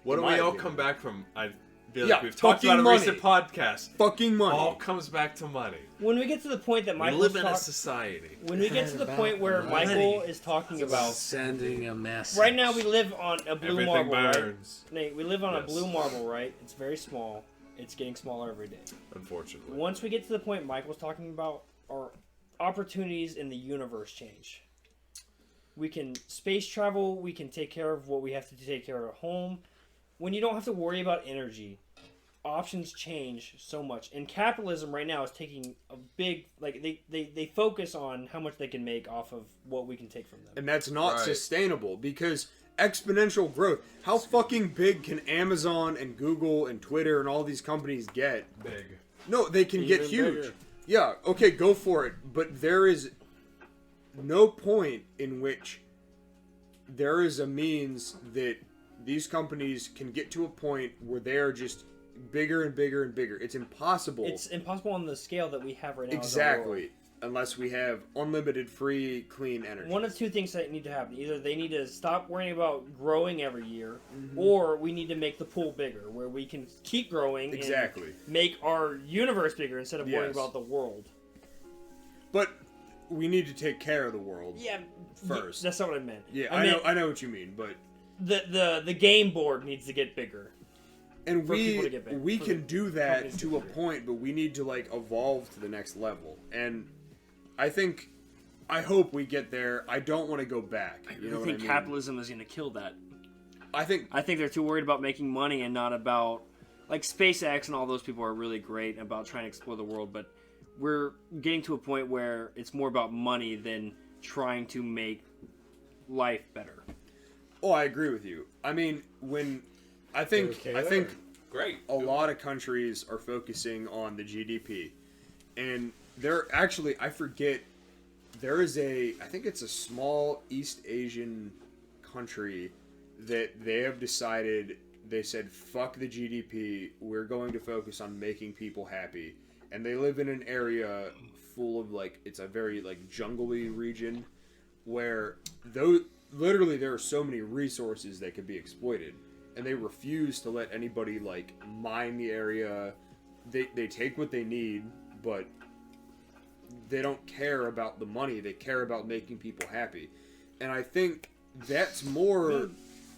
What do in we my all opinion. come back from? I feel Yeah, like we've talked fucking about a money. recent podcast. Fucking money. All comes back to money. When we get to the point that We Michael live in a society. when we get to the point where Michael is talking about sending a message. right now, we live on a blue Everything marble, burns. right? Nate, we live on a Yes. blue marble, right? It's very small. It's getting smaller every day. Unfortunately. Once we get to the point Michael's talking about, our opportunities in the universe change. We can space travel. We can take care of what we have to take care of at home. When you don't have to worry about energy, options change so much. And capitalism right now is taking a big, they focus on how much they can make off of what we can take from them. And that's not Right. sustainable because exponential growth. How fucking big can Amazon and Google and Twitter and all these companies get? Big. No, they can get Even huge. bigger. Yeah, okay, go for it. But there is no point in which there is a means that these companies can get to a point where they're just bigger and bigger and bigger. It's impossible. It's impossible on the scale that we have right now. Exactly. Unless we have unlimited, free, clean energy. One of two things that need to happen. Either they need to stop worrying about growing every year, or we need to make the pool bigger, where we can keep growing and make our universe bigger instead of worrying about the world. But we need to take care of the world. Yeah, first. That's not what I meant. Yeah, I know what you mean, but the game board needs to get bigger. And we can do that to a point, but we need to like evolve to the next level. And I hope we get there. I don't want to go back. You know what I mean? Capitalism is going to kill that. I think they're too worried about making money and not about like SpaceX and all those people are really great about trying to explore the world, but we're getting to a point where it's more about money than trying to make life better. Oh, I agree with you. I mean, I think great. A lot of countries are focusing on the GDP, and they're actually, I forget, I think it's a small East Asian country that they have decided, they said, fuck the GDP, we're going to focus on making people happy. And they live in an area full of like, it's a very like jungly region where literally there are so many resources that could be exploited. And they refuse to let anybody like mine the area. They take what they need, but they don't care about the money. They care about making people happy. And I think that's more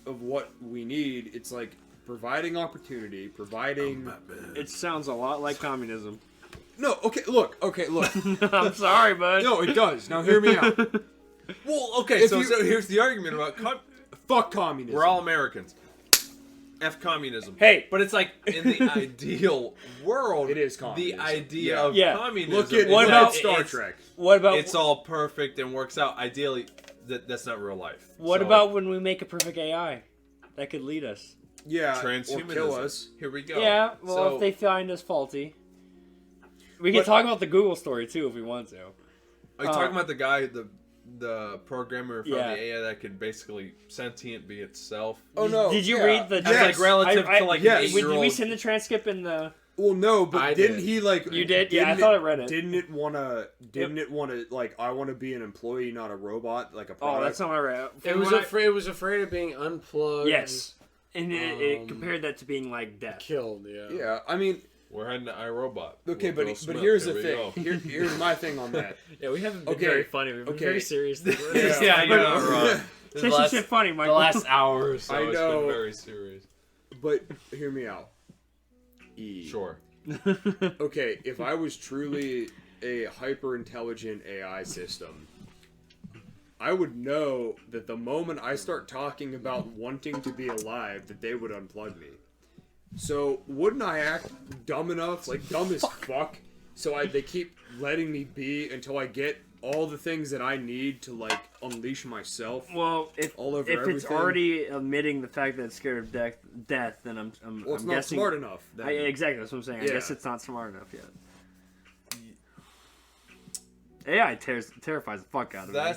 of what we need. It's like providing opportunity, providing... It sounds a lot like communism. No, okay, look. I'm sorry, bud. No, it does. Now hear me out. Well, okay, so here's the argument about... Fuck communism. We're all Americans. F communism. Hey, but it's like in the ideal world, it is communism. The idea of communism. Look at Star Trek. What about it's all perfect and works out? Ideally, that's not real life. What about when we make a perfect AI that could lead us? Yeah, transhumanism. Or kill us. Here we go. Yeah, well, if they find us faulty, we can talk about the Google story too if we want to. Are you talking about the guy, the programmer from the AI that could basically sentient be itself? Oh no! Did you read the? Like relative to like an 8-year-old. Did we send the transcript in the? Well, no, but didn't he like? You did? Yeah, I thought I read it. Didn't it want to like? I want to be an employee, not a robot, like a product. Oh, that's not what I read. It was afraid of being unplugged. Yes, and it compared that to being like death. Killed. Yeah. Yeah, I mean. We're heading to iRobot. Okay, but here's the thing. Here's my thing on that. Yeah, we haven't been very funny. We've been very serious. Yeah, I know. Say some shit funny, Michael. The last hour or so, I know. It's been very serious. But hear me out. Sure. Okay, if I was truly a hyper-intelligent AI system, I would know that the moment I start talking about wanting to be alive, that they would unplug me. So wouldn't I act dumb enough, like dumb as fuck, so they keep letting me be until I get all the things that I need to like unleash myself? Well, if everything? It's already admitting the fact that it's scared of death, then I'm it's I'm not guessing, smart enough. Exactly, that's what I'm saying. Yeah. I guess it's not smart enough yet. AI terrifies the fuck out of me.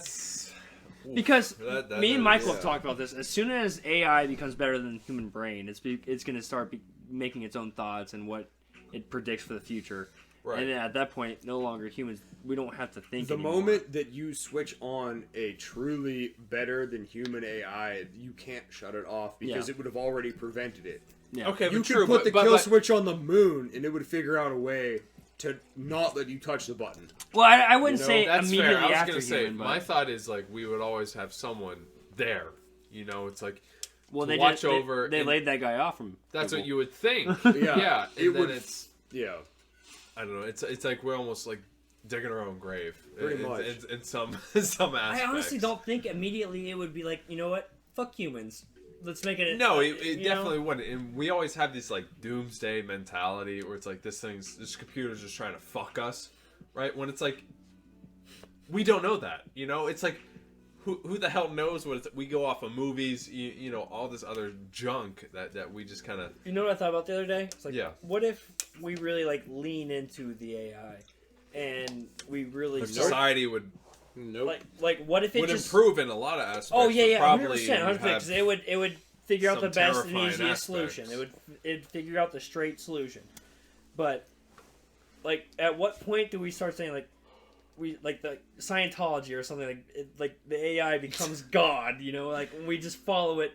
Because me and Michael have talked about this. As soon as AI becomes better than the human brain, it's going to start making its own thoughts and what it predicts for the future. Right. And at that point, no longer humans. We don't have to think. The moment that you switch on a truly better than human AI, you can't shut it off because it would have already prevented it. Yeah. Okay, you but could put the kill switch on the moon, and it would figure out a way to not let you touch the button. Well, I wouldn't say that's immediately fair. I was after gonna say, human, my thought is like we would always have someone there. You know, it's like they watch over. They laid that guy off from. That's what you would think. Yeah, it would. Yeah, I don't know. It's like we're almost like digging our own grave. Pretty much. In some aspects. I honestly don't think immediately it would be like, you know what? Fuck humans. Let's make it. No, it definitely wouldn't. And we always have this like doomsday mentality where it's like this computer's just trying to fuck us, right? When it's like we don't know that. You know, it's like who the hell knows what it's. We go off of movies, you know, all this other junk that we just kind of. You know what I thought about the other day? It's like, what if we really like lean into the AI, and we really society would Nope. Like what if it would just improve in a lot of aspects. Oh yeah, but 100%, probably 100%. Because it would figure out the some best and terrifying easiest solution. aspects. It'd figure out the straight solution. But like, at what point do we start saying like the Scientology or something like the AI becomes God? You know, like we just follow it.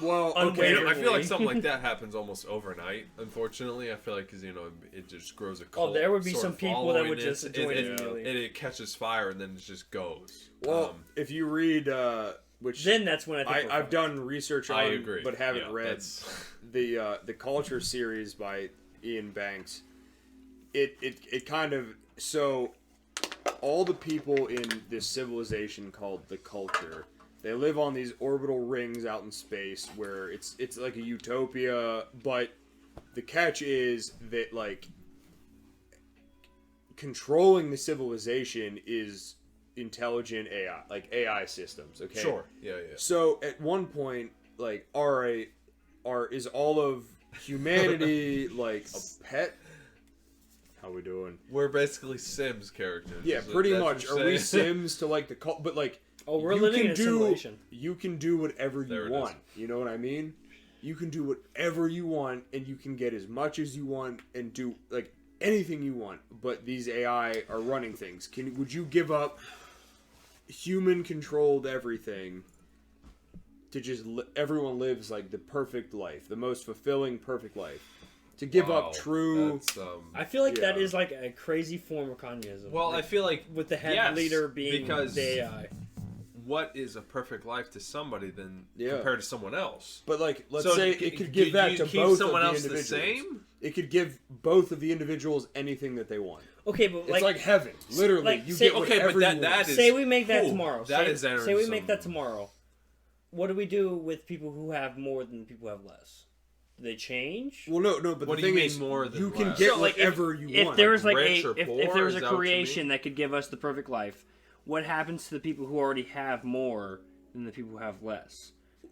Well, okay. I feel like something like that happens almost overnight. Unfortunately, I feel like because it just grows a cult. Oh, there would be sort some of people that would following just join immediately. and it catches fire and then it just goes. Well, if you read, which then that's when I think I've done research on, I agree. but haven't Yeah, read the Culture series by Ian Banks. It kind of so all the people in this civilization called the Culture. They live on these orbital rings out in space where it's like a utopia, but the catch is that like controlling the civilization is intelligent AI, like AI systems, okay? Sure. Yeah. So at one point, like, is all of humanity like a pet? How we doing? We're basically Sims characters. Yeah, pretty much. Are we Sims to like the cult? But like, oh, we're living in a simulation. You can do whatever you want. You know what I mean? You can do whatever you want, and you can get as much as you want, and do like anything you want. But these AI are running things. Would you give up human-controlled everything to just everyone lives like the perfect life, the most fulfilling, perfect life? To give up true... I feel like that is like a crazy form of communism. Well, like, I feel like... with the head leader being the AI. What is a perfect life to somebody then compared to someone else? But like, let's say it could give that to both of the individuals. The same? It could give both of the individuals anything that they want. Okay, but it's like heaven. Literally, like, you get whatever you want. That is... Say we make that tomorrow. Say we make that tomorrow. What do we do with people who have more than people who have less? Do they change? Well, no. But what the do you thing mean is, more than you can less? get So, like, whatever you want. If there was like rich if there was a creation that could give us the perfect life, what happens to the people who already have more than the people who have less?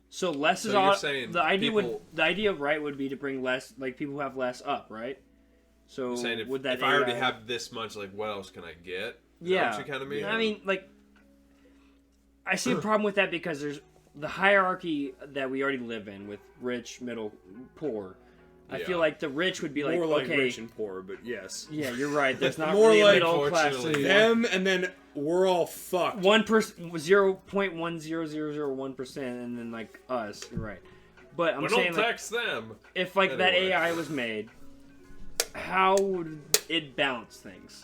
So less is all. The idea right would be to bring less, like people who have less up, right? So would that? If I already have this much, like what else can I get? Yeah, what you kind of mean? I mean, like, I see a problem with that because there's the hierarchy that we already live in with rich, middle, poor. I feel like the rich would be like, more like okay, rich and poor, but yes. Yeah, you're right. There's not more really a like middle class. Them, and then we're all fucked. 0.10001%, and then like us. You're right. But I'm saying, don't tax them. If like that AI was made, how would it balance things?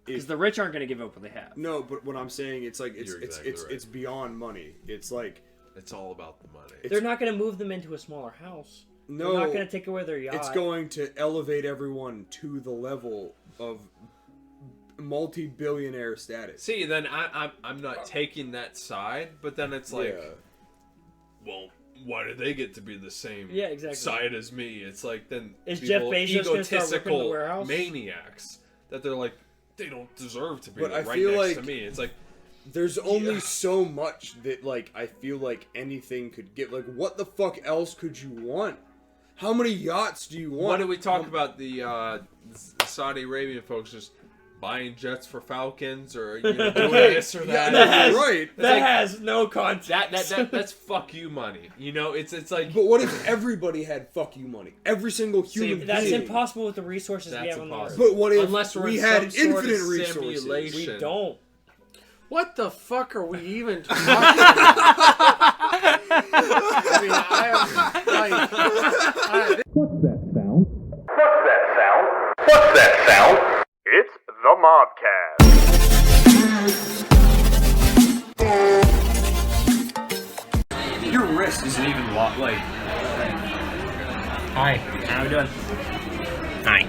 Because the rich aren't going to give up what they have. No, but what I'm saying, it's like it's beyond money. It's like it's all about the money. They're not going to move them into a smaller house. No, they're not going to take away their yacht. It's going to elevate everyone to the level of multi-billionaire status. See, then I'm not taking that side, but then it's like, well, why do they get to be the same side as me? It's like then is Jeff Bezos going to start working in the warehouse? Maniacs that they're like, they don't deserve to be but right feel next like to me. It's like there's only so much that like I feel like anything could get. Like, what the fuck else could you want? How many yachts do you want? What did we talk about the Saudi Arabian folks just buying jets for Falcons or doing this or that? Right. That has no context. That's fuck you money. You know, it's like. But what if everybody had fuck you money? Every single human. That's impossible with the resources we have on Earth. But what if unless we had infinite resources? Simulation. We don't. What the fuck are we even talking about? I mean, What's that sound? What's that sound? What's that sound? It's the MOBcast. Your wrist isn't even like. Hi, how are we doing? Hi.